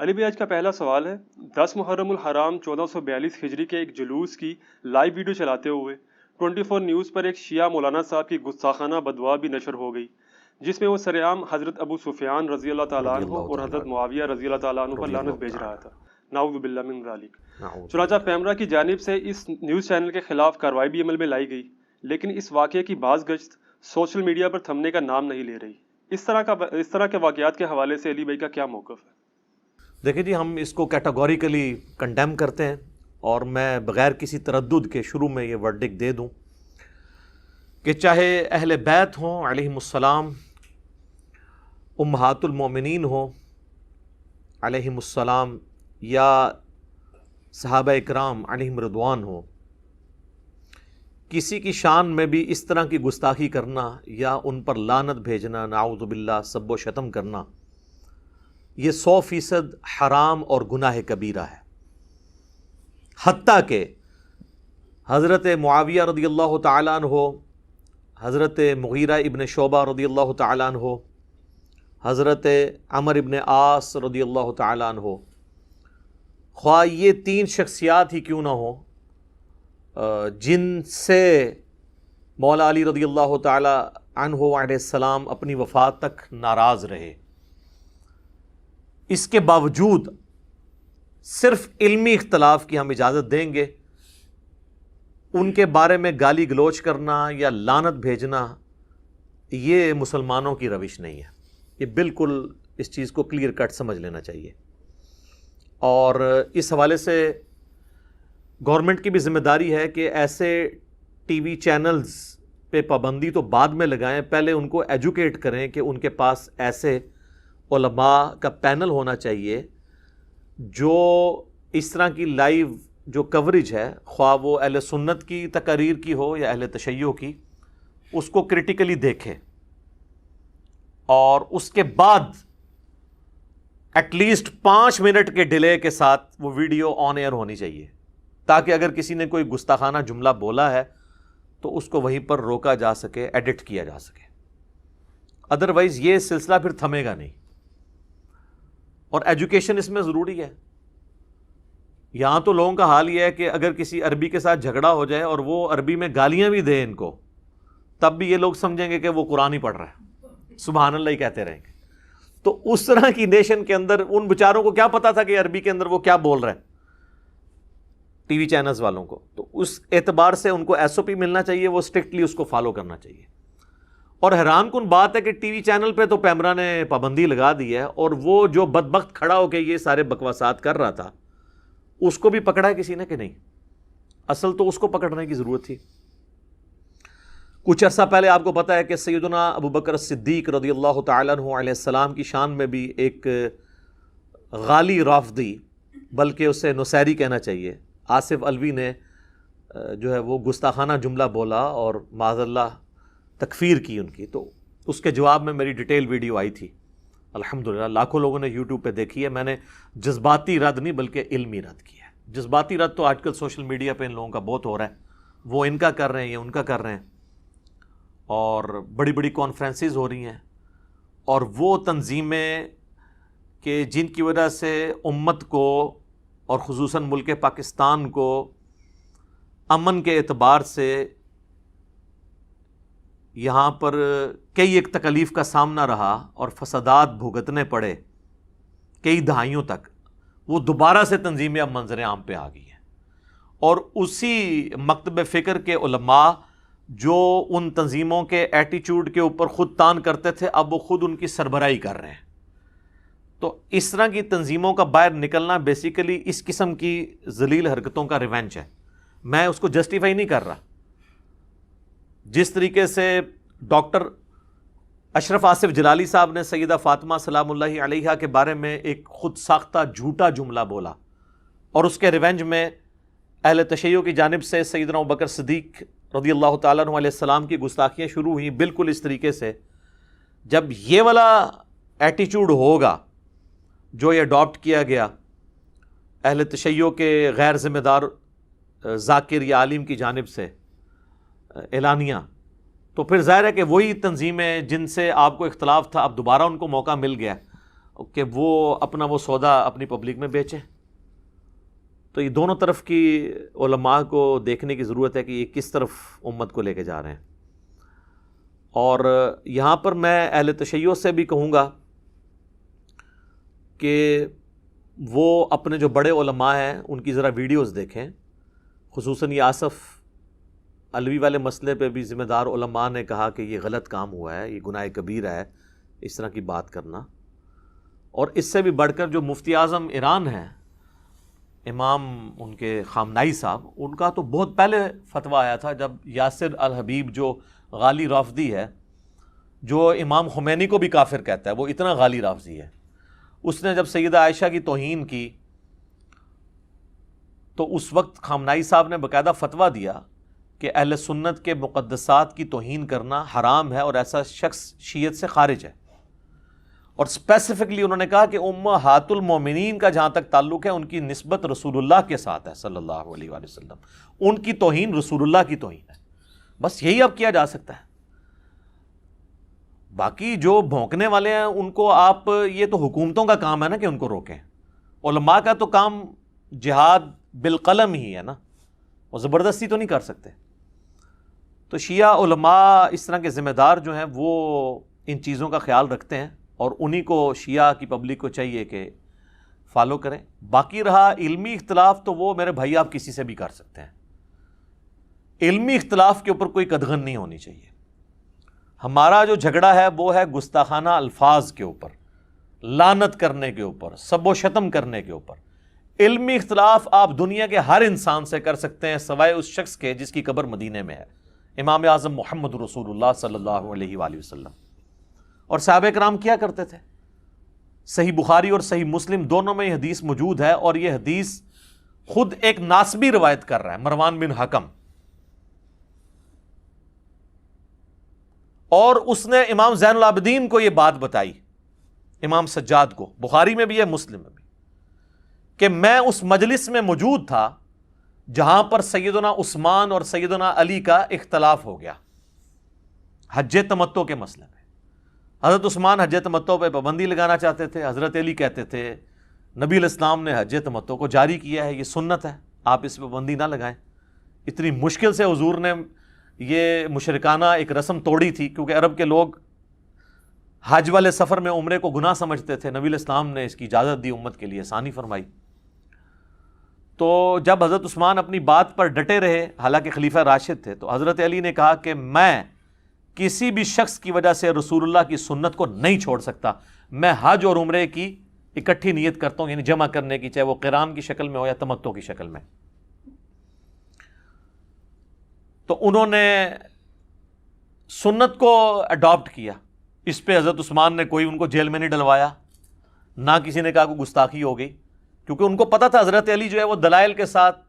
علی بھائی، آج کا پہلا سوال ہے 10 محرم الحرام 1442 ہجری کے ایک جلوس کی لائیو ویڈیو چلاتے ہوئے 24 نیوز پر ایک شیعہ مولانا صاحب کی گستاخانہ بدوا بھی نشر ہو گئی، جس میں وہ سرعام حضرت ابو سفیان رضی اللہ تعالیٰ رضی عنہ اللہ اور تعالیٰ حضرت عنہ معاویہ رضی اللہ تعالیٰ عنہ پر رضی لعنت اللہ بھیج رہا تعالیٰ تھا، نعوذ باللہ من ذالک۔ نعوذ چنانچہ باللہ۔ پیمرا کی جانب سے اس نیوز چینل کے خلاف کارروائی بھی عمل میں لائی گئی، لیکن اس واقعے کی باز گشت سوشل میڈیا پر تھمنے کا نام نہیں لے رہی۔ اس طرح کے واقعات کے حوالے سے علی بھائی کا کیا موقف ہے؟ دیکھیں جی، ہم اس کو کیٹاگوریکلی کنڈیم کرتے ہیں، اور میں بغیر کسی تردد کے شروع میں یہ ورڈکٹ دے دوں کہ چاہے اہل بیت ہوں علیہم السلام، امہات المومنین ہوں علیہم السلام، یا صحابہ اکرام علیہم رضوان ہوں، کسی کی شان میں بھی اس طرح کی گستاخی کرنا یا ان پر لعنت بھیجنا، نعوذ باللہ، سب و شتم کرنا، یہ 100% حرام اور گناہ کبیرہ ہے۔ حتیٰ کہ حضرت معاویہ رضی اللہ تعالیٰ عنہ، حضرت مغیرہ ابن شعبہ رضی اللہ تعالیٰ عنہ، حضرت عمر ابن عاص رضی اللہ تعالیٰ عنہ، خواہ یہ 3 شخصیات ہی کیوں نہ ہوں جن سے مولا علی رضی اللہ تعالیٰ عنہ علیہ السلام اپنی وفات تک ناراض رہے، اس کے باوجود صرف علمی اختلاف کی ہم اجازت دیں گے، ان کے بارے میں گالی گلوچ کرنا یا لعنت بھیجنا یہ مسلمانوں کی روش نہیں ہے۔ یہ بالکل اس چیز کو کلیئر کٹ سمجھ لینا چاہیے، اور اس حوالے سے گورنمنٹ کی بھی ذمہ داری ہے کہ ایسے ٹی وی چینلز پہ پابندی تو بعد میں لگائیں، پہلے ان کو ایجوکیٹ کریں کہ ان کے پاس ایسے علماء کا پینل ہونا چاہیے جو اس طرح کی لائیو جو کوریج ہے، خواہ وہ اہل سنت کی تقاریر کی ہو یا اہل تشیع کی، اس کو کرٹیکلی دیکھیں، اور اس کے بعد ایٹ لیسٹ 5 منٹ کے ڈیلے کے ساتھ وہ ویڈیو آن ایئر ہونی چاہیے، تاکہ اگر کسی نے کوئی گستاخانہ جملہ بولا ہے تو اس کو وہیں پر روکا جا سکے، ایڈٹ کیا جا سکے۔ ادروائز یہ سلسلہ پھر تھمے گا نہیں، اور ایجوکیشن اس میں ضروری ہے۔ یہاں تو لوگوں کا حال یہ ہے کہ اگر کسی عربی کے ساتھ جھگڑا ہو جائے اور وہ عربی میں گالیاں بھی دیں ان کو، تب بھی یہ لوگ سمجھیں گے کہ وہ قرآن ہی پڑھ رہا ہے، سبحان اللہ ہی کہتے رہیں گے۔ تو اس طرح کی نیشن کے اندر ان بیچاروں کو کیا پتا تھا کہ عربی کے اندر وہ کیا بول رہے ہیں، ٹی وی چینلز والوں کو؟ تو اس اعتبار سے ان کو ایس او پی ملنا چاہیے، وہ اسٹرکٹلی اس کو فالو کرنا چاہیے۔ اور حیران کن بات ہے کہ ٹی وی چینل پہ تو پیمرا نے پابندی لگا دی ہے، اور وہ جو بدبخت کھڑا ہو کے یہ سارے بکواسات کر رہا تھا، اس کو بھی پکڑا ہے کسی نے کہ نہیں؟ اصل تو اس کو پکڑنے کی ضرورت تھی۔ کچھ عرصہ پہلے آپ کو پتہ ہے کہ سیدنا ابو بکر صدیق رضی اللہ تعالیٰ عنہ علیہ السلام کی شان میں بھی ایک غالی رافضی، بلکہ اسے نصیری کہنا چاہیے، آصف علوی نے جو ہے وہ گستاخانہ جملہ بولا اور معاذ اللہ تکفیر کی ان کی، تو اس کے جواب میں میری ڈیٹیل ویڈیو آئی تھی، الحمدللہ لاکھوں لوگوں نے یوٹیوب پہ دیکھی ہے۔ میں نے جذباتی رد نہیں بلکہ علمی رد کیا ہے۔ جذباتی رد تو آج کل سوشل میڈیا پہ ان لوگوں کا بہت ہو رہا ہے، وہ ان کا کر رہے ہیں، یہ ان کا کر رہے ہیں، اور بڑی بڑی کانفرنسز ہو رہی ہیں، اور وہ تنظیمیں کہ جن کی وجہ سے امت کو اور خصوصاً ملک پاکستان کو امن کے اعتبار سے یہاں پر کئی ایک تکلیف کا سامنا رہا اور فسادات بھگتنے پڑے کئی دہائیوں تک، وہ دوبارہ سے تنظیمیں اب منظر عام پہ آ گئی ہیں، اور اسی مکتب فکر کے علماء جو ان تنظیموں کے ایٹیچیوڈ کے اوپر خود تان کرتے تھے، اب وہ خود ان کی سربراہی کر رہے ہیں۔ تو اس طرح کی تنظیموں کا باہر نکلنا بیسیکلی اس قسم کی ذلیل حرکتوں کا ریونج ہے۔ میں اس کو جسٹیفائی نہیں کر رہا۔ جس طریقے سے ڈاکٹر اشرف آصف جلالی صاحب نے سیدہ فاطمہ سلام اللہ علیہا کے بارے میں ایک خود ساختہ جھوٹا جملہ بولا، اور اس کے ریونج میں اہل تشیع کی جانب سے سیدنا ابوبکر صدیق رضی اللہ تعالیٰ عنہ علیہ السلام کی گستاخیاں شروع ہوئیں، بالکل اس طریقے سے۔ جب یہ والا ایٹیچیوڈ ہوگا جو یہ اڈاپٹ کیا گیا اہل تشیع کے غیر ذمہ دار ذاکر یا عالم کی جانب سے اعلانیہ، تو پھر ظاہر ہے کہ وہی تنظیمیں جن سے آپ کو اختلاف تھا اب دوبارہ ان کو موقع مل گیا، کہ وہ اپنا وہ سودا اپنی پبلک میں بیچیں. تو یہ دونوں طرف کی علماء کو دیکھنے کی ضرورت ہے کہ یہ کس طرف امت کو لے کے جا رہے ہیں. اور یہاں پر میں اہل تشیع سے بھی کہوں گا کہ وہ اپنے جو بڑے علماء ہیں ان کی ذرا ویڈیوز دیکھیں. خصوصاً یہ آصف علوی والے مسئلے پہ بھی ذمہ دار علماء نے کہا کہ یہ غلط کام ہوا ہے, یہ گناہ کبیرہ ہے اس طرح کی بات کرنا. اور اس سے بھی بڑھ کر جو مفتی اعظم ایران ہیں, امام ان کے خامنائی صاحب, ان کا تو بہت پہلے فتویٰ آیا تھا جب یاسر الحبیب جو غالی رافضی ہے, جو امام خمینی کو بھی کافر کہتا ہے, وہ اتنا غالی رافضی ہے, اس نے جب سیدہ عائشہ کی توہین کی تو اس وقت خامنائی صاحب نے باقاعدہ فتویٰ دیا کہ اہل سنت کے مقدسات کی توہین کرنا حرام ہے اور ایسا شخص شیعت سے خارج ہے. اور اسپیسیفکلی انہوں نے کہا کہ امہات المومنین کا جہاں تک تعلق ہے ان کی نسبت رسول اللہ کے ساتھ ہے صلی اللہ علیہ وآلہ وسلم, ان کی توہین رسول اللہ کی توہین ہے. بس یہی اب کیا جا سکتا ہے. باقی جو بھونکنے والے ہیں ان کو آپ, یہ تو حکومتوں کا کام ہے نا کہ ان کو روکیں. علماء کا تو کام جہاد بالقلم ہی ہے نا, وہ زبردستی تو نہیں کر سکتے. تو شیعہ علماء اس طرح کے ذمہ دار جو ہیں وہ ان چیزوں کا خیال رکھتے ہیں اور انہی کو شیعہ کی پبلک کو چاہیے کہ فالو کریں. باقی رہا علمی اختلاف, تو وہ میرے بھائی آپ کسی سے بھی کر سکتے ہیں. علمی اختلاف کے اوپر کوئی قدغن نہیں ہونی چاہیے. ہمارا جو جھگڑا ہے وہ ہے گستاخانہ الفاظ کے اوپر, لعنت کرنے کے اوپر, سب و شتم کرنے کے اوپر. علمی اختلاف آپ دنیا کے ہر انسان سے کر سکتے ہیں سوائے اس شخص کے جس کی قبر مدینے میں ہے, امام اعظم محمد رسول اللہ صلی اللہ علیہ وآلہ وسلم. اور صحابہ کرام کیا کرتے تھے؟ صحیح بخاری اور صحیح مسلم دونوں میں یہ حدیث موجود ہے, اور یہ حدیث خود ایک ناسبی روایت کر رہا ہے, مروان بن حکم, اور اس نے امام زین العابدین کو یہ بات بتائی, امام سجاد کو, بخاری میں بھی ہے مسلم میں بھی, کہ میں اس مجلس میں موجود تھا جہاں پر سیدنا عثمان اور سیدنا علی کا اختلاف ہو گیا حج تمتع کے مسئلے میں. حضرت عثمان حج تمتع پہ پابندی لگانا چاہتے تھے, حضرت علی کہتے تھے نبی علیہ السلام نے حج تمتع کو جاری کیا ہے, یہ سنت ہے, آپ اس پہ پابندی نہ لگائیں. اتنی مشکل سے حضور نے یہ مشرکانہ ایک رسم توڑی تھی, کیونکہ عرب کے لوگ حج والے سفر میں عمرے کو گناہ سمجھتے تھے. نبی علیہ السلام نے اس کی اجازت دی, امت کے لیے آسانی فرمائی. تو جب حضرت عثمان اپنی بات پر ڈٹے رہے, حالانکہ خلیفہ راشد تھے, تو حضرت علی نے کہا کہ میں کسی بھی شخص کی وجہ سے رسول اللہ کی سنت کو نہیں چھوڑ سکتا. میں حج اور عمرے کی اکٹھی نیت کرتا ہوں, یعنی جمع کرنے کی, چاہے وہ قران کی شکل میں ہو یا تمتع کی شکل میں. تو انہوں نے سنت کو اڈاپٹ کیا. اس پہ حضرت عثمان نے کوئی ان کو جیل میں نہیں ڈلوایا, نہ کسی نے کہا کوئی گستاخی ہو گئی, کیونکہ ان کو پتا تھا حضرت علی جو ہے وہ دلائل کے ساتھ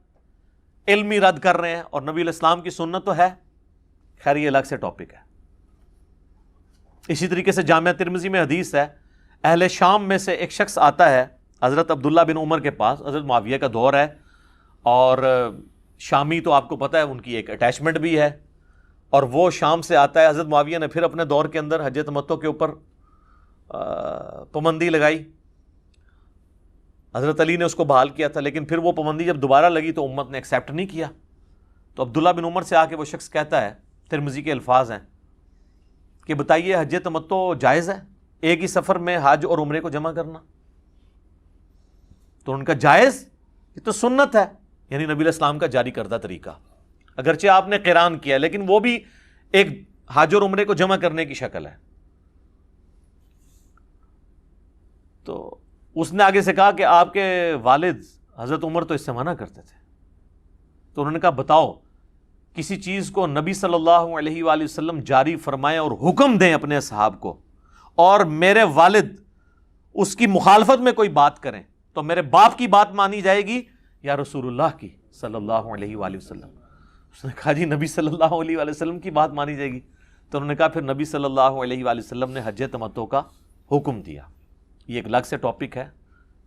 علمی رد کر رہے ہیں, اور نبی علیہ السلام کی سنت تو ہے. خیر یہ الگ سے ٹاپک ہے. اسی طریقے سے جامعہ ترمذی میں حدیث ہے, اہل شام میں سے ایک شخص آتا ہے حضرت عبداللہ بن عمر کے پاس, حضرت معاویہ کا دور ہے, اور شامی تو آپ کو پتہ ہے ان کی ایک اٹیچمنٹ بھی ہے, اور وہ شام سے آتا ہے. حضرت معاویہ نے پھر اپنے دور کے اندر حج تمتع کے اوپر پابندی لگائی, حضرت علی نے اس کو بحال کیا تھا, لیکن پھر وہ پابندی جب دوبارہ لگی تو امت نے ایکسیپٹ نہیں کیا. تو عبداللہ بن عمر سے آ کے وہ شخص کہتا ہے, ترمذی کے الفاظ ہیں, کہ بتائیے حج تمتع جائز ہے, ایک ہی سفر میں حج اور عمرے کو جمع کرنا؟ تو ان کا جائز, یہ تو سنت ہے, یعنی نبی علیہ السلام کا جاری کردہ طریقہ. اگرچہ آپ نے قران کیا لیکن وہ بھی ایک حج اور عمرے کو جمع کرنے کی شکل ہے. تو اس نے آگے سے کہا کہ آپ کے والد حضرت عمر تو اس سے منع کرتے تھے. تو انہوں نے کہا بتاؤ کسی چیز کو نبی صلی اللہ علیہ وآلہ وسلم جاری فرمائیں اور حکم دیں اپنے اصحاب کو, اور میرے والد اس کی مخالفت میں کوئی بات کریں, تو میرے باپ کی بات مانی جائے گی یا رسول اللہ کی صلی اللہ علیہ وآلہ وسلم؟ اس نے کہا جی نبی صلی اللہ علیہ وآلہ وسلم کی بات مانی جائے گی. تو انہوں نے کہا پھر نبی صلی اللہ علیہ وآلہ وسلم نے حج تمتع کا حکم دیا. یہ ایک الگ سے ٹاپک ہے,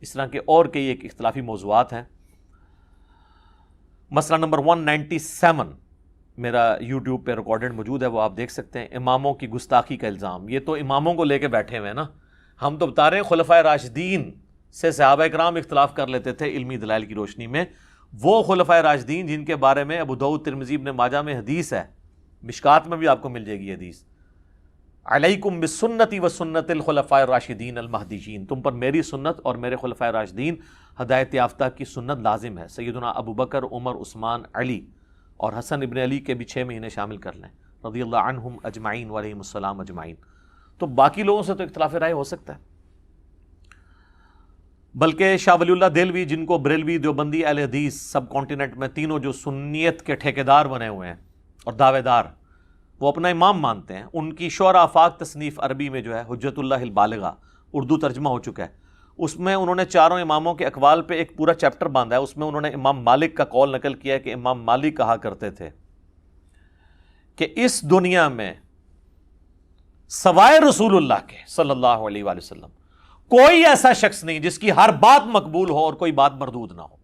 اس طرح کے اور کئی ایک اختلافی موضوعات ہیں. مسئلہ نمبر 197 میرا یوٹیوب پہ ریکارڈڈ موجود ہے, وہ آپ دیکھ سکتے ہیں. اماموں کی گستاخی کا الزام, یہ تو اماموں کو لے کے بیٹھے ہوئے ہیں نا, ہم تو بتا رہے ہیں خلفائے راشدین سے صحابہ اکرام اختلاف کر لیتے تھے علمی دلائل کی روشنی میں. وہ خلفائے راشدین جن کے بارے میں ابو داؤد ترمذی ابن ماجہ میں حدیث ہے, مشکات میں بھی آپ کو مل جائے گی حدیث, علیکم بسنتی و سنت الخلفاء الراشدین المہدیین, تم پر میری سنت اور میرے خلفائے راشدین ہدایت یافتہ کی سنت لازم ہے. سیدنا ابو بکر, عمر, عثمان, علی اور حسن ابن علی کے بھی 6 مہینے شامل کر لیں رضی اللہ عنہم اجمعین وعلیہم السلام اجمعین. تو باقی لوگوں سے تو اختلاف رائے ہو سکتا ہے, بلکہ شاہ ولی اللہ دہلوی جن کو بریلوی, دیوبندی, اہل حدیث سب کانٹیننٹ میں تینوں جو سنیت کے ٹھیکیدار بنے ہوئے ہیں اور دعوے دار, وہ اپنا امام مانتے ہیں. ان کی شعراء آفاق تصنیف عربی میں جو ہے حجت اللہ البالغہ اردو ترجمہ ہو چکا ہے, اس میں انہوں نے چاروں اماموں کے اقوال پہ ایک پورا چیپٹر باندھا ہے. اس میں انہوں نے امام مالک کا قول نقل کیا ہے کہ امام مالک کہا کرتے تھے کہ اس دنیا میں سوائے رسول اللہ کے صلی اللہ علیہ وآلہ وسلم کوئی ایسا شخص نہیں جس کی ہر بات مقبول ہو اور کوئی بات مردود نہ ہو.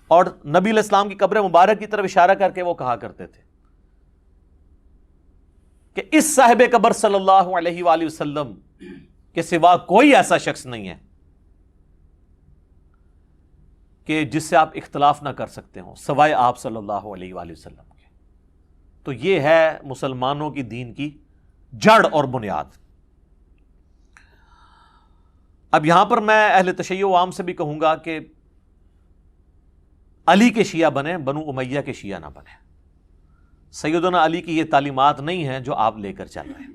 اور نبی علیہ السلام کی قبر مبارک کی طرف اشارہ کر کے وہ کہا کرتے تھے کہ اس صاحب قبر صلی اللہ علیہ وآلہ وسلم کے سوا کوئی ایسا شخص نہیں ہے کہ جس سے آپ اختلاف نہ کر سکتے ہوں سوائے آپ صلی اللہ علیہ وآلہ وسلم کے. تو یہ ہے مسلمانوں کی دین کی جڑ اور بنیاد. اب یہاں پر میں اہل تشیع عام سے بھی کہوں گا کہ علی کے شیعہ بنیں, بنو امیہ کے شیعہ نہ بنیں. سیدنا علی کی یہ تعلیمات نہیں ہیں جو آپ لے کر چل رہے ہیں.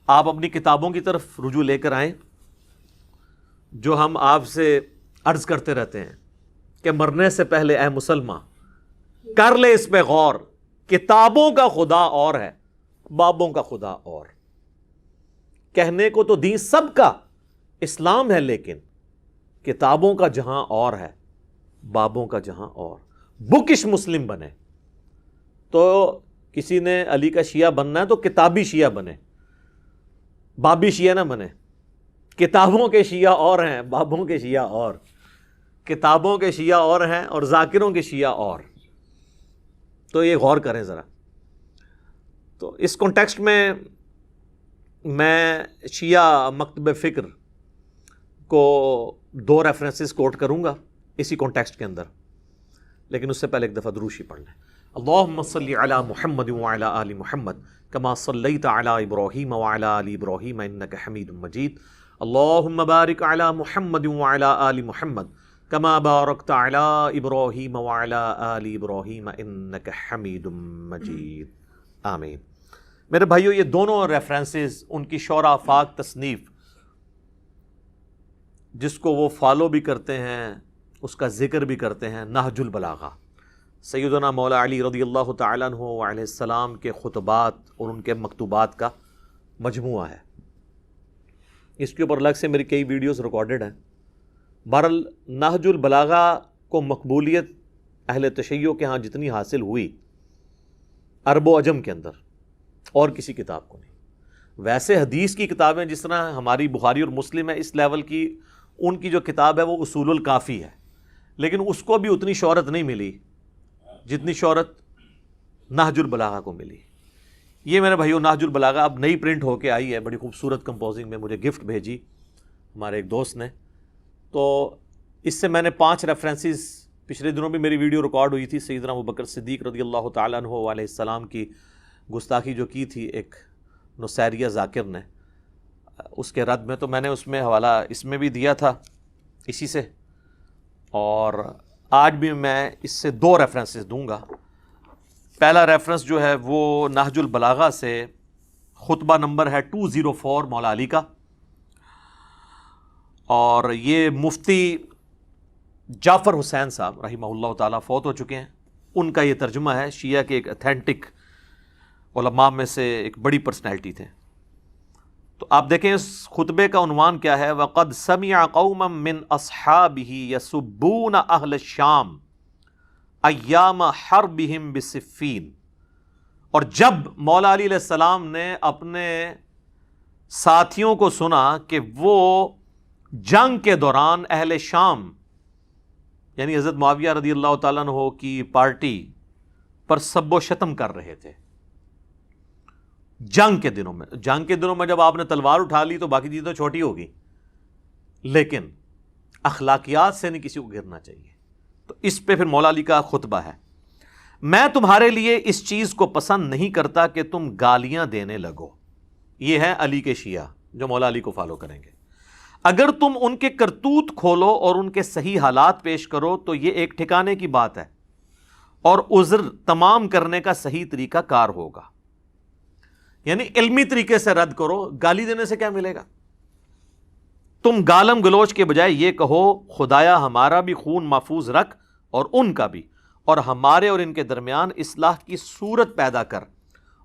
آپ اپنی کتابوں کی طرف رجوع لے کر آئیں جو ہم آپ سے عرض کرتے رہتے ہیں کہ مرنے سے پہلے اے مسلمان کر لے اس پہ غور, کتابوں کا خدا اور ہے, بابوں کا خدا اور. کہنے کو تو دین سب کا اسلام ہے, لیکن کتابوں کا جہاں اور ہے, بابوں کا جہاں اور. بکش مسلم بنے. تو کسی نے علی کا شیعہ بننا ہے تو کتابی شیعہ بنے, بابی شیعہ نہ بنے. کتابوں کے شیعہ اور ہیں, بابوں کے شیعہ اور. کتابوں کے شیعہ اور ہیں اور ذاکروں کے شیعہ اور. تو یہ غور کریں ذرا. تو اس کانٹیکسٹ میں شیعہ مکتب فکر کو 2 ریفرنسز کوٹ کروں گا اسی کانٹیکسٹ کے اندر, لیکن اس سے پہلے ایک دفعہ دروشی پڑھ لیں. اللہم صلی علی محمد وعلی آل محمد کما صلیت علی ابراہیم وعلی آل ابراہیم انک حمید مجید. اللہم بارک علی محمد وعلی آل محمد کما بارکت علی ابراہیم وعلی آل ابراہیم انک حمید مجید. آمین. میرے بھائیو, یہ دونوں ریفرنسز ان کی شعراء آفاق تصنیف جس کو وہ فالو بھی کرتے ہیں, اس کا ذکر بھی کرتے ہیں, نہج البلاغہ, سیدنا مولا علی رضی اللہ تعالیٰ عنہ علیہ السلام کے خطبات اور ان کے مکتوبات کا مجموعہ ہے. اس کے اوپر الگ سے میری کئی ویڈیوز ریکارڈڈ ہیں. بہرحال نہج البلاغہ کو مقبولیت اہل تشیع کے ہاں جتنی حاصل ہوئی عرب و عجم کے اندر, اور کسی کتاب کو نہیں. ویسے حدیث کی کتابیں جس طرح ہماری بخاری اور مسلم ہے اس لیول کی, ان کی جو کتاب ہے وہ اصول الکافی ہے, لیکن اس کو بھی اتنی شہرت نہیں ملی جتنی شہرت نہج البلاغہ کو ملی. یہ میرے بھائیو نہج البلاغہ اب نئی پرنٹ ہو کے آئی ہے, بڑی خوبصورت کمپوزنگ میں, مجھے گفٹ بھیجی ہمارے ایک دوست نے. تو اس سے میں نے 5 ریفرنسز, پچھلے دنوں بھی میری ویڈیو ریکارڈ ہوئی تھی, سیدنا ابوبکر صدیق رضی اللہ تعالیٰ عنہ علیہ السلام کی گستاخی جو کی تھی ایک نصیریہ ذاکر نے, اس کے رد میں, تو میں نے اس میں حوالہ اس میں بھی دیا تھا اسی سے, اور آج بھی میں اس سے 2 ریفرنسز دوں گا. پہلا ریفرنس جو ہے وہ نہج البلاغہ سے خطبہ نمبر ہے 204 مولا علی کا, اور یہ مفتی جعفر حسین صاحب رحمہ اللہ تعالیٰ فوت ہو چکے ہیں. ان کا یہ ترجمہ ہے. شیعہ کے ایک اتھینٹک علماء میں سے ایک بڑی پرسنالٹی تھے. تو آپ دیکھیں اس خطبے کا عنوان کیا ہے, وَقَدْ سَمِعَ قَوْمًا مِّنْ أَصْحَابِهِ يَسُبُّونَ أَهْلَ الشَّامِ أَيَّامَ حَرْبِهِمْ بِصِفِّينَ. اور جب مولا علی علیہ السلام نے اپنے ساتھیوں کو سنا کہ وہ جنگ کے دوران اہل شام یعنی حضرت معاویہ رضی اللہ تعالیٰ عنہ کی پارٹی پر سب و شتم کر رہے تھے, جنگ کے دنوں میں جب آپ نے تلوار اٹھا لی تو باقی چیزیں تو چھوٹی ہوگی، لیکن اخلاقیات سے نہیں کسی کو گرنا چاہیے. تو اس پہ پھر مولا علی کا خطبہ ہے. میں تمہارے لیے اس چیز کو پسند نہیں کرتا کہ تم گالیاں دینے لگو. یہ ہے علی کے شیعہ جو مولا علی کو فالو کریں گے. اگر تم ان کے کرتوت کھولو اور ان کے صحیح حالات پیش کرو تو یہ ایک ٹھکانے کی بات ہے اور عذر تمام کرنے کا صحیح طریقہ کار ہوگا. یعنی علمی طریقے سے رد کرو، گالی دینے سے کیا ملے گا؟ تم گالم گلوچ کے بجائے یہ کہو خدایا ہمارا بھی خون محفوظ رکھ اور ان کا بھی، اور ہمارے اور ان کے درمیان اصلاح کی صورت پیدا کر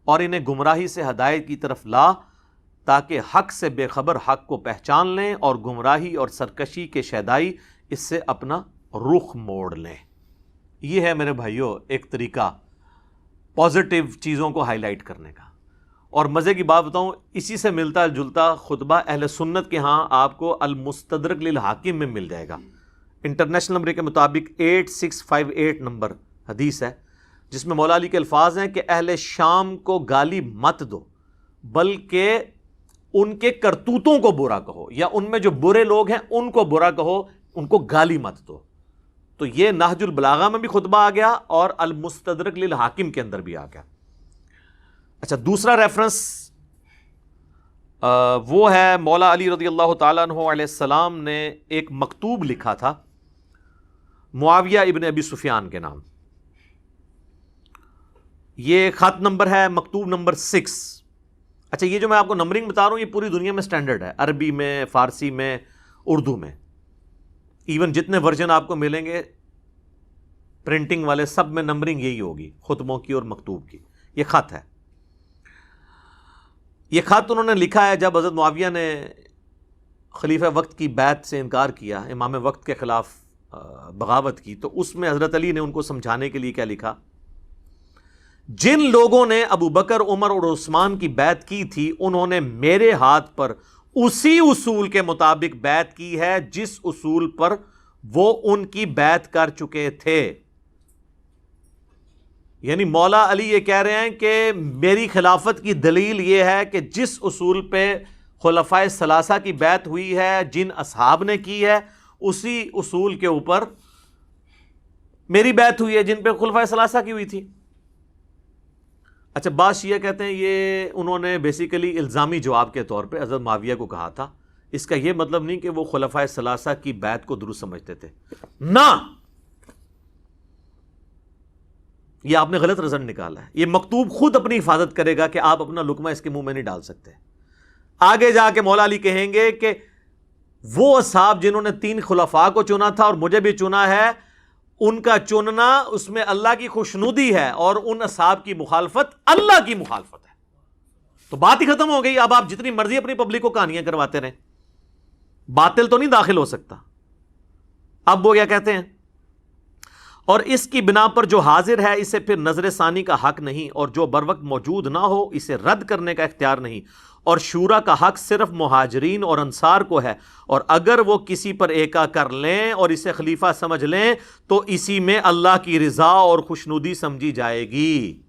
اور انہیں گمراہی سے ہدایت کی طرف لا تاکہ حق سے بے خبر حق کو پہچان لیں اور گمراہی اور سرکشی کے شیدائی اس سے اپنا رخ موڑ لیں. یہ ہے میرے بھائیوں ایک طریقہ پازیٹیو چیزوں کو ہائی لائٹ کرنے کا. اور مزے کی بات بتاؤں، اسی سے ملتا جلتا خطبہ اہل سنت کے ہاں آپ کو المستدرک للحاکم میں مل جائے گا. انٹرنیشنل نمبر کے مطابق 8658 نمبر حدیث ہے جس میں مولا علی کے الفاظ ہیں کہ اہل شام کو گالی مت دو بلکہ ان کے کرتوتوں کو برا کہو، یا ان میں جو برے لوگ ہیں ان کو برا کہو، ان کو گالی مت دو. تو یہ نہج البلاغہ میں بھی خطبہ آ گیا اور المستدرک للحاکم کے اندر بھی آ گیا. اچھا، دوسرا ریفرنس وہ ہے مولا علی رضی اللہ تعالیٰ عنہ علیہ السلام نے ایک مکتوب لکھا تھا معاویہ ابن ابی سفیان کے نام. یہ خط نمبر ہے مکتوب نمبر 6. اچھا، یہ جو میں آپ کو نمبرنگ بتا رہا ہوں یہ پوری دنیا میں سٹینڈرڈ ہے، عربی میں، فارسی میں، اردو میں. ایون جتنے ورژن آپ کو ملیں گے پرنٹنگ والے سب میں نمبرنگ یہی ہوگی، خطبوں کی اور مکتوب کی. یہ خط ہے. یہ خط انہوں نے لکھا ہے جب حضرت معاویہ نے خلیفہ وقت کی بیعت سے انکار کیا، امام وقت کے خلاف بغاوت کی، تو اس میں حضرت علی نے ان کو سمجھانے کے لیے کیا لکھا؟ جن لوگوں نے ابو بکر، عمر اور عثمان کی بیعت کی تھی انہوں نے میرے ہاتھ پر اسی اصول کے مطابق بیعت کی ہے جس اصول پر وہ ان کی بیعت کر چکے تھے. یعنی مولا علی یہ کہہ رہے ہیں کہ میری خلافت کی دلیل یہ ہے کہ جس اصول پہ خلفائے ثلاثہ کی بیعت ہوئی ہے، جن اصحاب نے کی ہے، اسی اصول کے اوپر میری بیعت ہوئی ہے جن پہ خلفائے ثلاثہ کی ہوئی تھی. اچھا، بعض شیعہ کہتے ہیں یہ انہوں نے بیسیکلی الزامی جواب کے طور پہ حضرت معاویہ کو کہا تھا. اس کا یہ مطلب نہیں کہ وہ خلفائے ثلاثہ کی بیعت کو درست سمجھتے تھے، نہ، یہ آپ نے غلط رزلٹ نکالا ہے. یہ مکتوب خود اپنی حفاظت کرے گا کہ آپ اپنا لقمہ اس کے منہ میں نہیں ڈال سکتے. آگے جا کے مولا علی کہیں گے کہ وہ اصحاب جنہوں نے 3 خلفاء کو چنا تھا اور مجھے بھی چنا ہے، ان کا چننا اس میں اللہ کی خوشنودی ہے اور ان اصحاب کی مخالفت اللہ کی مخالفت ہے. تو بات ہی ختم ہو گئی. اب آپ جتنی مرضی اپنی پبلک کو کہانیاں کرواتے رہیں، باطل تو نہیں داخل ہو سکتا. اب وہ کیا کہتے ہیں؟ اور اس کی بنا پر جو حاضر ہے اسے پھر نظر ثانی کا حق نہیں، اور جو بر وقت موجود نہ ہو اسے رد کرنے کا اختیار نہیں، اور شورا کا حق صرف مہاجرین اور انصار کو ہے، اور اگر وہ کسی پر ایکا کر لیں اور اسے خلیفہ سمجھ لیں تو اسی میں اللہ کی رضا اور خوشنودی سمجھی جائے گی.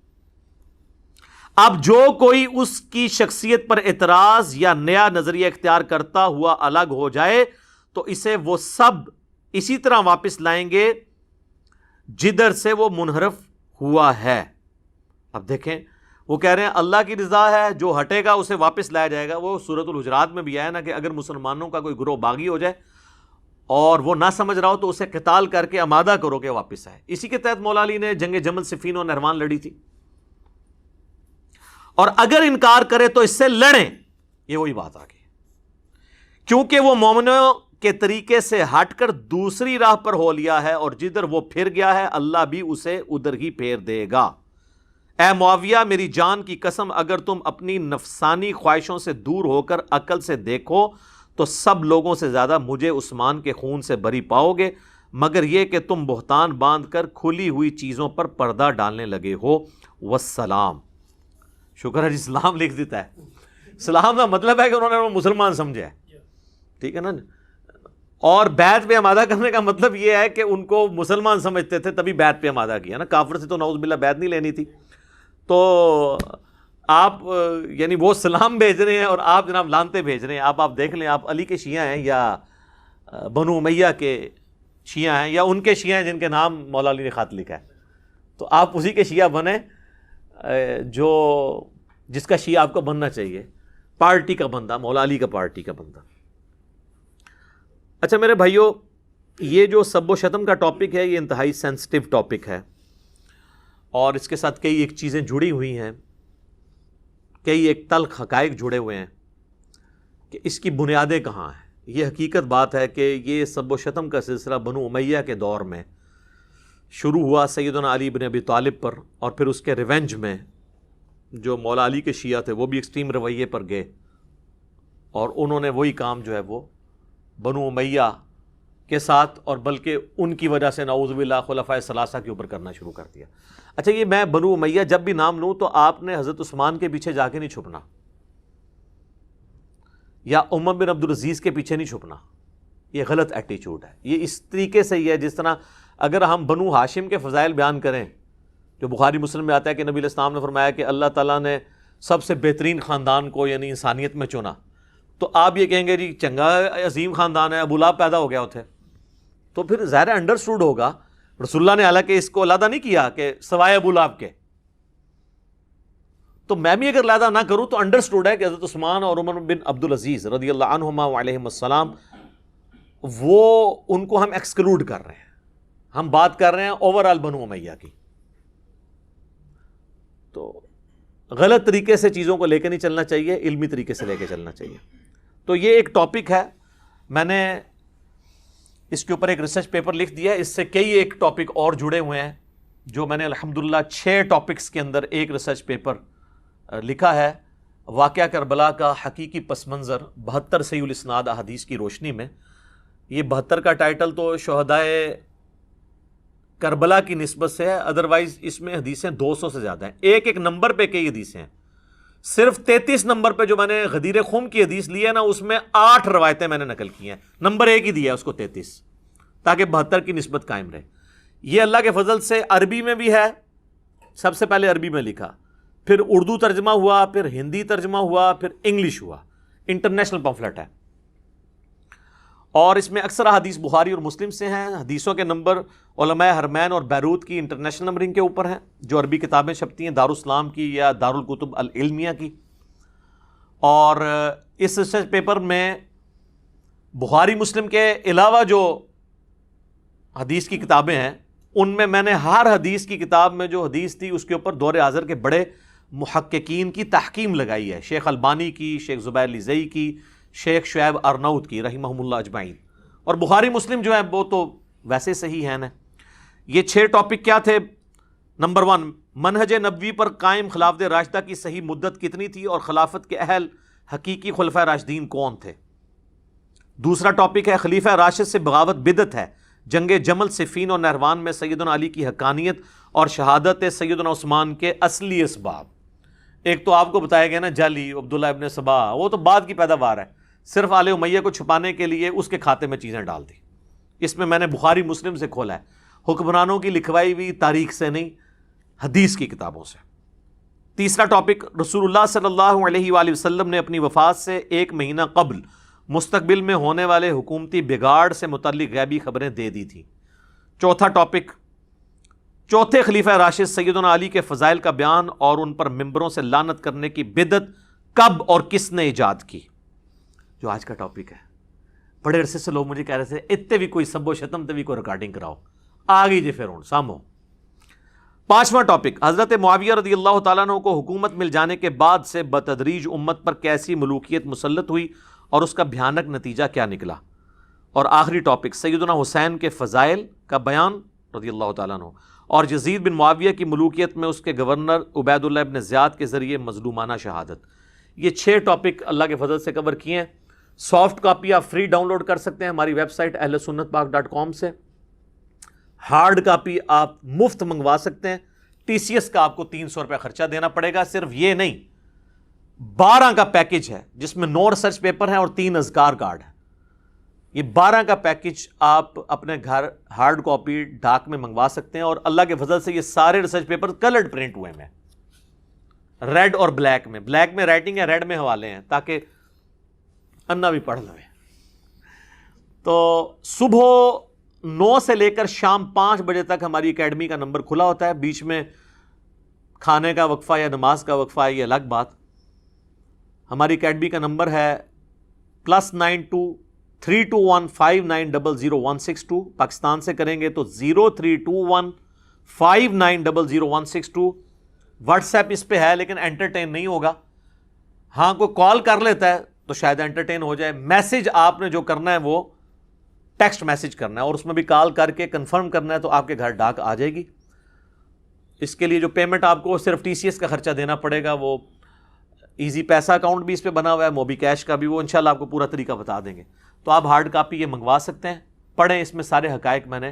اب جو کوئی اس کی شخصیت پر اعتراض یا نیا نظریہ اختیار کرتا ہوا الگ ہو جائے تو اسے وہ سب اسی طرح واپس لائیں گے جدھر سے وہ منحرف ہوا ہے. اب دیکھیں، وہ کہہ رہے ہیں اللہ کی رضا ہے، جو ہٹے گا اسے واپس لایا جائے گا. وہ سورۃ الحجرات میں بھی آیا نا کہ اگر مسلمانوں کا کوئی گروہ باغی ہو جائے اور وہ نہ سمجھ رہا ہو تو اسے قتال کر کے آمادہ کرو کہ واپس آئے. اسی کے تحت مولا علی نے جنگ جمل، صفین اور نہروان لڑی تھی. اور اگر انکار کرے تو اس سے لڑیں. یہ وہی بات آ گئی، کیونکہ وہ مومنوں کے طریقے سے ہٹ کر دوسری راہ پر ہو لیا ہے اور جدھر وہ پھر گیا ہے اللہ بھی اسے ادھر ہی پھیر دے گا. اے معاویہ، میری جان کی قسم، اگر تم اپنی نفسانی خواہشوں سے دور ہو کر عقل سے دیکھو تو سب لوگوں سے زیادہ مجھے عثمان کے خون سے بری پاؤ گے، مگر یہ کہ تم بہتان باندھ کر کھلی ہوئی چیزوں پر پردہ ڈالنے لگے ہو. والسلام. شکر ہے جی، اسلام لکھ دیتا ہے. اسلام کا مطلب ہے کہ انہوں نے وہ مسلمان سمجھا ہے، ٹھیک ہے نا. اور بیعت پہ آمادہ کرنے کا مطلب یہ ہے کہ ان کو مسلمان سمجھتے تھے تبھی بیعت پہ آمادہ کیا نا. کافر سے تو نعوذ باللہ بیعت نہیں لینی تھی. تو آپ یعنی وہ سلام بھیج رہے ہیں اور آپ جناب لانتے بھیج رہے ہیں. آپ دیکھ لیں، آپ علی کے شیعہ ہیں یا بنو امیہ کے شیعہ ہیں یا ان کے شیعہ ہیں جن کے نام مولا علی نے خط لکھا ہے، تو آپ اسی کے شیعہ بنیں جو جس کا شیعہ آپ کو بننا چاہیے، پارٹی کا بندہ، مولا علی کا پارٹی کا بندہ. اچھا میرے بھائیو، یہ جو سب و شتم کا ٹاپک ہے یہ انتہائی سینسٹیو ٹاپک ہے، اور اس کے ساتھ کئی ایک چیزیں جڑی ہوئی ہیں، کئی ایک تلخ حقائق جڑے ہوئے ہیں کہ اس کی بنیادیں کہاں ہیں. یہ حقیقت بات ہے کہ یہ سب و شتم کا سلسلہ بنو امیہ کے دور میں شروع ہوا سیدنا علی بن ابی طالب پر، اور پھر اس کے ریونج میں جو مولا علی کے شیعہ تھے وہ بھی ایکسٹریم رویے پر گئے، اور انہوں نے وہی کام جو ہے وہ بنو امیہ کے ساتھ، اور بلکہ ان کی وجہ سے نعوذ باللہ خلفائے ثلاثہ کے اوپر کرنا شروع کر دیا. اچھا یہ میں بنو امیہ جب بھی نام لوں تو آپ نے حضرت عثمان کے پیچھے جا کے نہیں چھپنا، یا عمر بن عبدالعزیز کے پیچھے نہیں چھپنا. یہ غلط ایٹیچیوڈ ہے. یہ اس طریقے سے ہی ہے جس طرح اگر ہم بنو ہاشم کے فضائل بیان کریں، جو بخاری مسلم میں آتا ہے کہ نبی علیہ السلام نے فرمایا کہ اللہ تعالیٰ نے سب سے بہترین خاندان کو یعنی انسانیت میں چنا، تو آپ یہ کہیں گے جی چنگا عظیم خاندان ہے، ابو لہب پیدا ہو گیا ہوتے، تو پھر ظاہر انڈرسٹوڈ ہوگا. رسول اللہ نے حالانکہ اس کو علیحدہ نہیں کیا کہ سوائے ابو لہب کے، تو میں بھی اگر علیحدہ نہ کروں تو انڈرسٹوڈ ہے کہ حضرت عثمان اور عمر بن عبدالعزیز رضی اللہ عنہما وعلیہم السلام، وہ ان کو ہم ایکسکلوڈ کر رہے ہیں. ہم بات کر رہے ہیں اوورآل بنو امیہ کی. تو غلط طریقے سے چیزوں کو لے کے نہیں چلنا چاہیے، علمی طریقے سے لے کے چلنا چاہیے. تو یہ ایک ٹاپک ہے، میں نے اس کے اوپر ایک ریسرچ پیپر لکھ دیا ہے. اس سے کئی ایک ٹاپک اور جڑے ہوئے ہیں جو میں نے الحمدللہ 6 ٹاپکس کے اندر ایک ریسرچ پیپر لکھا ہے. واقعہ کربلا کا حقیقی پس منظر 72 صحیح الاسناد احادیث کی روشنی میں. یہ 72 کا ٹائٹل تو شہدائے کربلا کی نسبت سے ہے، ادروائز اس میں حدیثیں 200 سے زیادہ ہیں. ایک ایک نمبر پہ کئی حدیثیں ہیں. صرف 33 نمبر پہ جو میں نے غدیر خم کی حدیث لی ہے نا، اس میں 8 روایتیں میں نے نقل کی ہیں. نمبر 1 ہی دیا ہے اس کو 33، تاکہ 72 کی نسبت قائم رہے. یہ اللہ کے فضل سے عربی میں بھی ہے، سب سے پہلے عربی میں لکھا، پھر اردو ترجمہ ہوا، پھر ہندی ترجمہ ہوا، پھر انگلش ہوا. انٹرنیشنل پمفلٹ ہے، اور اس میں اکثر حدیث بخاری اور مسلم سے ہیں. حدیثوں کے نمبر علماء حرمین اور بیروت کی انٹرنیشنل نمبرنگ کے اوپر ہیں، جو عربی کتابیں چھپتی ہیں دارالاسلام کی یا دارالکتب العلمیہ کی. اور اس ریسرچ پیپر میں بخاری مسلم کے علاوہ جو حدیث کی کتابیں ہیں ان میں نے ہر حدیث کی کتاب میں جو حدیث تھی اس کے اوپر دور حاضر کے بڑے محققین کی تحقیم لگائی ہے. شیخ البانی کی، شیخ زبیر لیزئی کی، شیخ شعیب ارناؤت کی رحمہم اللہ اجمعین. اور بخاری مسلم جو ہے وہ تو ویسے صحیح ہیں نا. یہ 6 ٹاپک کیا تھے؟ نمبر 1، منہج نبوی پر قائم خلافت راشدہ کی صحیح مدت کتنی تھی اور خلافت کے اہل حقیقی خلفائے راشدین کون تھے. دوسرا ٹاپک ہے خلیفہ راشد سے بغاوت بدعت ہے، جنگ جمل، صفین اور نہروان میں سیدنا علی کی حقانیت اور شہادت سیدنا عثمان کے اصلی اسباب. ایک تو آپ کو بتایا گیا نا جعلی عبداللہ ابن سبا، وہ تو بعد کی پیداوار ہے، صرف آل امیہ کو چھپانے کے لیے اس کے کھاتے میں چیزیں ڈال دی. اس میں نے بخاری مسلم سے کھولا ہے، حکمرانوں کی لکھوائی ہوئی تاریخ سے نہیں، حدیث کی کتابوں سے. تیسرا ٹاپک، رسول اللہ صلی اللہ علیہ وآلہ وسلم نے اپنی وفات سے 1 مہینہ قبل مستقبل میں ہونے والے حکومتی بگاڑ سے متعلق غیبی خبریں دے دی تھیں. چوتھا ٹاپک، چوتھے خلیفہ راشد سیدنا علی کے فضائل کا بیان اور ان پر ممبروں سے لعنت کرنے کی بدعت کب اور کس نے ایجاد کی، جو آج کا ٹاپک ہے. بڑے عرصے سے لوگ مجھے کہہ رہے تھے اتنے بھی کوئی سب و شتم تے بھی کوئی ریکارڈنگ کراؤ، آ گئی جی پھر ہوں سامو. پانچواں ٹاپک، حضرت معاویہ رضی اللہ تعالیٰ عنہ کو حکومت مل جانے کے بعد سے بتدریج امت پر کیسی ملوکیت مسلط ہوئی اور اس کا بھیانک نتیجہ کیا نکلا. اور آخری ٹاپک، سیدنا حسین کے فضائل کا بیان رضی اللہ تعالیٰ عنہ اور یزید بن معاویہ کی ملوکیت میں اس کے گورنر عبید اللہ ابن زیاد کے ذریعے مظلومانہ شہادت. یہ 6 ٹاپک اللہ کے فضل سے کور کیے ہیں. سافٹ کاپی آپ فری ڈاؤن لوڈ کر سکتے ہیں ہماری ویب سائٹ ahlsunnatpak.com سے. ہارڈ کاپی آپ مفت منگوا سکتے ہیں. TCS کا آپ کو 300 روپے خرچہ دینا پڑے گا. صرف یہ نہیں، 12 کا پیکج ہے جس میں 9 ریسرچ پیپر ہیں اور 3 اذکار کارڈ ہیں. یہ 12 کا پیکج آپ اپنے گھر ہارڈ کاپی ڈاک میں منگوا سکتے ہیں. اور اللہ کے فضل سے یہ سارے ریسرچ پیپر کلرڈ پرنٹ ہوئے ہیں. ریڈ اور بلیک میں رائٹنگ ہے، ریڈ میں حوالے ہیں تاکہ انا بھی پڑھ لوے. تو صبح 9 سے لے کر شام 5 بجے تک ہماری اکیڈمی کا نمبر کھلا ہوتا ہے. بیچ میں کھانے کا وقفہ یا نماز کا وقفہ ہے، یہ الگ بات. ہماری اکیڈمی کا نمبر ہے +923215900162. پاکستان سے کریں گے تو 032159000162. واٹس ایپ اس پہ ہے لیکن انٹرٹین نہیں ہوگا. ہاں کوئی کال کر لیتا ہے تو شاید انٹرٹین ہو جائے. میسج آپ نے جو کرنا ہے وہ ٹیکسٹ میسج کرنا ہے، اور اس میں بھی کال کر کے کنفرم کرنا ہے تو آپ کے گھر ڈاک آ جائے گی. اس کے لیے جو پیمنٹ آپ کو صرف ٹی سی ایس کا خرچہ دینا پڑے گا، وہ ایزی پیسہ اکاؤنٹ بھی اس پہ بنا ہوا ہے، موبی کیش کا بھی، وہ انشاءاللہ آپ کو پورا طریقہ بتا دیں گے. تو آپ ہارڈ کاپی یہ منگوا سکتے ہیں، پڑھیں. اس میں سارے حقائق میں نے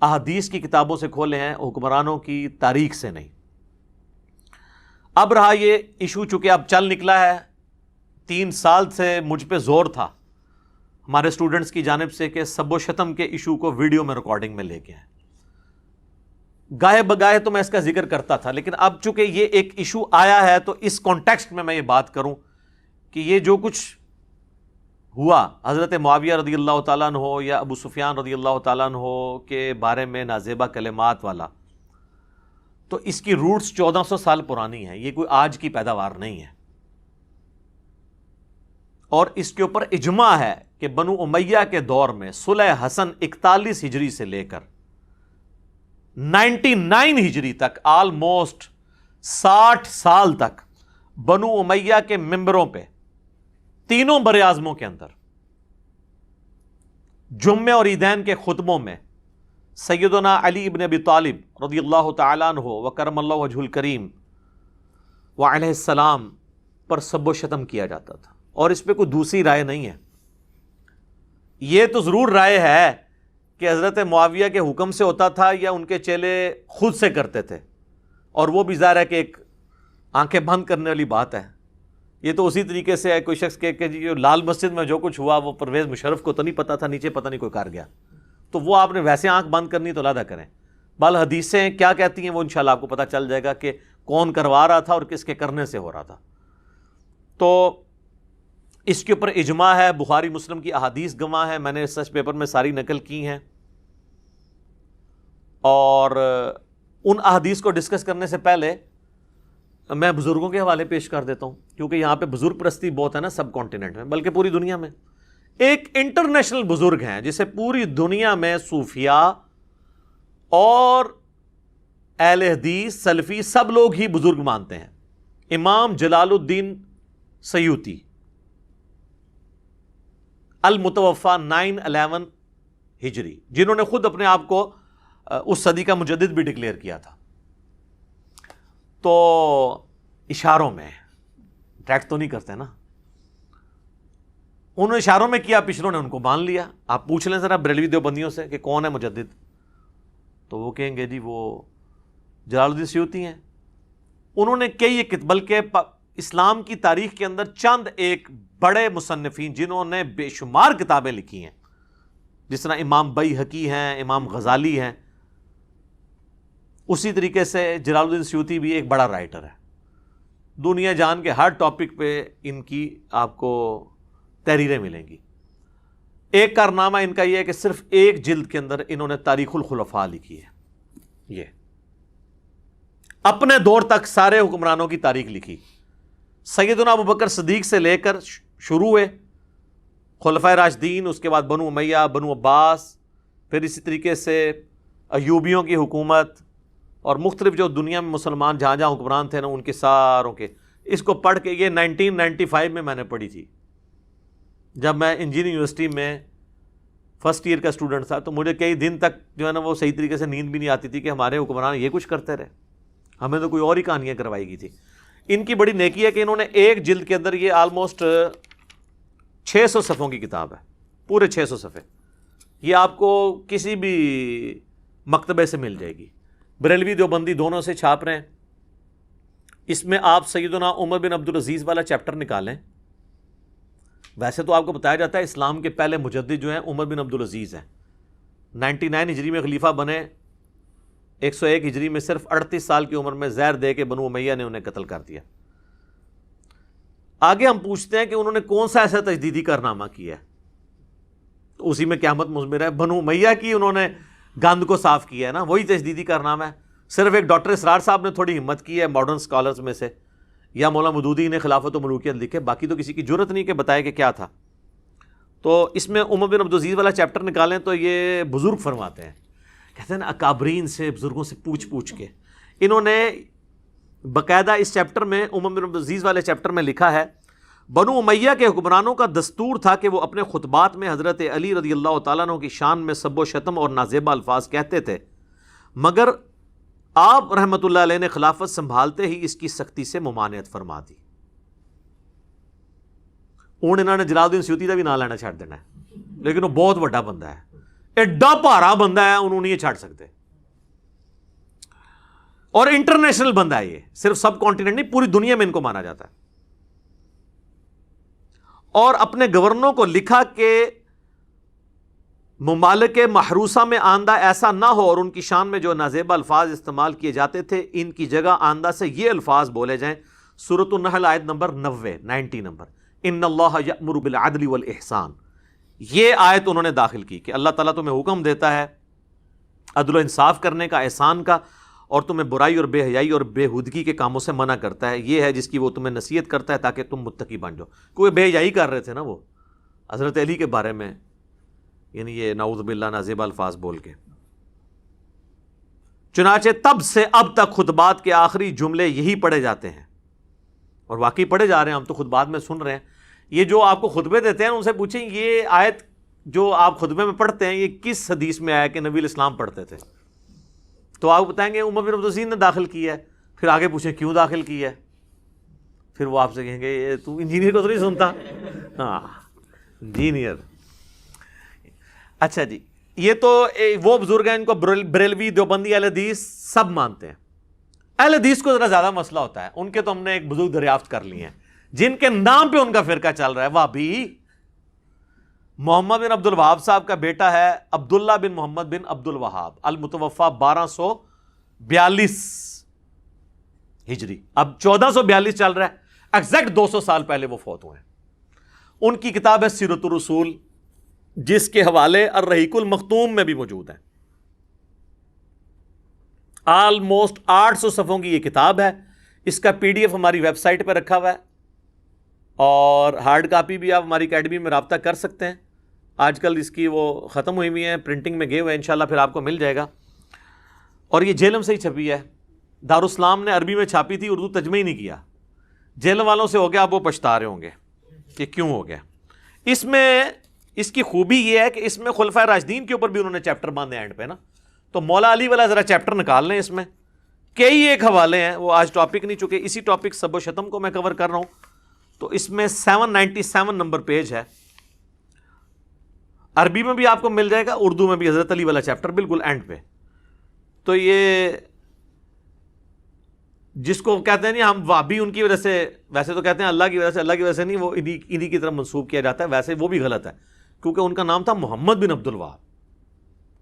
احادیث کی کتابوں سے کھولے ہیں، حکمرانوں کی تاریخ سے نہیں. اب رہا یہ ایشو، چونکہ اب چل نکلا ہے، 3 سال سے مجھ پہ زور تھا ہمارے اسٹوڈنٹس کی جانب سے کہ سب و شتم کے ایشو کو ویڈیو میں ریکارڈنگ میں لے کے آئیں. گاہے بگاہے تو میں اس کا ذکر کرتا تھا، لیکن اب چونکہ یہ ایک ایشو آیا ہے تو اس کانٹیکسٹ میں یہ بات کروں کہ یہ جو کچھ ہوا حضرت معاویہ رضی اللہ تعالیٰ عنہ یا ابو سفیان رضی اللہ تعالیٰ عنہ کے بارے میں نازیبہ کلمات والا، تو اس کی روٹس 1400 سال پرانی ہے. یہ کوئی آج کی پیداوار نہیں ہے. اور اس کے اوپر اجماع ہے کہ بنو امیہ کے دور میں صلح حسن 41 ہجری سے لے کر 99 ہجری تک، آلموسٹ 60 سال تک بنو امیہ کے ممبروں پہ تینوں بر اعظموں کے اندر جمعے اور عیدین کے خطبوں میں سیدنا علی ابن ابی طالب رضی اللہ تعالیٰ عنہ وکرم اللہ وجہ الکریم وعلیہ السلام پر سب و شتم کیا جاتا تھا. اور اس پہ کوئی دوسری رائے نہیں ہے. یہ تو ضرور رائے ہے کہ حضرت معاویہ کے حکم سے ہوتا تھا یا ان کے چیلے خود سے کرتے تھے، اور وہ بھی ظاہر ہے کہ ایک آنکھیں بند کرنے والی بات ہے. یہ تو اسی طریقے سے ہے کوئی شخص کہ جی لال مسجد میں جو کچھ ہوا وہ پرویز مشرف کو تو نہیں پتا تھا، نیچے پتہ نہیں کوئی کر گیا، تو وہ آپ نے ویسے آنکھ بند کرنی تو علیحدہ کریں. بل حدیثیں کیا کہتی ہیں وہ انشاءاللہ آپ کو پتہ چل جائے گا کہ کون کروا رہا تھا اور کس کے کرنے سے ہو رہا تھا. تو اس کے اوپر اجماع ہے، بخاری مسلم کی احادیث گواہ ہے، میں نے ریسرچ پیپر میں ساری نقل کی ہیں. اور ان احادیث کو ڈسکس کرنے سے پہلے میں بزرگوں کے حوالے پیش کر دیتا ہوں، کیونکہ یہاں پہ بزرگ پرستی بہت ہے نا سب کانٹیننٹ میں، بلکہ پوری دنیا میں. ایک انٹرنیشنل بزرگ ہیں جسے پوری دنیا میں صوفیاء اور اہل حدیث سلفی سب لوگ ہی بزرگ مانتے ہیں، امام جلال الدین سیوطی، المتوفا 911 ہجری، جنہوں نے خود اپنے آپ کو اس صدی کا مجدد بھی ڈکلیئر کیا تھا. تو اشاروں میں ڈائریکٹ تو نہیں کرتے نا، انہوں نے اشاروں میں کیا، پچھلوں نے ان کو مان لیا. آپ پوچھ لیں ذرا بریلوی دیوبندیوں سے کہ کون ہے مجدد، تو وہ کہیں گے جی وہ جلال الدین سیوطی ہیں. انہوں نے کئی بلکہ اسلام کی تاریخ کے اندر چند ایک بڑے مصنفین جنہوں نے بے شمار کتابیں لکھی ہیں، جس طرح امام بیہقی ہیں، امام غزالی ہیں، اسی طریقے سے جلال الدین سیوطی بھی ایک بڑا رائٹر ہے. دنیا جان کے ہر ٹاپک پہ ان کی آپ کو تحریریں ملیں گی. ایک کارنامہ ان کا یہ ہے کہ صرف ایک جلد کے اندر انہوں نے تاریخ الخلفاء لکھی ہے. یہ اپنے دور تک سارے حکمرانوں کی تاریخ لکھی. سیدنا ابوبکر صدیق سے لے کر شروع ہوئے خلفائے راشدین، اس کے بعد بنو امیہ، بنو عباس، پھر اسی طریقے سے ایوبیوں کی حکومت، اور مختلف جو دنیا میں مسلمان جہاں جہاں حکمران تھے نا ان کے ساروں کے. اس کو پڑھ کے یہ 1995 میں نے پڑھی تھی جب میں انجینئرنگ یونیورسٹی میں فرسٹ ایئر کا اسٹوڈنٹ تھا. تو مجھے کئی دن تک جو ہے نا وہ صحیح طریقے سے نیند بھی نہیں آتی تھی کہ ہمارے حکمران یہ کچھ کرتے رہے، ہمیں تو کوئی اور ہی کہانیاں کروائی گئی تھی. ان کی بڑی نیکی ہے کہ انہوں نے ایک جلد کے اندر یہ آلموسٹ 600 صفحوں کی کتاب ہے، پورے 600 صفحے. یہ آپ کو کسی بھی مکتبے سے مل جائے گی، بریلوی دیوبندی دونوں سے چھاپ رہے ہیں. اس میں آپ سیدنا عمر بن عبدالعزیز والا چیپٹر نکالیں. ویسے تو آپ کو بتایا جاتا ہے اسلام کے پہلے مجدد جو ہیں عمر بن عبدالعزیز ہیں، 99 ہجری میں خلیفہ بنے، 101 ہجری میں صرف 38 سال کی عمر میں زہر دے کے بنو امیہ نے انہیں قتل کر دیا. آگے ہم پوچھتے ہیں کہ انہوں نے کون سا ایسا تجدیدی کارنامہ کیا ہے؟ تو اسی میں قیامت مضمر ہے. بنو امیہ کی انہوں نے گند کو صاف کیا ہے نا, وہی تجدیدی کارنامہ ہے. صرف ایک ڈاکٹر اسرار صاحب نے تھوڑی ہمت کی ہے ماڈرن اسکالرز میں سے, یا مولانا مودودی نے خلافت و ملوکیت لکھے, باقی تو کسی کی جرت نہیں کہ بتائے کہ کیا تھا. تو اس میں عمر بن عبدالعزیز والا چیپٹر نکالیں تو یہ بزرگ فرماتے ہیں, کہتے ہیں نا اکابرین سے, بزرگوں سے پوچھ کے انہوں نے باقاعدہ اس چیپٹر میں, عمر بن عبدالعزیز والے چیپٹر میں لکھا ہے, بنو امیہ کے حکمرانوں کا دستور تھا کہ وہ اپنے خطبات میں حضرت علی رضی اللہ تعالیٰ عنہ کی شان میں سب و شتم اور نازیبہ الفاظ کہتے تھے, مگر آپ رحمۃ اللہ علیہ نے خلافت سنبھالتے ہی اس کی سختی سے ممانعت فرما دی. انہوں نے جلال الدین سیوطی کا بھی نام لینا چھاڑ دینا ہے, لیکن وہ بہت بڑا بندہ ہے, ایڈا بھارا بندہ ہے, انہوں نے یہ چھاڑ سکتے. اور انٹرنیشنل بندہ ہے یہ, صرف سب کانٹیننٹ نہیں, پوری دنیا میں ان کو مانا جاتا ہے. اور اپنے گورنروں کو لکھا کہ ممالک محروسہ میں آندہ ایسا نہ ہو اور ان کی شان میں جو نازیبہ الفاظ استعمال کیے جاتے تھے ان کی جگہ آندہ سے یہ الفاظ بولے جائیں. سورۃ النحل آیت نمبر 90 نمبر, ان اللہ یأمر بالعدل والاحسان. یہ آیت انہوں نے داخل کی کہ اللہ تعالیٰ تمہیں حکم دیتا ہے عدل و انصاف کرنے کا, احسان کا, اور تمہیں برائی اور بے حیائی اور بےہودگی کے کاموں سے منع کرتا ہے. یہ ہے جس کی وہ تمہیں نصیحت کرتا ہے تاکہ تم متقی بن جاؤ. کوئی بے حیائی کر رہے تھے نا وہ حضرت علی کے بارے میں, یعنی یہ نعوذ باللہ نازیبہ الفاظ بول کے. چنانچہ تب سے اب تک خطبات کے آخری جملے یہی پڑھے جاتے ہیں, اور واقعی پڑھے جا رہے ہیں, ہم تو خطبات میں سن رہے ہیں. یہ جو آپ کو خطبے دیتے ہیں ان سے پوچھیں یہ آیت جو آپ خطبے میں پڑھتے ہیں یہ کس حدیث میں آیا کہ نبی الاسلام پڑھتے تھے, تو آپ بتائیں گے عمر بن عبدالعزیز نے داخل کی ہے. پھر آگے پوچھیں کیوں داخل کی ہے, پھر وہ آپ سے کہیں گے تو انجینئر کو تو نہیں سنتا. ہاں انجینئر. اچھا جی, یہ تو وہ بزرگ ہیں ان کو بریلوی دیوبندی اہل حدیث سب مانتے ہیں. اہل حدیث کو ذرا زیادہ مسئلہ ہوتا ہے, ان کے تو ہم نے ایک بزرگ دریافت کر لیے ہیں جن کے نام پہ ان کا فرقہ چل رہا ہے, وہابی. محمد بن عبد الوہاب صاحب کا بیٹا ہے عبداللہ بن محمد بن عبد الوہاب, المتوفا 1242 ہجری, اب 1442 چل رہا ہے, ایگزیکٹ 200 سال پہلے وہ فوت ہوئے ہیں. ان کی کتاب ہے سیرۃ الرسول, جس کے حوالے الرحیق المختوم میں بھی موجود ہیں. آلموسٹ 800 صفحوں کی یہ کتاب ہے. اس کا PDF ہماری ویب سائٹ پہ رکھا ہوا ہے, اور ہارڈ کاپی بھی آپ ہماری اکیڈمی میں رابطہ کر سکتے ہیں. آج کل اس کی وہ ختم ہوئی ہوئی ہیں, پرنٹنگ میں گئے ہوئے ہیں, انشاءاللہ پھر آپ کو مل جائے گا. اور یہ جیلم سے ہی چھپی ہے, دارالاسلام نے عربی میں چھاپی تھی, اردو ترجمہ ہی نہیں کیا. جیلم والوں سے ہو گیا, اب وہ پچھتا رہے ہوں گے کہ کیوں ہو گیا. اس میں اس کی خوبی یہ ہے کہ اس میں خلفائے راشدین کے اوپر بھی انہوں نے چیپٹر باندھے اینڈ پہ نا. تو مولا علی والا ذرا چیپٹر نکال لیں, اس میں کئی ایک حوالے ہیں, وہ آج ٹاپک نہیں, چونکہ اسی ٹاپک سب و شتم کو میں کور کر رہا ہوں. تو اس میں 797 نمبر پیج ہے, عربی میں بھی آپ کو مل جائے گا, اردو میں بھی حضرت علی والا چیپٹر بالکل اینڈ پہ. تو یہ جس کو کہتے ہیں نہیں ہم وہابی ان کی وجہ سے, ویسے تو کہتے ہیں اللہ کی وجہ سے, اللہ کی وجہ سے نہیں, وہ انہی کی طرف منسوب کیا جاتا ہے. ویسے وہ بھی غلط ہے, کیونکہ ان کا نام تھا محمد بن عبد الوہاب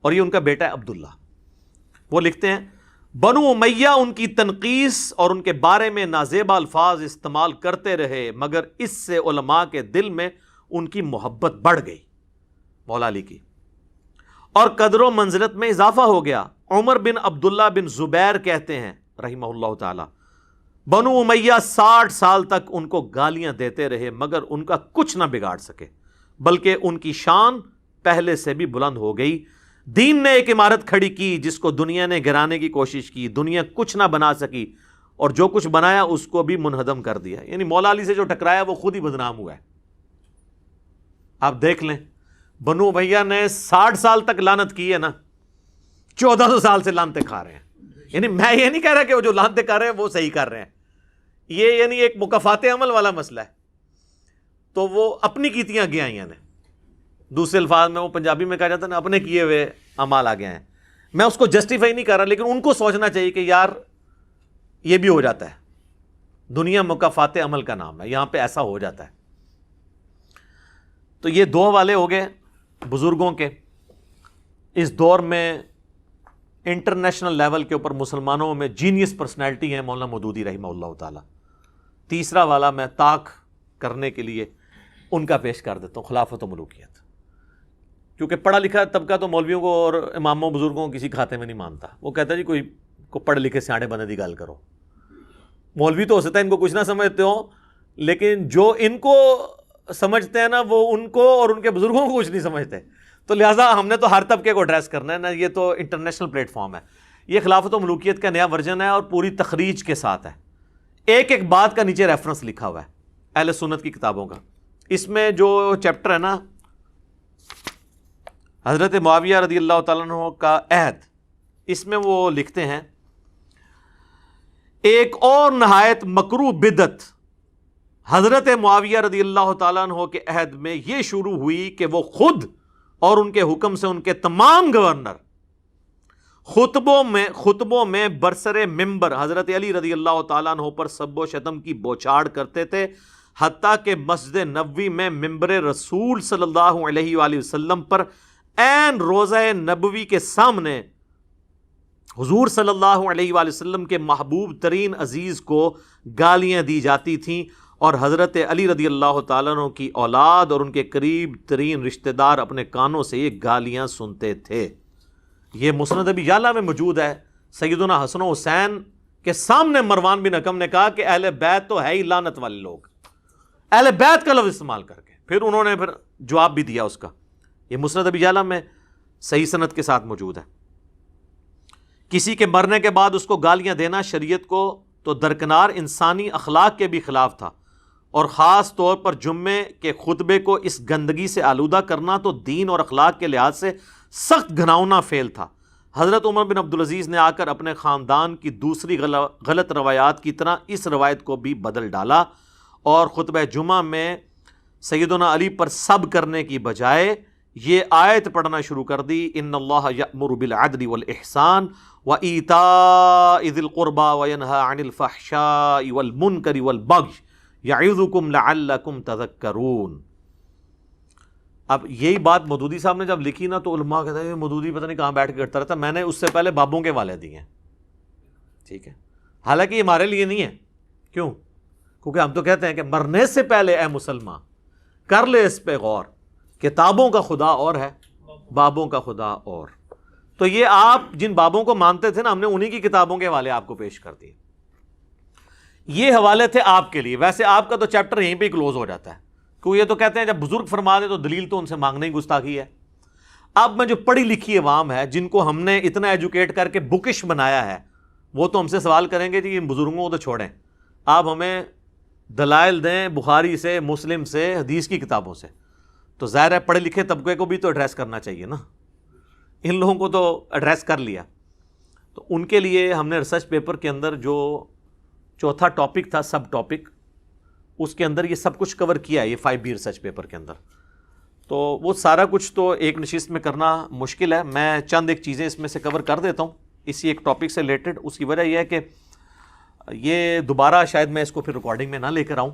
اور یہ ان کا بیٹا ہے عبداللہ. وہ لکھتے ہیں بنو امیہ ان کی تنقیص اور ان کے بارے میں نازیبہ الفاظ استعمال کرتے رہے, مگر اس سے علماء کے دل میں ان کی محبت بڑھ گئی, مولا علی کی, اور قدر و منزلت میں اضافہ ہو گیا. عمر بن عبداللہ بن زبیر کہتے ہیں رحمہ اللہ تعالی, بنو امیہ 60 سال تک ان کو گالیاں دیتے رہے مگر ان کا کچھ نہ بگاڑ سکے, بلکہ ان کی شان پہلے سے بھی بلند ہو گئی. دین نے ایک عمارت کھڑی کی جس کو دنیا نے گرانے کی کوشش کی, دنیا کچھ نہ بنا سکی, اور جو کچھ بنایا اس کو بھی منہدم کر دیا. یعنی مولا علی سے جو ٹکرایا وہ خود ہی بدنام ہوا ہے. آپ دیکھ لیں, بنو امیہ نے 60 سال تک لعنت کی ہے نا, 1400 سال سے لعنتیں کھا رہے ہیں. یعنی میں یہ نہیں کہہ رہا کہ وہ جو لعنتیں کر رہے ہیں وہ صحیح کر رہے ہیں, یہ یعنی ایک مکافات عمل والا مسئلہ ہے. تو وہ اپنی کیتیاں آگے آئی ہیں, دوسرے الفاظ میں وہ پنجابی میں کہا جاتا ہے نا, اپنے کیے ہوئے اعمال آگے ہیں. میں اس کو جسٹیفائی نہیں کر رہا, لیکن ان کو سوچنا چاہیے کہ یار یہ بھی ہو جاتا ہے, دنیا مکافات عمل کا نام ہے, یہاں پہ ایسا ہو جاتا ہے. تو یہ 2 حوالے ہو گئے بزرگوں کے. اس دور میں انٹرنیشنل لیول کے اوپر مسلمانوں میں جینیس پرسنالٹی ہیں مولانا مودودی رحمہ اللہ تعالی. تیسرا والا میں طاق کرنے کے لیے ان کا پیش کر دیتا ہوں، خلافت و ملوکیت. کیونکہ پڑھا لکھا طبقہ تو مولویوں کو اور اماموں بزرگوں کو کسی کھاتے میں نہیں مانتا. وہ کہتا ہے جی کوئی کو پڑھ لکھے سیاڑے بنے دی گل کرو. مولوی تو ہو سکتا ہے ان کو کچھ نہ سمجھتے ہوں، لیکن جو ان کو سمجھتے ہیں نا وہ ان کو اور ان کے بزرگوں کو کچھ نہیں سمجھتے. تو لہٰذا ہم نے تو ہر طبقے کو ایڈریس کرنا ہے نا. یہ تو انٹرنیشنل پلیٹ فارم ہے. یہ خلافت و ملوکیت کا نیا ورژن ہے اور پوری تخریج کے ساتھ ہے. ایک ایک بات کا نیچے ریفرنس لکھا ہوا ہے اہل سنت کی کتابوں کا. اس میں جو چیپٹر ہے نا حضرت معاویہ رضی اللہ تعالیٰ عنہ کا عہد، اس میں وہ لکھتے ہیں ایک اور نہایت مکروہ بدعت حضرت معاویہ رضی اللہ تعالیٰ عنہ کے عہد میں یہ شروع ہوئی کہ وہ خود اور ان کے حکم سے ان کے تمام گورنر خطبوں میں برسر ممبر حضرت علی رضی اللہ تعالیٰ عنہ پر سب و شتم کی بوچھاڑ کرتے تھے، حتیٰ کہ مسجد نبوی میں ممبر رسول صلی اللہ علیہ وآلہ وسلم پر عین روضہ نبوی کے سامنے حضور صلی اللہ علیہ وآلہ وسلم کے محبوب ترین عزیز کو گالیاں دی جاتی تھیں، اور حضرت علی رضی اللہ تعالیٰ عنہ کی اولاد اور ان کے قریب ترین رشتہ دار اپنے کانوں سے یہ گالیاں سنتے تھے. یہ مسند ابی یعلا میں موجود ہے. سیدنا حسن و حسین کے سامنے مروان بن حکم نے کہا کہ اہل بیت تو ہے ہی لعنت والے لوگ، اہل بیت کا لفظ استعمال کر کے. پھر انہوں نے جواب بھی دیا اس کا. یہ مسند ابی یعلا میں صحیح سند کے ساتھ موجود ہے. کسی کے مرنے کے بعد اس کو گالیاں دینا شریعت کو تو درکنار انسانی اخلاق کے بھی خلاف تھا، اور خاص طور پر جمعے کے خطبے کو اس گندگی سے آلودہ کرنا تو دین اور اخلاق کے لحاظ سے سخت گھناؤنا فعل تھا. حضرت عمر بن عبدالعزیز نے آ کر اپنے خاندان کی دوسری غلط روایات کی طرح اس روایت کو بھی بدل ڈالا، اور خطبہ جمعہ میں سیدنا علی پر سب کرنے کی بجائے یہ آیت پڑھنا شروع کر دی، ان اللہ یأمر بالعدل والاحسان وایتاء ذی القربى وینہی عن الفحشاء والمنکر والبغی یعظکم لعلکم تذکرون. اب یہی بات مودودی صاحب نے جب لکھی نا تو علماء کہتے ہیں مودودی پتہ نہیں کہاں بیٹھ کے کرتا رہتا. میں نے اس سے پہلے بابوں کے والے دیے ہیں، ٹھیک ہے، حالانکہ یہ ہمارے لیے نہیں ہے. کیوں؟ کیونکہ ہم تو کہتے ہیں کہ مرنے سے پہلے اے مسلمان کر لے اس پہ غور، کتابوں کا خدا اور ہے، بابوں کا خدا اور. تو یہ آپ جن بابوں کو مانتے تھے نا، ہم نے انہی کی کتابوں کے حوالے آپ کو پیش کر دیے. یہ حوالے تھے آپ کے لیے. ویسے آپ کا تو چیپٹر یہیں پہ کلوز ہو جاتا ہے، کیونکہ یہ تو کہتے ہیں جب بزرگ فرما دے تو دلیل تو ان سے مانگنا ہی گستاخی ہے. اب میں جو پڑھی لکھی عوام ہے جن کو ہم نے اتنا ایجوکیٹ کر کے بکش بنایا ہے، وہ تو ہم سے سوال کریں گے جی ان بزرگوں کو تو چھوڑیں، آپ ہمیں دلائل دیں بخاری سے، مسلم سے، حدیث کی کتابوں سے. تو ظاہر ہے پڑھے لکھے طبقے کو بھی تو ایڈریس کرنا چاہیے نا. ان لوگوں کو تو ایڈریس کر لیا. تو ان کے لیے ہم نے ریسرچ پیپر کے اندر جو چوتھا ٹاپک تھا، سب ٹاپک، اس کے اندر یہ سب کچھ کور کیا ہے، یہ 5B ریسرچ پیپر کے اندر. تو وہ سارا کچھ تو ایک نشست میں کرنا مشکل ہے. میں چند ایک چیزیں اس میں سے کور کر دیتا ہوں اسی ایک ٹاپک سے ریلیٹڈ. اس کی وجہ یہ ہے کہ یہ دوبارہ شاید میں اس کو پھر ریکارڈنگ میں نہ لے کر آؤں.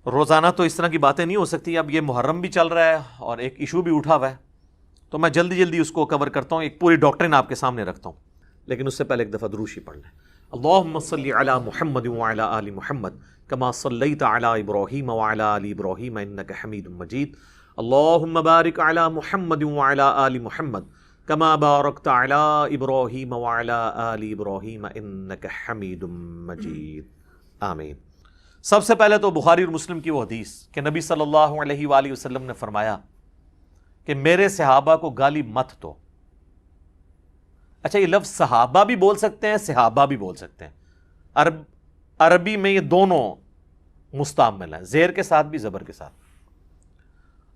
روزانہ تو اس طرح کی باتیں نہیں ہو سکتی. اب یہ محرم بھی چل رہا ہے اور ایک ایشو بھی اٹھا ہوا ہے، تو میں جلدی اس کو کور کرتا ہوں، ایک پوری ڈاکٹرن آپ کے سامنے رکھتا ہوں. لیکن اس سے پہلے ایک دفعہ درود پڑھ لیں. اللہم صلی علی محمد وعلی آل محمد کما صلیت علی ابراہیم وعلی آل ابراہیم انک حمید مجید. اللہم بارک علی محمد وعلی آل محمد کما بارکت علی ابراہیم وعلی آل ابراہیم انک حمید مجید. آمین. سب سے پہلے تو بخاری اور مسلم کی وہ حدیث کہ نبی صلی اللہ علیہ وآلہ وسلم نے فرمایا کہ میرے صحابہ کو گالی مت دو. اچھا، یہ لفظ صحابہ بھی بول سکتے ہیں، صحابہ بھی بول سکتے ہیں. عربی میں یہ دونوں مستعمل ہیں، زیر کے ساتھ بھی زبر کے ساتھ.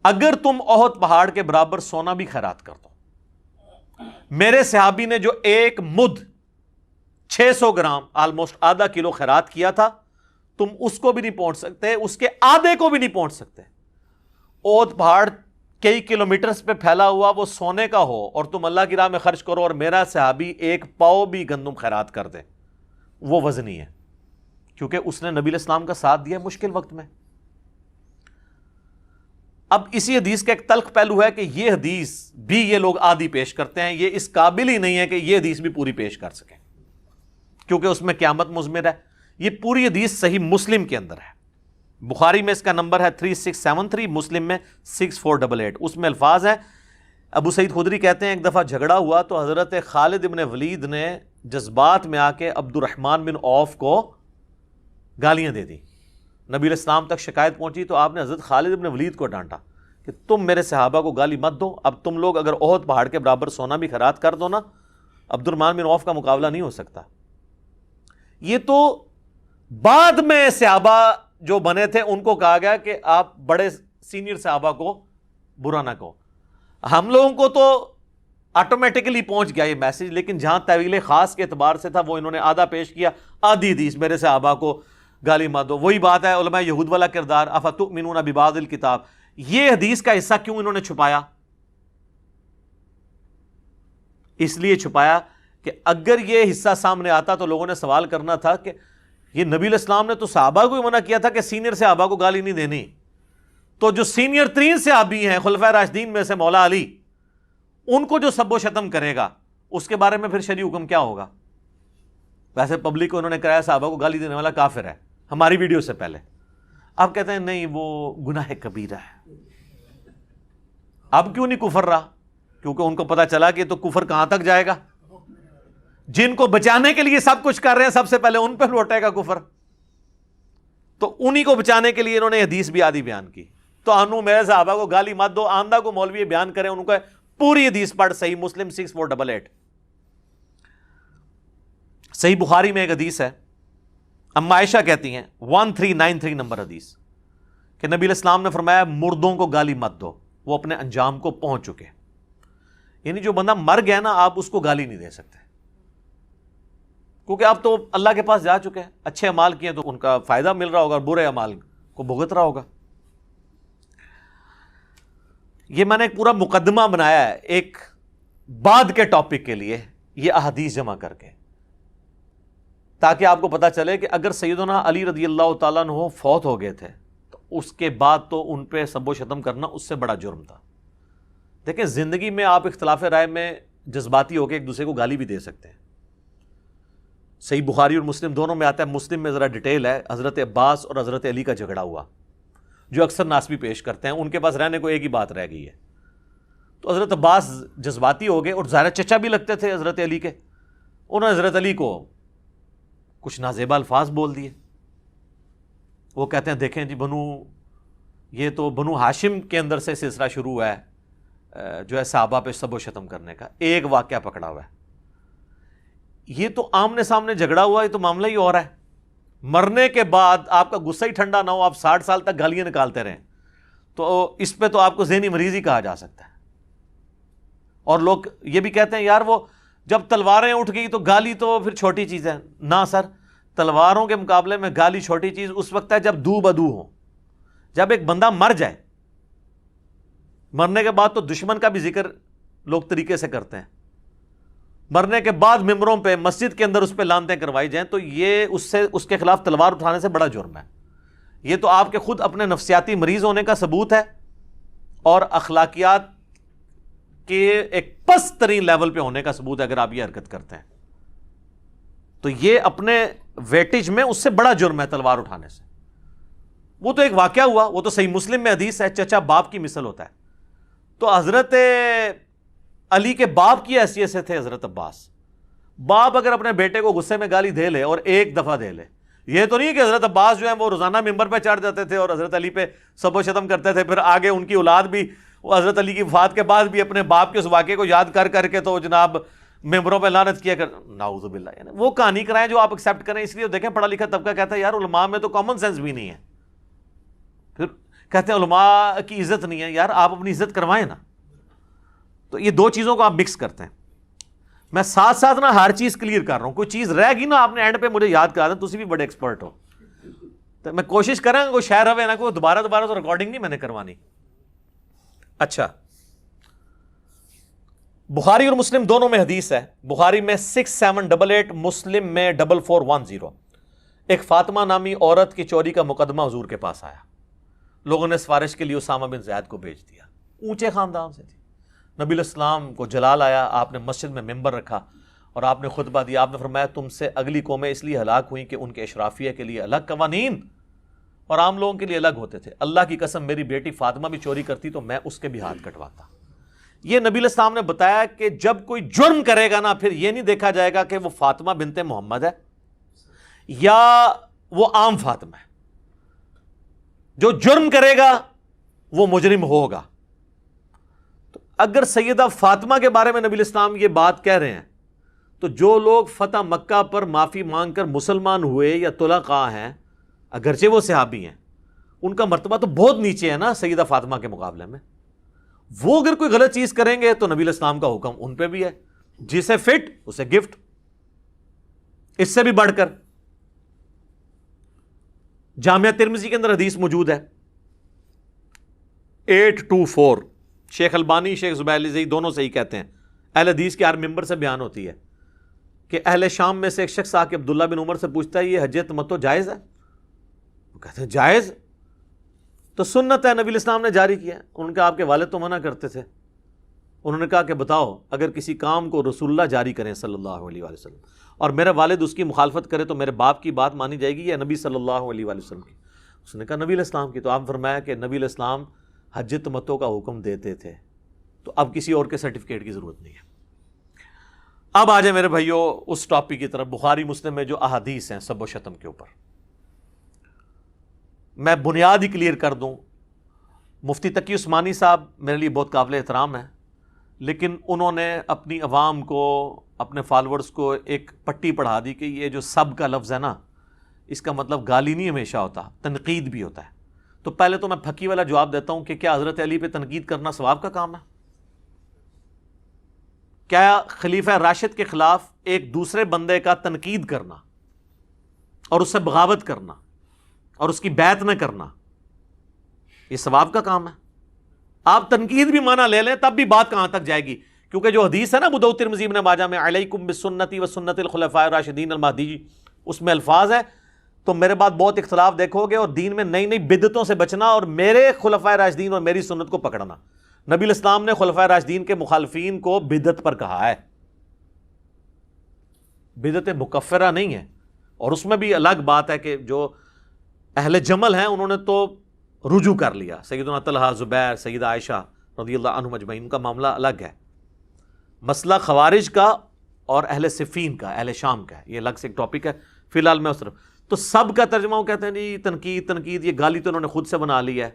اگر تم احد پہاڑ کے برابر سونا بھی خیرات کر دو، میرے صحابی نے جو ایک مد 600 گرام آلموسٹ آدھا کلو خیرات کیا تھا، تم اس کو بھی نہیں پہنچ سکتے، اس کے آدھے کو بھی نہیں پہنچ سکتے. احد پہاڑ کئی کلومیٹرز پہ پھیلا ہوا وہ سونے کا ہو اور تم اللہ کی راہ میں خرچ کرو اور میرا صحابی ایک پاؤ بھی گندم خیرات کر دے، وہ وزنی ہے، کیونکہ اس نے نبی علیہ السلام کا ساتھ دیا مشکل وقت میں. اب اسی حدیث کا ایک تلخ پہلو ہے کہ یہ حدیث بھی یہ لوگ آدھی پیش کرتے ہیں، یہ اس قابل ہی نہیں ہے کہ یہ حدیث بھی پوری پیش کر سکیں، کیونکہ اس میں قیامت مضمر ہے. یہ پوری حدیث صحیح مسلم کے اندر ہے. بخاری میں اس کا نمبر ہے 3673، مسلم میں 6488. اس میں الفاظ ہیں، ابو سعید خدری کہتے ہیں ایک دفعہ جھگڑا ہوا تو حضرت خالد ابن ولید نے جذبات میں آ کے عبد الرحمن بن عوف کو گالیاں دے دی. نبی علیہ السلام تک شکایت پہنچی تو آپ نے حضرت خالد ابن ولید کو ڈانٹا کہ تم میرے صحابہ کو گالی مت دو، اب تم لوگ اگر احد پہاڑ کے برابر سونا بھی خیرات کر دو نا، عبد الرحمن بن عوف کا مقابلہ نہیں ہو سکتا. یہ تو بعد میں صحابہ جو بنے تھے ان کو کہا گیا کہ آپ بڑے سینئر صحابہ کو برا نہ کہو. ہم لوگوں کو تو آٹومیٹکلی پہنچ گیا یہ میسج، لیکن جہاں طویل خاص کے اعتبار سے تھا وہ انہوں نے آدھا پیش کیا، آدھی حدیث میرے صحابہ کو گالی مت دو. وہی بات ہے علماء یہود والا کردار، افتؤمنون ببعض الکتاب. یہ حدیث کا حصہ کیوں انہوں نے چھپایا؟ اس لیے چھپایا کہ اگر یہ حصہ سامنے آتا تو لوگوں نے سوال کرنا تھا کہ یہ نبی علیہ السلام نے تو صحابہ کو ہی منع کیا تھا کہ سینئر صحابہ کو گالی نہیں دینی، تو جو سینئر ترین صحابی ہیں خلفائے راشدین میں سے مولا علی، ان کو جو سب و شتم کرے گا اس کے بارے میں پھر شرعی حکم کیا ہوگا؟ ویسے پبلک کو انہوں نے کرایا صحابہ کو گالی دینے والا کافر ہے، ہماری ویڈیو سے پہلے. آپ کہتے ہیں نہیں وہ گناہ کبیرہ ہے. اب کیوں نہیں کفر رہا؟ کیونکہ ان کو پتا چلا کہ تو کفر کہاں تک جائے گا. جن کو بچانے کے لیے سب کچھ کر رہے ہیں سب سے پہلے ان پہ لوٹے گا کفر. تو انہی کو بچانے کے لیے انہوں نے حدیث بھی آدھی بیان کی. تو انو میرے صحابہ کو گالی مت دو، آندہ کو مولوی بیان کریں، ان کو پوری حدیث پڑھ. صحیح مسلم 6488. صحیح بخاری میں ایک حدیث ہے، اما عائشہ کہتی ہیں 1393 نمبر حدیث، کہ نبی علیہ السلام نے فرمایا مردوں کو گالی مت دو، وہ اپنے انجام کو پہنچ چکے. یعنی جو بندہ مر گیا نا آپ اس کو گالی نہیں دے سکتے، کیونکہ آپ تو اللہ کے پاس جا چکے ہیں. اچھے اعمال کیے تو ان کا فائدہ مل رہا ہوگا اور برے اعمال کو بھگت رہا ہوگا. یہ میں نے ایک پورا مقدمہ بنایا ہے ایک بعد کے ٹاپک کے لیے، یہ احادیث جمع کر کے، تاکہ آپ کو پتا چلے کہ اگر سیدنا علی رضی اللہ تعالیٰ عنہ فوت ہو گئے تھے تو اس کے بعد تو ان پہ سب و شتم کرنا اس سے بڑا جرم تھا. دیکھیں زندگی میں آپ اختلاف رائے میں جذباتی ہو کے ایک دوسرے کو گالی بھی دے سکتے ہیں. صحیح بخاری اور مسلم دونوں میں آتا ہے. مسلم میں ذرا ڈیٹیل ہے، حضرت عباس اور حضرت علی کا جھگڑا ہوا جو اکثر ناسبی پیش کرتے ہیں، ان کے پاس رہنے کو ایک ہی بات رہ گئی ہے. تو حضرت عباس جذباتی ہو گئے اور ظاہر چچا بھی لگتے تھے حضرت علی کے. انہوں نے حضرت علی کو کچھ نازیبا الفاظ بول دیے. وہ کہتے ہیں دیکھیں جی یہ تو بنو ہاشم کے اندر سے سلسلہ شروع ہوا ہے جو ہے صحابہ پہ سب و شتم کرنے کا. ایک واقعہ پکڑا ہوا ہے. یہ تو آمنے سامنے جھگڑا ہوا، یہ تو معاملہ ہی اور ہے. مرنے کے بعد آپ کا غصہ ہی ٹھنڈا نہ ہو، آپ 60 سال تک گالیاں نکالتے رہیں، تو اس پہ تو آپ کو ذہنی مریض ہی کہا جا سکتا ہے. اور لوگ یہ بھی کہتے ہیں یار وہ جب تلواریں اٹھ گئی تو گالی تو پھر چھوٹی چیز ہے. نہ سر، تلواروں کے مقابلے میں گالی چھوٹی چیز اس وقت ہے جب دو بدو ہو. جب ایک بندہ مر جائے، مرنے کے بعد تو دشمن کا بھی ذکر لوگ طریقے سے کرتے ہیں. مرنے کے بعد ممبروں پہ مسجد کے اندر اس پہ لانتیں کروائی جائیں تو یہ اس کے خلاف تلوار اٹھانے سے بڑا جرم ہے. یہ تو آپ کے خود اپنے نفسیاتی مریض ہونے کا ثبوت ہے اور اخلاقیات کے ایک پست ترین لیول پہ ہونے کا ثبوت ہے اگر آپ یہ حرکت کرتے ہیں. تو یہ اپنے ویٹیج میں اس سے بڑا جرم ہے تلوار اٹھانے سے. وہ تو ایک واقعہ ہوا، وہ تو صحیح مسلم میں حدیث ہے، چچا باپ کی مثل ہوتا ہے. تو حضرت علی کے باپ کی حیثیت سے تھے حضرت عباس. باپ اگر اپنے بیٹے کو غصے میں گالی دے لے اور ایک دفعہ دے لے، یہ تو نہیں کہ حضرت عباس جو ہیں وہ روزانہ ممبر پہ چڑھ جاتے تھے اور حضرت علی پہ سب و شتم کرتے تھے، پھر آگے ان کی اولاد بھی وہ حضرت علی کی وفات کے بعد بھی اپنے باپ کے اس واقعے کو یاد کر کر کے تو جناب ممبروں پہ لعنت کیا کر. نعوذ باللہ. یعنی وہ کہانی کرائیں جو آپ ایکسیپٹ کریں. اس لیے دیکھیں پڑھا لکھا طبقہ کہتا ہے یار علماء میں تو کامن سینس بھی نہیں ہے. پھر کہتے ہیں علماء کی عزت نہیں ہے. یار آپ اپنی عزت کروائیں نا. تو یہ دو چیزوں کو آپ مکس کرتے ہیں. میں ساتھ ساتھ نا ہر چیز کلیئر کر رہا ہوں. کوئی چیز رہ گی نا آپ نے اینڈ پہ مجھے یاد کرا دیں. تسی بھی بڑے ایکسپرٹ ہو تو میں کوشش کریں کوئی شہر ہوئے نا کوئی دوبارہ تو ریکارڈنگ نہیں میں نے کروانی. اچھا بخاری اور مسلم دونوں میں حدیث ہے. بخاری میں 6788، مسلم میں 4410. ایک فاطمہ نامی عورت کی چوری کا مقدمہ حضور کے پاس آیا. لوگوں نے سفارش کے لیے اسامہ بن زید کو بھیج دیا. اونچے خاندان سے تھی. نبی علیہ السلام کو جلال آیا. آپ نے مسجد میں ممبر رکھا اور آپ نے خطبہ دیا. آپ نے فرمایا تم سے اگلی قومیں اس لیے ہلاک ہوئیں کہ ان کے اشرافیہ کے لیے الگ قوانین اور عام لوگوں کے لیے الگ ہوتے تھے. اللہ کی قسم میری بیٹی فاطمہ بھی چوری کرتی تو میں اس کے بھی ہاتھ کٹواتا. یہ نبی علیہ السلام نے بتایا کہ جب کوئی جرم کرے گا نا پھر یہ نہیں دیکھا جائے گا کہ وہ فاطمہ بنت محمد ہے یا وہ عام فاطمہ ہے. جو جرم کرے گا وہ مجرم ہوگا. تو اگر سیدہ فاطمہ کے بارے میں نبی علیہ السلام یہ بات کہہ رہے ہیں تو جو لوگ فتح مکہ پر معافی مانگ کر مسلمان ہوئے یا طلقاء ہیں اگرچہ وہ صحابی ہیں ان کا مرتبہ تو بہت نیچے ہے نا سیدہ فاطمہ کے مقابلے میں. وہ اگر کوئی غلط چیز کریں گے تو نبی علیہ السلام کا حکم ان پہ بھی ہے جسے فٹ اسے گفٹ. اس سے بھی بڑھ کر جامعہ ترمذی کے اندر حدیث موجود ہے 824. شیخ البانی شیخ زبیر علی زئی دونوں صحیح کہتے ہیں. اہل حدیث کے ہر ممبر سے بیان ہوتی ہے کہ اہل شام میں سے ایک شخص آ کے عبداللہ بن عمر سے پوچھتا ہے یہ حج تمتع جائز ہے؟ وہ کہتے ہیں جائز تو سنت ہے نبی علیہ السلام نے جاری کیا. ان کا آپ کے والد تو منع کرتے تھے. انہوں نے کہا کہ بتاؤ اگر کسی کام کو رسول اللہ جاری کریں صلی اللہ علیہ وآلہ وسلم اور میرا والد اس کی مخالفت کرے تو میرے باپ کی بات مانی جائے گی یا نبی صلی اللہ علیہ وآلہ وسلم کی؟ اس نے کہا نبی علیہ السلام کی. تو آپ فرمایا کہ نبی علیہ السلام حج تمتع کا حکم دیتے تھے تو اب کسی اور کے سرٹیفکیٹ کی ضرورت نہیں ہے. اب آ جائیں میرے بھائیو اس ٹاپک کی طرف. بخاری مسلم میں جو احادیث ہیں سب و شتم کے اوپر میں بنیاد ہی کلیئر کر دوں. مفتی تقی عثمانی صاحب میرے لیے بہت قابل احترام ہیں لیکن انہوں نے اپنی عوام کو اپنے فالورز کو ایک پٹی پڑھا دی کہ یہ جو سب کا لفظ ہے نا اس کا مطلب گالی نہیں ہمیشہ ہوتا تنقید بھی ہوتا ہے. تو پہلے تو میں پھکی والا جواب دیتا ہوں کہ کیا حضرت علی پہ تنقید کرنا ثواب کا کام ہے؟ کیا خلیفہ راشد کے خلاف ایک دوسرے بندے کا تنقید کرنا اور اس سے بغاوت کرنا اور اس کی بیعت نہ کرنا یہ ثواب کا کام ہے؟ آپ تنقید بھی مانا لے لیں تب بھی بات کہاں تک جائے گی؟ کیونکہ جو حدیث ہے نا ابو داؤد ترمذی ابن ماجہ میں علیکم بسنتی و سنت الخلفاء الراشدین المہدیین اس میں الفاظ ہے تو میرے بعد بہت اختلاف دیکھو گے اور دین میں نئی نئی بدعتوں سے بچنا اور میرے خلفاء راشدین اور میری سنت کو پکڑنا. نبی علیہ السلام نے خلفاء راشدین کے مخالفین کو بدعت پر کہا ہے. بدعت مکفرہ نہیں ہے. اور اس میں بھی الگ بات ہے کہ جو اہل جمل ہیں انہوں نے تو رجوع کر لیا. سیدنا طلحہ زبیر سیدہ عائشہ رضی اللہ عنہم اجمعین کا معاملہ الگ ہے. مسئلہ خوارج کا اور اہل صفین کا اہل شام کا ہے یہ الگ سے ایک ٹاپک ہے. فی الحال میں اس طرف تو سب کا ترجمہ وہ کہتے ہیں جی تنقید یہ گالی تو انہوں نے خود سے بنا لی ہے.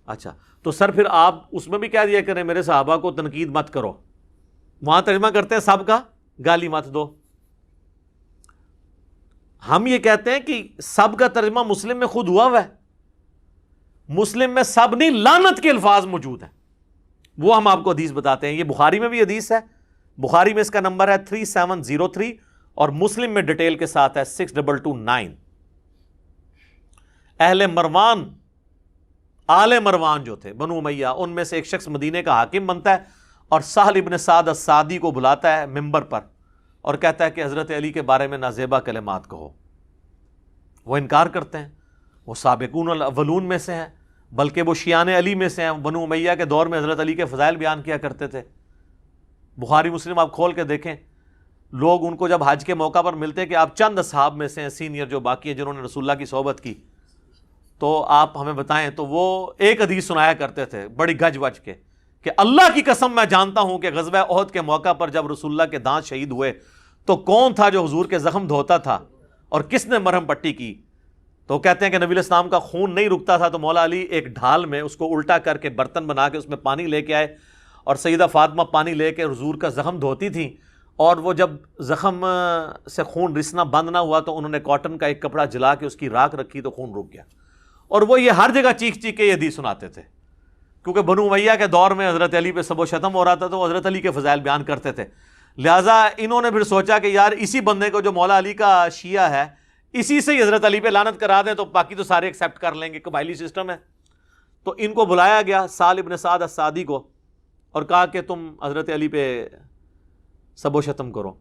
اچھا تو سر پھر آپ اس میں بھی کہہ دیا کریں میرے صحابہ کو تنقید مت کرو. وہاں ترجمہ کرتے ہیں سب کا گالی مت دو. ہم یہ کہتے ہیں کہ سب کا ترجمہ مسلم میں خود ہوا ہے. مسلم میں سب نہیں لعنت کے الفاظ موجود ہیں وہ ہم آپ کو حدیث بتاتے ہیں. یہ بخاری میں بھی حدیث ہے. بخاری میں اس کا نمبر ہے 3703 اور مسلم میں ڈیٹیل کے ساتھ ہے 6229. اہل مروان آل مروان جو تھے بنو امیہ ان میں سے ایک شخص مدینے کا حاکم بنتا ہے اور سہل ابن سعد الساعدی کو بلاتا ہے ممبر پر اور کہتا ہے کہ حضرت علی کے بارے میں نازیبا کلمات کہو. وہ انکار کرتے ہیں. وہ سابقون الاولون میں سے ہیں بلکہ وہ شیعان علی میں سے ہیں. بنو امیہ کے دور میں حضرت علی کے فضائل بیان کیا کرتے تھے. بخاری مسلم آپ کھول کے دیکھیں لوگ ان کو جب حج کے موقع پر ملتے کہ آپ چند اصحاب میں سے ہیں سینئر جو باقی ہیں جنہوں نے رسول اللہ کی صحبت کی تو آپ ہمیں بتائیں تو وہ ایک حدیث سنایا کرتے تھے بڑی گج وج کے کہ اللہ کی قسم میں جانتا ہوں کہ غزوہ احد کے موقع پر جب رسول اللہ کے دانت شہید ہوئے تو کون تھا جو حضور کے زخم دھوتا تھا اور کس نے مرہم پٹی کی. تو کہتے ہیں کہ نبی علیہ السلام کا خون نہیں رکتا تھا تو مولا علی ایک ڈھال میں اس کو الٹا کر کے برتن بنا کے اس میں پانی لے کے آئے اور سیدہ فاطمہ پانی لے کے حضور کا زخم دھوتی تھیں اور وہ جب زخم سے خون رسنا بند نہ ہوا تو انہوں نے کاٹن کا ایک کپڑا جلا کے اس کی راکھ رکھی تو خون رک گیا. اور وہ یہ ہر جگہ چیخ چیخ کے یہ حدیث سناتے تھے کیونکہ بنو امیہ کے دور میں حضرت علی پہ سب و شتم ہو رہا تھا تو حضرت علی کے فضائل بیان کرتے تھے. لہٰذا انہوں نے پھر سوچا کہ یار اسی بندے کو جو مولا علی کا شیعہ ہے اسی سے ہی حضرت علی پہ لعنت کرا دیں تو باقی تو سارے ایکسیپٹ کر لیں گے. قبائلی سسٹم ہے. تو ان کو بلایا گیا سہل ابن سعد الساعدی کو اور کہا کہ تم حضرت علی پہ سب و شتم کرو.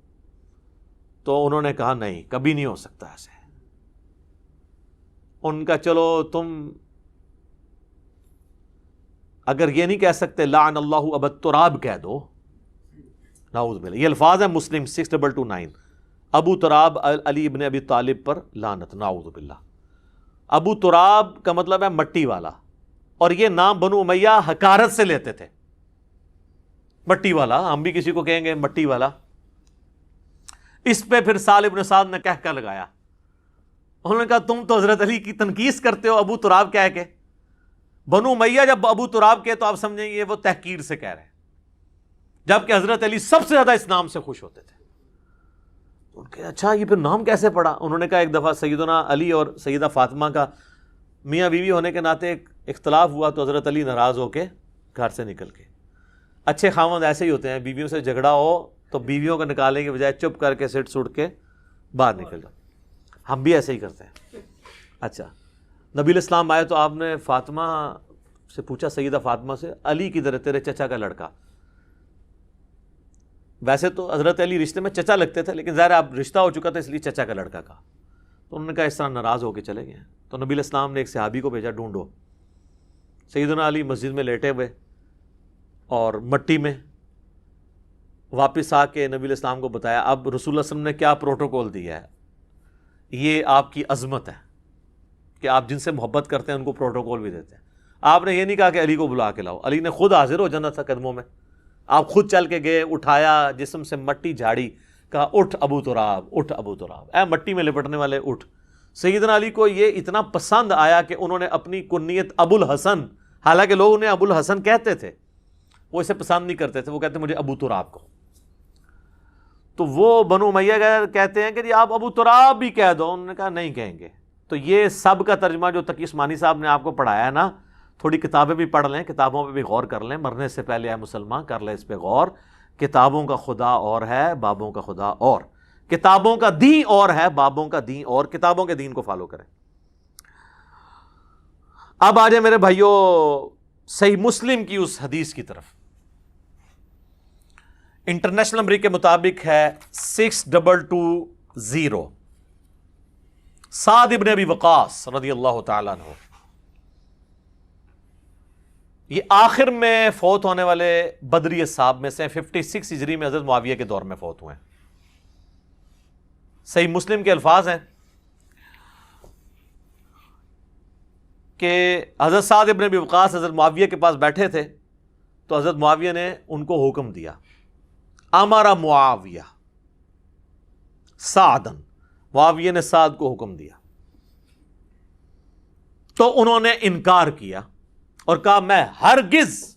تو انہوں نے کہا نہیں کبھی نہیں ہو سکتا ایسے. ان کا چلو تم اگر یہ نہیں کہہ سکتے لعن اللہ ابا التراب کہہ دو. نعوذ باللہ. یہ الفاظ ہیں مسلم 6229 ابو تراب علی ابن ابی طالب پر لعنت. نعوذ باللہ. ابو تراب کا مطلب ہے مٹی والا، اور یہ نام بنو امیہ حقارت سے لیتے تھے، مٹی والا، ہم بھی کسی کو کہیں گے مٹی والا۔ اس پہ پھر سہل ابن سعد نے کہہ لگایا، انہوں نے کہا تم تو حضرت علی کی تنقیص کرتے ہو ابو تراب کہہ کے، بنو امیہ جب ابو تراب کے تو آپ سمجھیں یہ وہ تحقیر سے کہہ رہے ہیں، جبکہ حضرت علی سب سے زیادہ اس نام سے خوش ہوتے تھے۔ ان کے اچھا یہ پھر نام کیسے پڑا؟ انہوں نے کہا ایک دفعہ سیدنا علی اور سیدہ فاطمہ کا میاں بیوی ہونے کے ناطے ایک اختلاف ہوا، تو حضرت علی ناراض ہو کے گھر سے نکل کے، اچھے خاوند ایسے ہی ہوتے ہیں، بیویوں سے جھگڑا ہو تو بیویوں کو نکالنے کے بجائے چپ کر کے سٹ سٹ کے باہر نکل جاؤ، ہم بھی ایسے ہی کرتے ہیں۔ اچھا نبی الاسلام آئے تو آپ نے فاطمہ سے پوچھا، سیدہ فاطمہ سے، علی کدھر ہے تیرے چچا کا لڑکا؟ ویسے تو حضرت علی رشتے میں چچا لگتے تھے، لیکن ظاہر اب رشتہ ہو چکا تھا اس لیے چچا کا لڑکا کہا، تو انہوں نے کہا اس طرح ناراض ہو کے چلے گئے۔ تو نبی الاسلام نے ایک صحابی کو بھیجا، ڈھونڈو۔ سیدنا علی مسجد میں لیٹے ہوئے اور مٹی میں، واپس آ کے نبی الاسلام کو بتایا، اب رسول اللہ صلی اللہ علیہ وسلم نے کیا پروٹوکول دیا ہے، یہ آپ کی عظمت ہے کہ آپ جن سے محبت کرتے ہیں ان کو پروٹوکول بھی دیتے ہیں۔ آپ نے یہ نہیں کہا کہ علی کو بلا کے لاؤ، علی نے خود حاضر ہو جانا تھا قدموں میں، آپ خود چل کے گئے، اٹھایا، جسم سے مٹی جھاڑی، کہا اٹھ ابو تراب، اٹھ ابو تراب، اے مٹی میں لپٹنے والے اٹھ۔ سیدنا علی کو یہ اتنا پسند آیا کہ انہوں نے اپنی کنیت ابو الحسن، حالانکہ لوگ انہیں ابو الحسن کہتے تھے، وہ اسے پسند نہیں کرتے تھے، وہ کہتے مجھے ابو تراب کو۔ تو وہ بنو امیہ کہتے ہیں کہ جی آپ ابو تراب بھی کہہ دو، انہوں نے کہا نہیں کہیں گے۔ تو یہ سب کا ترجمہ جو تقی عثمانی صاحب نے آپ کو پڑھایا ہے نا، تھوڑی کتابیں بھی پڑھ لیں، کتابوں پہ بھی غور کر لیں، مرنے سے پہلے اے مسلمان کر لیں اس پہ غور۔ کتابوں کا خدا اور ہے، بابوں کا خدا اور، کتابوں کا دین اور ہے، بابوں کا دین اور، کتابوں کے دین کو فالو کریں۔ اب آ جائیں میرے بھائیوں صحیح مسلم کی اس حدیث کی طرف۔ انٹرنیشنل نمبر کے مطابق ہے 6220، سعد ابن ابی وقاص رضی اللہ تعالیٰ عنہ، یہ آخر میں فوت ہونے والے بدری اصحاب میں سے 56 ہجری میں حضرت معاویہ کے دور میں فوت ہوئے ہیں۔ صحیح مسلم کے الفاظ ہیں کہ حضرت سعد ابن ابی وقاص حضرت معاویہ کے پاس بیٹھے تھے، تو حضرت معاویہ نے ان کو حکم دیا، امر معاویہ سعدن، معاویہ نے سعد کو حکم دیا، تو انہوں نے انکار کیا اور کہا میں ہرگز،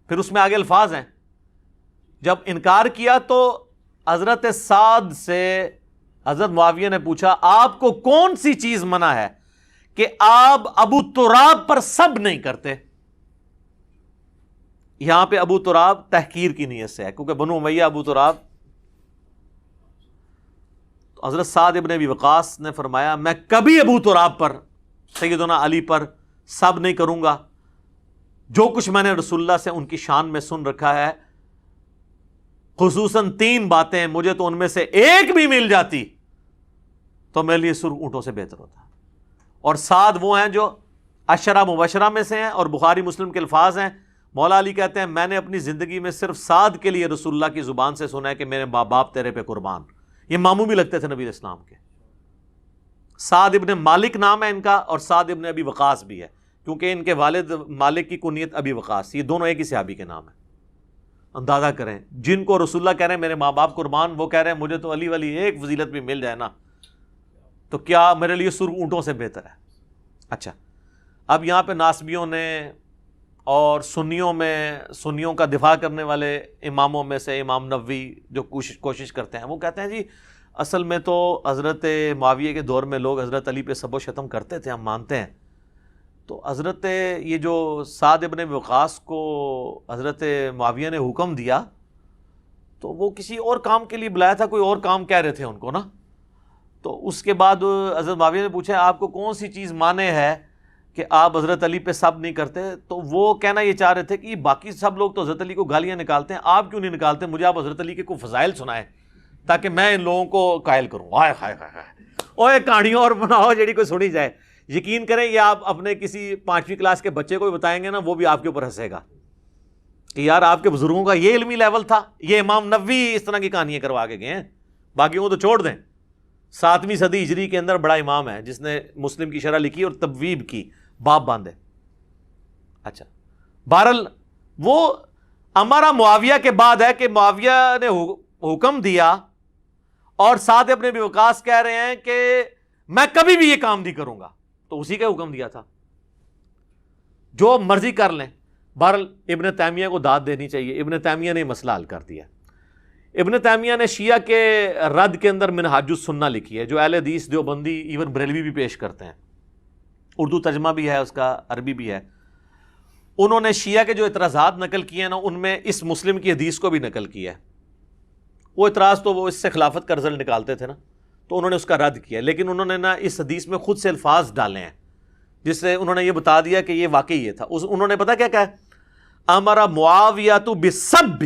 پھر اس میں آگے الفاظ ہیں، جب انکار کیا تو حضرت سعد سے حضرت معاویہ نے پوچھا آپ کو کون سی چیز منع ہے کہ آپ ابو تراب پر سب نہیں کرتے؟ یہاں پہ ابو تراب تحقیر کی نیت سے ہے، کیونکہ بنو امیہ ابو تراب۔ تو حضرت سعد ابن ابی وقاص نے فرمایا میں کبھی ابو تراب پر، سیدنا علی پر سب نہیں کروں گا، جو کچھ میں نے رسول اللہ سے ان کی شان میں سن رکھا ہے، خصوصاً 3 باتیں، مجھے تو ان میں سے ایک بھی مل جاتی تو میرے لیے سرخ اونٹوں سے بہتر ہوتا۔ اور سعد وہ ہیں جو عشرہ مبشرہ میں سے ہیں، اور بخاری مسلم کے الفاظ ہیں، مولا علی کہتے ہیں میں نے اپنی زندگی میں صرف سعد کے لیے رسول اللہ کی زبان سے سنا ہے کہ میرے ماں باپ تیرے پہ قربان۔ یہ ماموں بھی لگتے تھے نبی اسلام کے۔ سعد ابن مالک نام ہے ان کا، اور سعد ابن ابی وقاص بھی ہے، کیونکہ ان کے والد مالک کی کنیت ابی وقاص، یہ دونوں ایک ہی صحابی کے نام ہیں۔ اندازہ کریں، جن کو رسول اللہ کہہ رہے ہیں میرے ماں باپ قربان، وہ کہہ رہے ہیں مجھے تو علی والی ایک فضیلت بھی مل جائے نا تو کیا میرے لیے سرخ اونٹوں سے بہتر ہے۔ اچھا، اب یہاں پہ ناسبیوں نے اور سنیوں کا دفاع کرنے والے اماموں میں سے امام نووی جو کوشش کرتے ہیں، وہ کہتے ہیں جی اصل میں تو حضرت معاویہ کے دور میں لوگ حضرت علی پہ سب و شتم کرتے تھے، ہم مانتے ہیں، تو حضرت یہ جو سعد ابن وقاص کو حضرت معاویہ نے حکم دیا تو وہ کسی اور کام کے لیے بلایا تھا، کوئی اور کام کہہ رہے تھے ان کو نا۔ تو اس کے بعد حضرت معاویہ نے پوچھا آپ کو کون سی چیز مانے ہے کہ آپ حضرت علی پہ سب نہیں کرتے؟ تو وہ کہنا یہ چاہ رہے تھے کہ باقی سب لوگ تو حضرت علی کو گالیاں نکالتے ہیں، آپ کیوں نہیں نکالتے؟ مجھے آپ حضرت علی کے کوئی فضائل سنائیں تاکہ میں ان لوگوں کو قائل کروں۔ ہائے ہائے ہائے، اوے کہانیوں اور بناؤ جیڑی کوئی سنی جائے۔ یقین کریں یہ آپ اپنے کسی 5ویں کلاس کے بچے کو بھی بتائیں گے نا، وہ بھی آپ کے اوپر ہنسے گا کہ یار آپ کے بزرگوں کا یہ علمی لیول تھا، یہ امام نووی اس طرح کی کہانیاں کروا کے گئے ہیں، باقیوں کو تو چھوڑ دیں۔ 7ویں صدی ہجری کے اندر بڑا امام ہے جس نے مسلم کی شرح لکھی اور تبویب کی، باب باندھے. اچھا بہرحال وہ ہمارا معاویہ کے بعد ہے کہ معاویہ نے حکم دیا اور سعد ابن ابی وقاص کہہ رہے ہیں کہ میں کبھی بھی یہ کام نہیں کروں گا، تو اسی کا حکم دیا تھا جو مرضی کر لیں. بہرحال ابن تیمیہ کو داد دینی چاہیے، ابن تیمیہ نے مسئلہ حل کر دیا. ابن تیمیہ نے شیعہ کے رد کے اندر منہاج السنہ لکھی ہے جو اہل حدیث دیوبندی ایون بریلوی بھی پیش کرتے ہیں، اردو ترجمہ بھی ہے اس کا، عربی بھی ہے. انہوں نے شیعہ کے جو اعتراضات نقل کیے ہیں نا ان میں اس مسلم کی حدیث کو بھی نقل کیا ہے. وہ اعتراض تو وہ اس سے خلافت کا رزلٹ نکالتے تھے نا، تو انہوں نے اس کا رد کیا، لیکن انہوں نے نا اس حدیث میں خود سے الفاظ ڈالے ہیں جس سے انہوں نے یہ بتا دیا کہ یہ واقعی یہ تھا. انہوں نے پتا کیا کہا، امر معاویہ بسب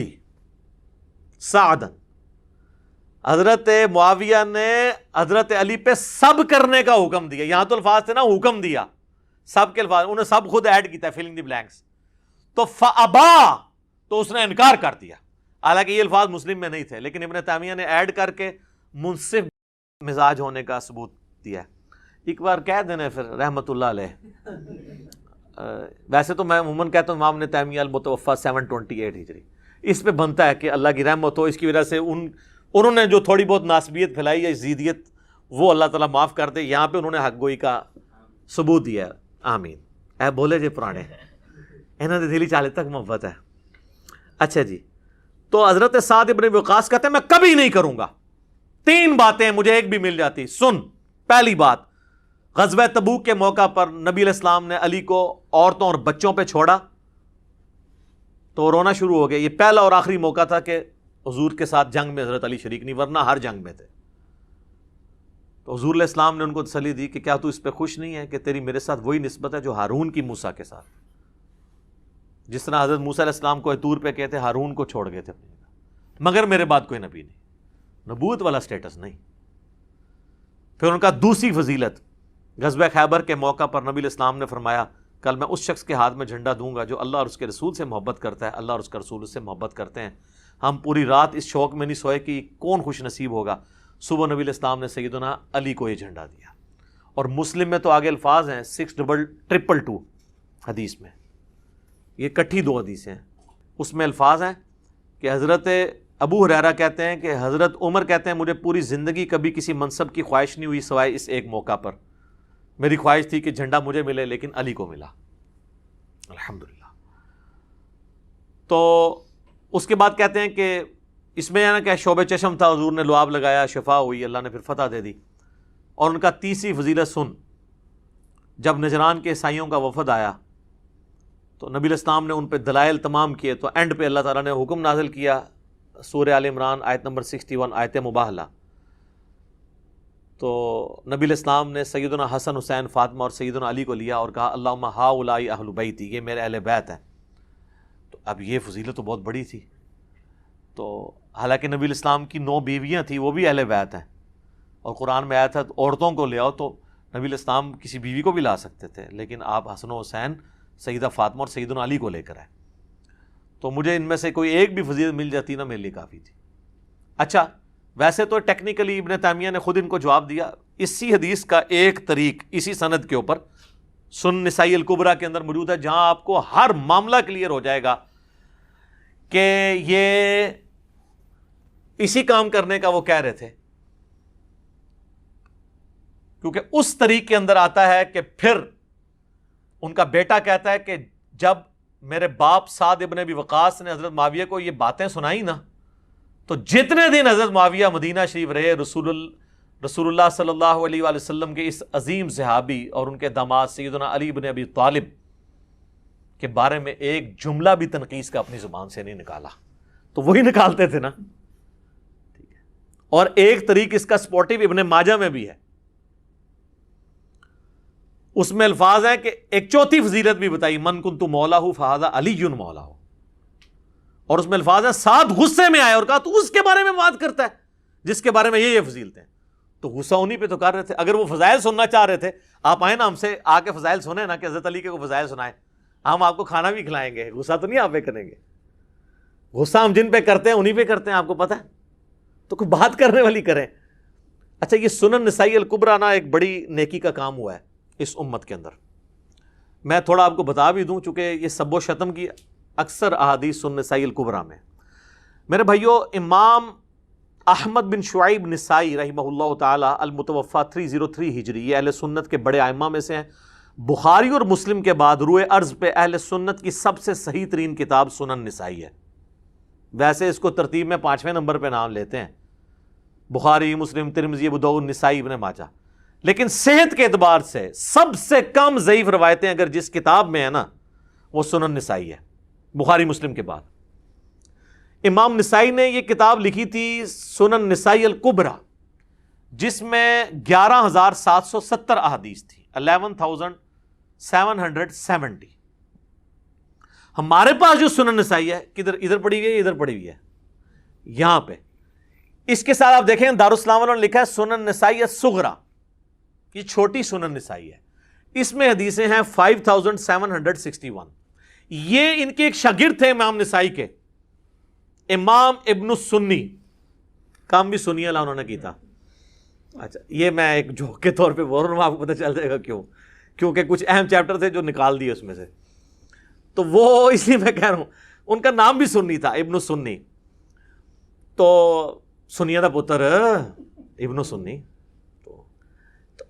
سعدا، حضرت معاویہ نے حضرت علی پہ سب کرنے کا حکم دیا. یہاں تو الفاظ تھے نا حکم دیا، سب کے الفاظ انہوں نے سب خود ایڈ کیتا ہے، فلنگ دی بلینکس. تو فابا، تو اس نے انکار کر دیا، حالانکہ یہ الفاظ مسلم میں نہیں تھے، لیکن ابن تیمیہ نے ایڈ کر کے منصف مزاج ہونے کا ثبوت دیا ہے. ایک بار کہہ دینا پھر رحمت اللہ علیہ. ویسے تو میں عموماً کہتا ہوں امام ابن تیمیہ المتوفی 728 ہجری، اس پہ بنتا ہے کہ اللہ کی رحمت ہو. اس کی وجہ سے انہوں نے جو تھوڑی بہت ناسبیت پھیلائی یا زیدیت وہ اللہ تعالیٰ معاف کر دے. یہاں پہ انہوں نے حق گوئی کا ثبوت دیا. آمین. اے بولے جے پرانے انہوں نے دلی چالے تک محبت ہے. اچھا جی، تو حضرت سعد ابن وقاص کہتے ہیں میں کبھی نہیں کروں گا. 3 باتیں مجھے ایک بھی مل جاتی. سن، پہلی بات، غزوہ تبوک کے موقع پر نبی علیہ السلام نے علی کو عورتوں اور بچوں پہ چھوڑا تو رونا شروع ہو گیا. یہ پہلا اور آخری موقع تھا کہ حضور کے ساتھ جنگ میں حضرت علی شریک نہیں، ورنہ ہر جنگ میں تھے. تو حضور علیہ السلام نے ان کو تسلی دی کہ کیا تو اس پہ خوش نہیں ہے کہ تیری میرے ساتھ وہی نسبت ہے جو ہارون کی موسیٰ کے ساتھ، جس طرح حضرت موسیٰ علیہ السلام کو طور پہ کہتے ہارون کو چھوڑ گئے تھے اپنی جگہ، مگر میرے بعد کوئی نبی نہیں، نبوت والا سٹیٹس نہیں. پھر ان کا دوسری فضیلت، غزوہ خیبر کے موقع پر نبی علیہ السلام نے فرمایا کل میں اس شخص کے ہاتھ میں جھنڈا دوں گا جو اللہ اور اس کے رسول سے محبت کرتا ہے، اللہ اور اس کا رسول اس سے محبت کرتے ہیں. ہم پوری رات اس شوق میں نہیں سوئے کہ کون خوش نصیب ہوگا. صبح نبی علیہ السلام نے سیدنا علی کو یہ جھنڈا دیا. اور مسلم میں تو آگے الفاظ ہیں 6222 حدیث میں، یہ کٹھی 2 حدیثیں ہیں. اس میں الفاظ ہیں کہ حضرت ابو ہریرہ کہتے ہیں کہ حضرت عمر کہتے ہیں مجھے پوری زندگی کبھی کسی منصب کی خواہش نہیں ہوئی سوائے اس ایک موقع پر. میری خواہش تھی کہ جھنڈا مجھے ملے لیکن علی کو ملا، الحمدللہ. تو اس کے بعد کہتے ہیں کہ اس میں نا کہ شعب چشم تھا، حضور نے لعاب لگایا، شفا ہوئی، اللہ نے پھر فتح دے دی. اور ان کا تیسری فضیلت سن، جب نجران کے عیسائیوں کا وفد آیا تو نبی علیہ السلام نے ان پہ دلائل تمام کیے، تو اینڈ پہ اللہ تعالیٰ نے حکم نازل کیا، سورہ آل عمران آیت نمبر 61 آیت مباہلہ. تو نبی علیہ السلام نے سیدنا حسن، حسین، فاطمہ اور سیدنا علی کو لیا اور کہا اللہم ہؤلاء اہل بیتی، یہ میرے اہل بیت ہیں. تو اب یہ فضیلت تو بہت بڑی تھی. تو حالانکہ نبی علیہ السلام کی 9 بیویاں تھیں، وہ بھی اہل بیت ہیں، اور قرآن میں آیا تھا عورتوں کو لے آؤ، تو نبی علیہ السلام کسی بیوی کو بھی لا سکتے تھے، لیکن آپ حسن و حسین، سیدہ فاطمہ اور سیدنا علی کو لے کر آئے. تو مجھے ان میں سے کوئی ایک بھی فضیلت مل جاتی نا میرے لیے کافی تھی. اچھا، ویسے تو ٹیکنیکلی ابن تیمیہ نے خود ان کو جواب دیا. اسی حدیث کا ایک طریق اسی سند کے اوپر سنن نسائی الکبریٰ کے اندر موجود ہے، جہاں آپ کو ہر معاملہ کلیئر ہو جائے گا کہ یہ اسی کام کرنے کا وہ کہہ رہے تھے. کیونکہ اس طریق کے اندر آتا ہے کہ پھر ان کا بیٹا کہتا ہے کہ جب میرے باپ سعد ابن ابی وقاص نے حضرت معاویہ کو یہ باتیں سنائی نا، تو جتنے دن حضرت معاویہ مدینہ شریف رہے، رسول اللہ صلی اللہ علیہ وآلہ وسلم کے اس عظیم صحابی اور ان کے داماد سیدنا علی بن ابی طالب کے بارے میں ایک جملہ بھی تنقیص کا اپنی زبان سے نہیں نکالا. تو وہی نکالتے تھے نا. اور ایک طریق اس کا سپورٹیو ابن ماجہ میں بھی ہے، اس میں الفاظ ہیں کہ ایک چوتھی فضیلت بھی بتائی، من کنت مولا فہذا علی مولا. اور اس میں الفاظ ہیں سعد غصے میں آئے اور کہا تو اس کے بارے میں بات کرتا ہے جس کے بارے میں یہ فضیلتیں. تو غصہ انہی پہ تو کر رہے تھے. اگر وہ فضائل سننا چاہ رہے تھے، آپ آئے نا ہم سے آ کے فضائل سنیں نا کہ حضرت علی کے کو فضائل سنائیں، ہم آپ کو کھانا بھی کھلائیں گے. غصہ تو نہیں آپ پہ کریں گے. غصہ ہم جن پہ کرتے ہیں انہی پہ کرتے ہیں، آپ کو پتہ ہے. تو کوئی بات کرنے والی کریں. اچھا یہ سنن نسائی الکبریٰ نا ایک بڑی نیکی کا کام ہوا ہے اس امت کے اندر. میں تھوڑا آپ کو بتا بھی دوں چونکہ یہ سب و شتم کی اکثر احادیث سنن نسائی الکبریٰ میں. میرے بھائیو امام احمد بن شعیب نسائی رحمہ اللہ تعالی المتوفی 303 ہجری، یہ اہل سنت کے بڑے ائمہ میں سے ہیں. بخاری اور مسلم کے بعد روئے ارض پہ اہل سنت کی سب سے صحیح ترین کتاب سنن نسائی ہے. ویسے اس کو ترتیب میں 5ویں نمبر پہ نام لیتے ہیں، بخاری، مسلم، ترمذی، ابو داؤد، نسائی، ابن ماجہ. لیکن صحت کے اعتبار سے سب سے کم ضعیف روایتیں اگر جس کتاب میں ہے نا وہ سنن نسائی ہے، بخاری مسلم کے بعد. امام نسائی نے یہ کتاب لکھی تھی سنن نسائی الکبریٰ، جس میں 11,770 احادیث تھی، 11,770. ہمارے پاس جو سنن نسائی ہے کدھر، ادھر پڑی ہوئی ہے، ادھر پڑی ہوئی ہے یہاں پہ. اس کے ساتھ آپ دیکھیں دارالاسلام والوں نے لکھا ہے سنن نسائی الصغریٰ، یہ چھوٹی سنن نسائی ہے. اس میں حدیثیں ہیں 5,761. یہ ان کے ایک شاگرد تھے امام نسائی کے، امام ابن السنی، کام بھی سنی اللہ انہوں نے کی تھا. اچھا یہ میں ایک جوک کے طور پہ بول رہا ہوں، آپ کو پتہ چل جائے گا کیوں، کیونکہ کچھ اہم چیپٹر تھے جو نکال دیے اس میں سے، تو وہ اس لیے میں کہہ رہا ہوں. ان کا نام بھی سنی تھا، ابن السنی. تو سنیہ دا پتر ابن السنی. تو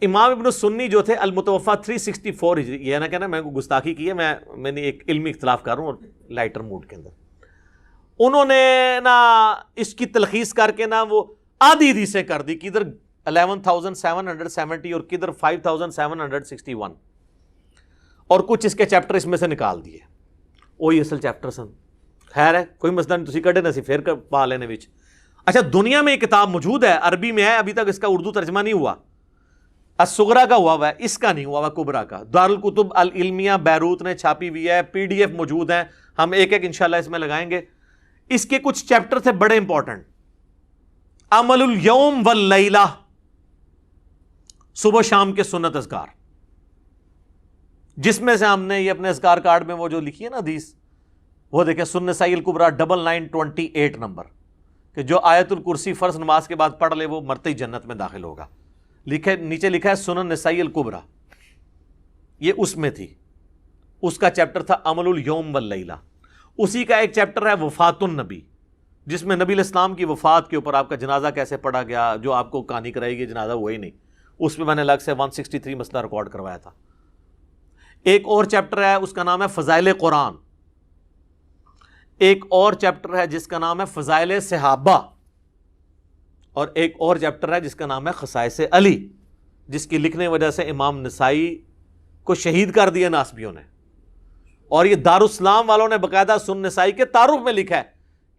امام ابن السنی جو تھے المتوفی 364 ہجری، یہ نہ کہنا میں کو گستاخی کی ہے، میں نے ایک علمی اختلاف کر رہا ہوں اور لائٹر موڈ کے اندر. انہوں نے نا اس کی تلخیص کر کے نا وہ آدھی حدیثیں کر دی، کدھر 11,770 اور کدھر 5,761، اور کچھ اس کے چیپٹر اس میں سے نکال دیے. وہی اصل چیپٹر سن. خیر ہے کوئی مسئلہ نہیں، تسی کڈے نہ سی پھر پا لینے وچ. اچھا دنیا میں یہ کتاب موجود ہے، عربی میں ہے، ابھی تک اس کا اردو ترجمہ نہیں ہوا. الصغریٰ کا ہوا ہے، اس کا نہیں ہوا ہوا کبریٰ کا. دارالکتب العلمیہ بیروت نے چھاپی ہوئی ہے، PDF موجود ہیں، ہم ایک ایک انشاءاللہ اس میں لگائیں گے. اس کے کچھ چیپٹر تھے بڑے امپورٹنٹ. عمل الیوم واللیلہ، صبح شام کے سنت اذکار، جس میں سے ہم نے یہ اپنے اذکار کارڈ میں وہ جو لکھی ہے نا حدیث، وہ دیکھیں سنن نسائی الکبریٰ 9928 نمبر، کہ جو آیت الکرسی فرض نماز کے بعد پڑھ لے وہ مرتے ہی جنت میں داخل ہوگا. نیچے لکھا ہے سنن نسائی الکبریٰ، یہ اس میں تھی. اس کا چیپٹر تھا عمل الیوم واللیلہ. اسی کا ایک چیپٹر ہے وفات النبی، جس میں نبی علیہ السلام کی وفات کے اوپر آپ کا جنازہ کیسے پڑھا گیا، جو آپ کو کہانی کرائے گی جنازہ وہی نہیں. اس میں نے الگ سے 163 مسئلہ ریکارڈ کروایا تھا. ایک اور چیپٹر ہے اس کا نام ہے فضائل قرآن. ایک اور چیپٹر ہے جس کا نام ہے فضائل صحابہ. اور ایک اور چیپٹر ہے جس کا نام ہے خصائص علی، جس کی لکھنے وجہ سے امام نسائی کو شہید کر دیا ناسبیوں نے. اور یہ دارالاسلام والوں نے باقاعدہ سنن نسائی کے تعارف میں لکھا ہے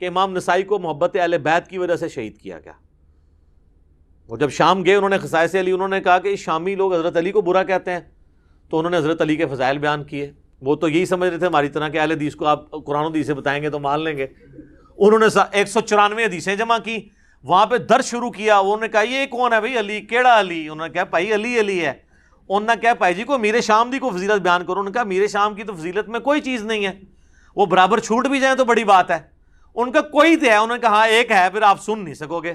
کہ امام نسائی کو محبت اہل بیت کی وجہ سے شہید کیا گیا. وہ جب شام گئے انہوں نے خصائص علی، انہوں نے کہا کہ شامی لوگ حضرت علی کو برا کہتے ہیں، تو انہوں نے حضرت علی کے فضائل بیان کیے. وہ تو یہی سمجھ رہے تھے ہماری طرح کہ اہل حدیث کو آپ قرآن و حدیث سے بتائیں گے تو مان لیں گے. انہوں نے 194 حدیثیں جمع کی، وہاں پہ درس شروع کیا. انہوں نے کہا یہ کون ہے بھائی علی، کیڑا علی؟ انہوں نے کہا بھائی علی علی ہے. انہوں نے کہا بھائی جی کو میرے شام دی کو فضیلت بیان کرو. انہوں نے کہا میرے شام کی تو فضیلت میں کوئی چیز نہیں ہے، وہ برابر چھوٹ بھی جائیں تو بڑی بات ہے. ان کا کوئی تو ہے. انہوں نے کہا ہاں ایک ہے، پھر آپ سن نہیں سکو گے.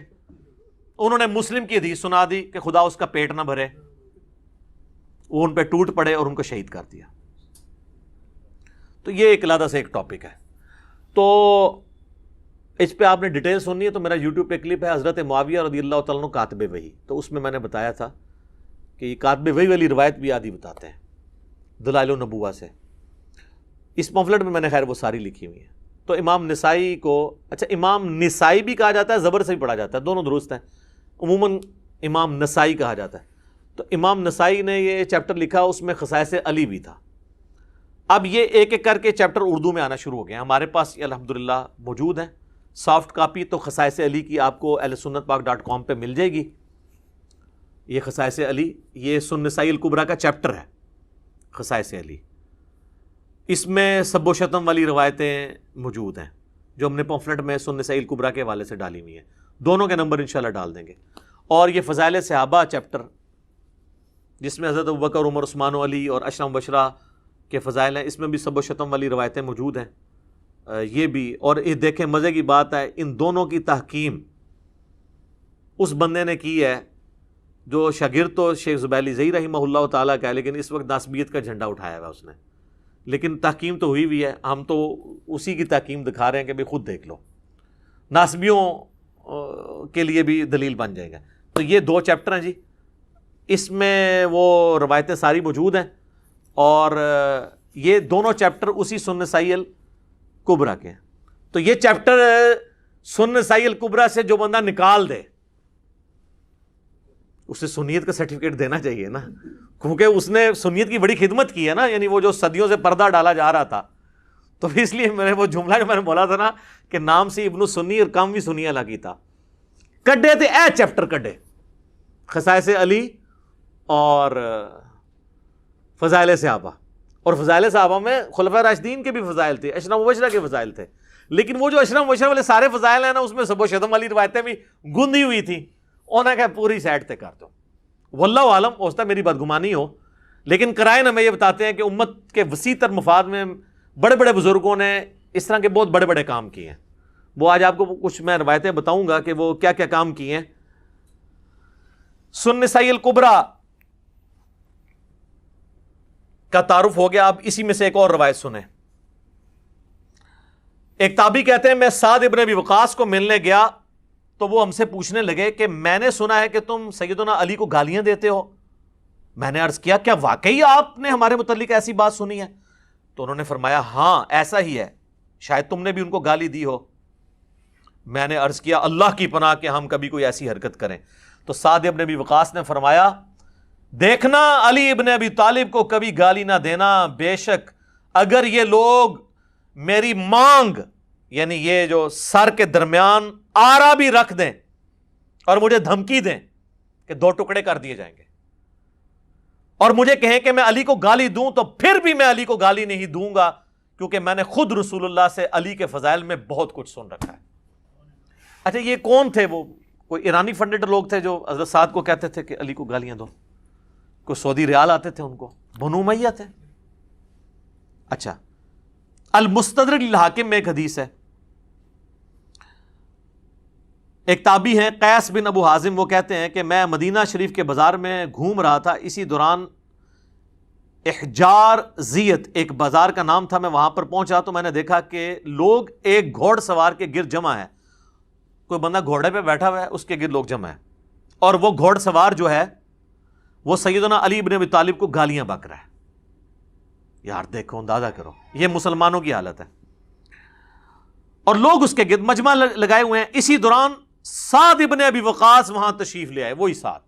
انہوں نے مسلم کی حدیث سنا دی کہ خدا اس کا پیٹ نہ بھرے. وہ ان پہ ٹوٹ پڑے اور ان کو شہید کر دیا. تو یہ ایک علیحدہ سے ایک ٹاپک ہے. تو اس پہ آپ نے ڈیٹیل سننی ہے تو میرا یوٹیوب پہ کلپ ہے حضرت معاویہ رضی اللہ تعالیٰ عنہ کاتب وحی. تو اس میں نے بتایا تھا کہ یہ کاتب وحی والی روایت بھی آدھی بتاتے ہیں دلائل النبوہ سے. اس پمفلٹ میں نے خیر وہ ساری لکھی ہوئی ہیں. تو امام نسائی کو، اچھا امام نسائی بھی کہا جاتا ہے، زبر سے بھی پڑھا جاتا ہے، دونوں درست ہیں. عموماً امام نسائی کہا جاتا ہے. تو امام نسائی نے یہ چیپٹر لکھا، اس میں خصائص علی بھی تھا. اب یہ ایک ایک کر کے چیپٹر اردو میں آنا شروع ہو گئے ہیں. ہمارے پاس یہ الحمدللہ موجود ہیں سافٹ کاپی. تو خصائص علی کی آپ کو ahlsunnatpak.com پہ مل جائے گی. یہ خصائص علی، یہ سنن نسائی الکبریٰ کا چیپٹر ہے خصائص علی. اس میں سب و شتم والی روایتیں موجود ہیں جو ہم نے پمفلٹ میں سنن نسائی الکبریٰ کے حوالے سے ڈالی ہوئی ہیں. دونوں کے نمبر انشاءاللہ ڈال دیں گے. اور یہ فضائل صحابہ چیپٹر جس میں حضرت ابوبکر، عمر، عثمان و علی اور عشرہ مبشرہ کے فضائل ہیں، اس میں بھی سب و شتم والی روایتیں موجود ہیں. یہ بھی، اور یہ دیکھیں مزے کی بات ہے، ان دونوں کی تحکیم اس بندے نے کی ہے جو شاگرد تو شیخ زبیلی زئی رحمہ اللہ تعالیٰ کا ہے، لیکن اس وقت ناسبیت کا جھنڈا اٹھایا ہوا اس نے، لیکن تحکیم تو ہوئی ہوئی ہے، ہم تو اسی کی تحکیم دکھا رہے ہیں کہ بھئی خود دیکھ لو، ناسبیوں کے لیے بھی دلیل بن جائے گا۔ تو یہ 2 چیپٹر ہیں جی، اس میں وہ روایتیں ساری موجود ہیں، اور یہ دونوں چیپٹر اسی سنن نسائی الکبریٰ کے ہیں۔ تو یہ چیپٹر سنن نسائی الکبریٰ سے جو بندہ نکال دے اسے سنیت کا سرٹیفکیٹ دینا چاہیے نا، کیونکہ اس نے سنیت کی بڑی خدمت کی ہے نا، یعنی وہ جو صدیوں سے پردہ ڈالا جا رہا تھا، تو اس لیے میرے وہ جملہ جو میں نے بولا تھا نا کہ نام سے ابن سنی اور کام بھی سنی لگی تھا، کڈے تھے اے چیپٹر کڈے، خصائص علی اور فضائل صحابہ، اور فضائل صحابہ میں خلفاء راشدین کے بھی فضائل تھے، اشرا مبشرہ کے فضائل تھے، لیکن وہ جو اشرا مبشرہ والے سارے فضائل ہیں نا، اس میں سب و شتم والی روایتیں بھی گندی ہوئی تھی، انہیں کہا پوری سائڈ تے کر دو۔ واللہ عالم، ہو سکتا ہے میری بدگمانی ہو، لیکن قرائن ہمیں یہ بتاتے ہیں کہ امت کے وسیع تر مفاد میں بڑے بڑے بزرگوں نے اس طرح کے بہت بڑے بڑے کام کیے ہیں۔ وہ آج آپ کو کچھ میں روایتیں بتاؤں گا کہ وہ کیا کیا کام کیے ہیں۔ سنن نسائی الکبریٰ کا تعارف ہو گیا، اب اسی میں سے ایک اور روایت سنیں۔ ایک تابعی کہتے ہیں میں سعد ابن ابی وقاص کو ملنے گیا تو وہ ہم سے پوچھنے لگے کہ میں نے سنا ہے کہ تم سیدنا علی کو گالیاں دیتے ہو۔ میں نے عرض کیا کیا واقعی آپ نے ہمارے متعلق ایسی بات سنی ہے؟ تو انہوں نے فرمایا ہاں ایسا ہی ہے، شاید تم نے بھی ان کو گالی دی ہو۔ میں نے عرض کیا اللہ کی پناہ کہ ہم کبھی کوئی ایسی حرکت کریں۔ تو سعد ابن ابی وقاص نے فرمایا دیکھنا علی ابن ابی طالب کو کبھی گالی نہ دینا، بے شک اگر یہ لوگ میری مانگ یعنی یہ جو سر کے درمیان آرا بھی رکھ دیں اور مجھے دھمکی دیں کہ 2 ٹکڑے کر دیے جائیں گے، اور مجھے کہیں کہ میں علی کو گالی دوں، تو پھر بھی میں علی کو گالی نہیں دوں گا، کیونکہ میں نے خود رسول اللہ سے علی کے فضائل میں بہت کچھ سن رکھا ہے۔ اچھا یہ کون تھے؟ وہ کوئی ایرانی فنڈڈ لوگ تھے جو حضرت سعد کو کہتے تھے کہ علی کو گالیاں دو؟ کوئی سعودی ریال آتے تھے ان کو؟ بنو امیہ تھے؟ اچھا، المستدرک للحاکم میں ایک حدیث ہے، ایک تابعی ہیں قیس بن ابو حازم، وہ کہتے ہیں کہ میں مدینہ شریف کے بازار میں گھوم رہا تھا، اسی دوران احجار زیت ایک بازار کا نام تھا، میں وہاں پر پہنچا تو میں نے دیکھا کہ لوگ ایک گھوڑ سوار کے گرد جمع ہے، کوئی بندہ گھوڑے پہ بیٹھا ہوا ہے، اس کے گرد لوگ جمع ہے، اور وہ گھوڑ سوار جو ہے وہ سیدنا علی بن ابی طالب کو گالیاں بک رہا ہے۔ یار دیکھو، اندازہ کرو، یہ مسلمانوں کی حالت ہے، اور لوگ اس کے گرد مجمع لگائے ہوئے ہیں۔ اسی دوران سعد ابن ابی وقاص وہاں تشریف لے آئے، وہی سعد،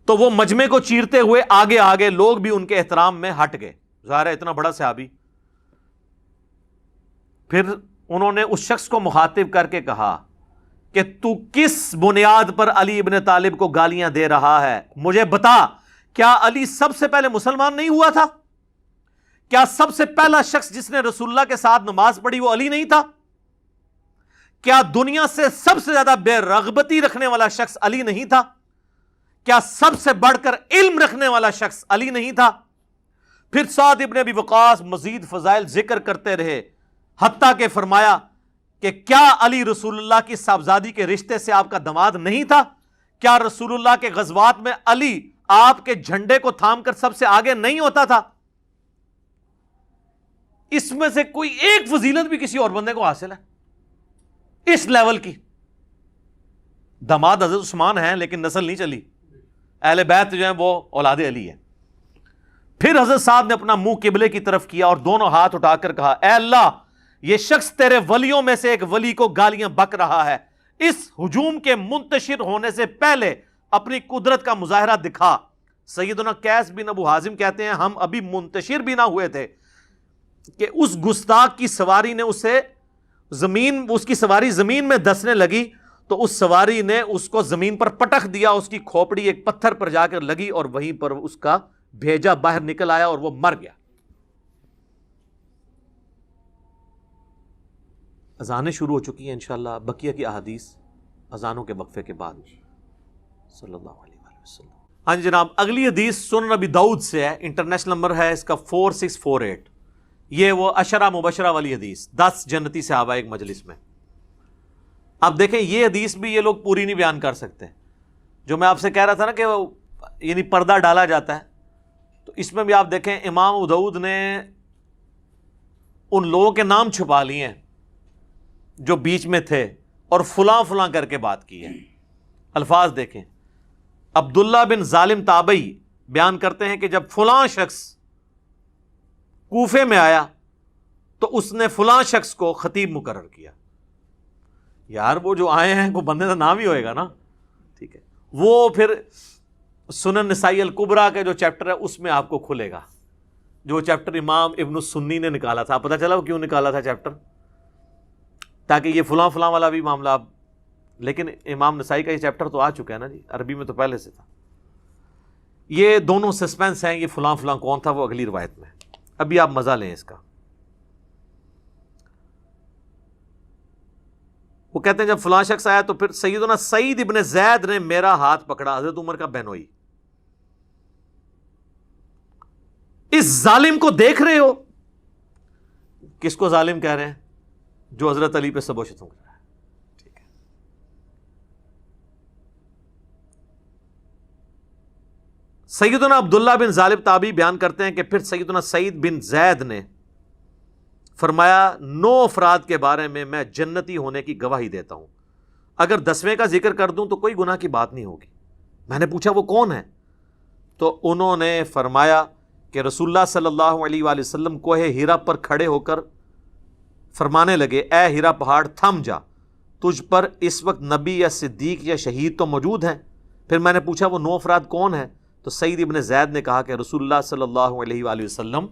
تو وہ مجمع کو چیرتے ہوئے آگے آگے، لوگ بھی ان کے احترام میں ہٹ گئے، ظاہر ہے اتنا بڑا صحابی۔ پھر انہوں نے اس شخص کو مخاطب کر کے کہا کہ تو کس بنیاد پر علی ابن طالب کو گالیاں دے رہا ہے؟ مجھے بتا، کیا علی سب سے پہلے مسلمان نہیں ہوا تھا؟ کیا سب سے پہلا شخص جس نے رسول اللہ کے ساتھ نماز پڑھی وہ علی نہیں تھا؟ کیا دنیا سے سب سے زیادہ بے رغبتی رکھنے والا شخص علی نہیں تھا؟ کیا سب سے بڑھ کر علم رکھنے والا شخص علی نہیں تھا؟ پھر سعد ابن ابی وقاص مزید فضائل ذکر کرتے رہے، حتیٰ کہ فرمایا کہ کیا علی رسول اللہ کی صاحبزادی کے رشتے سے آپ کا داماد نہیں تھا؟ کیا رسول اللہ کے غزوات میں علی آپ کے جھنڈے کو تھام کر سب سے آگے نہیں ہوتا تھا؟ اس میں سے کوئی ایک فضیلت بھی کسی اور بندے کو حاصل ہے اس لیول کی؟ داماد حضرت عثمان ہیں لیکن نسل نہیں چلی، اہل بیت جو ہیں وہ اولاد علی ہے۔ پھر حضرت صاحب نے اپنا منہ قبلے کی طرف کیا اور دونوں ہاتھ اٹھا کر کہا اے اللہ، یہ شخص تیرے ولیوں میں سے ایک ولی کو گالیاں بک رہا ہے، اس ہجوم کے منتشر ہونے سے پہلے اپنی قدرت کا مظاہرہ دکھا۔ سیدنا قیس بن ابو حازم کہتے ہیں ہم ابھی منتشر بھی نہ ہوئے تھے کہ اس گستاخ کی سواری نے اس کی سواری زمین میں دسنے لگی، تو اس سواری نے اس کو زمین پر پٹخ دیا، اس کی کھوپڑی ایک پتھر پر جا کر لگی اور وہیں پر اس کا بھیجا باہر نکل آیا اور وہ مر گیا۔ اذانیں شروع ہو چکی ہیں انشاءاللہ، بقیہ کی احادیث اذانوں کے وقفے کے بعد صلی اللہ علیہ وسلم۔ ہاں جی جناب، اگلی حدیث سنن ابی داؤد سے ہے، انٹرنیشنل نمبر ہے اس کا 4648۔ یہ وہ عشرہ مبشرہ والی حدیث، 10 جنتی صحابہ ایک مجلس میں۔ اب دیکھیں یہ حدیث بھی یہ لوگ پوری نہیں بیان کر سکتے. جو میں آپ سے کہہ رہا تھا نا کہ یعنی پردہ ڈالا جاتا ہے, تو اس میں بھی آپ دیکھیں امام ابو داؤد نے ان لوگوں کے نام چھپا لیے ہیں جو بیچ میں تھے اور فلاں فلاں کر کے بات کی ہے. الفاظ دیکھیں, عبداللہ بن ظالم تابعی بیان کرتے ہیں کہ جب فلاں شخص کوفے میں آیا تو اس نے فلاں شخص کو خطیب مقرر کیا. یار وہ جو آئے ہیں وہ بندے کا نام ہی ہوئے گا نا, ٹھیک ہے. وہ پھر سنن نسائی الکبریٰ کے جو چیپٹر ہے اس میں آپ کو کھلے گا, جو چیپٹر امام ابن السنی نے نکالا تھا. پتہ چلا وہ کیوں نکالا تھا چیپٹر, تاکہ یہ فلاں فلاں والا بھی معاملہ. لیکن امام نسائی کا یہ چیپٹر تو آ چکا ہے نا جی, عربی میں تو پہلے سے تھا. یہ دونوں سسپینس ہیں, یہ فلاں فلاں کون تھا وہ اگلی روایت میں. ابھی آپ مزہ لیں اس کا. وہ کہتے ہیں جب فلاں شخص آیا تو پھر سیدنا سعید ابن زید نے میرا ہاتھ پکڑا, حضرت عمر کا بہنوئی. اس ظالم کو دیکھ رہے ہو؟ کس کو ظالم کہہ رہے ہیں؟ جو حضرت علی پہ سب و شتم کر رہا ہے. ٹھیک ہے. سیدنا عبداللہ بن ظالم تابعی بیان کرتے ہیں کہ پھر سیدنا سعید بن زید نے فرمایا 9 افراد کے بارے میں جنتی ہونے کی گواہی دیتا ہوں, اگر 10ویں کا ذکر کر دوں تو کوئی گناہ کی بات نہیں ہوگی. میں نے پوچھا وہ کون ہے؟ تو انہوں نے فرمایا کہ رسول اللہ صلی اللہ علیہ وآلہ وسلم کوہ ہیرا پر کھڑے ہو کر فرمانے لگے, اے ہیرا پہاڑ تھم جا, تجھ پر اس وقت نبی یا صدیق یا شہید تو موجود ہیں. پھر میں نے پوچھا وہ 9 افراد کون ہیں؟ تو سعید ابن زید نے کہا کہ رسول اللہ صلی اللہ علیہ وآلہ وسلم,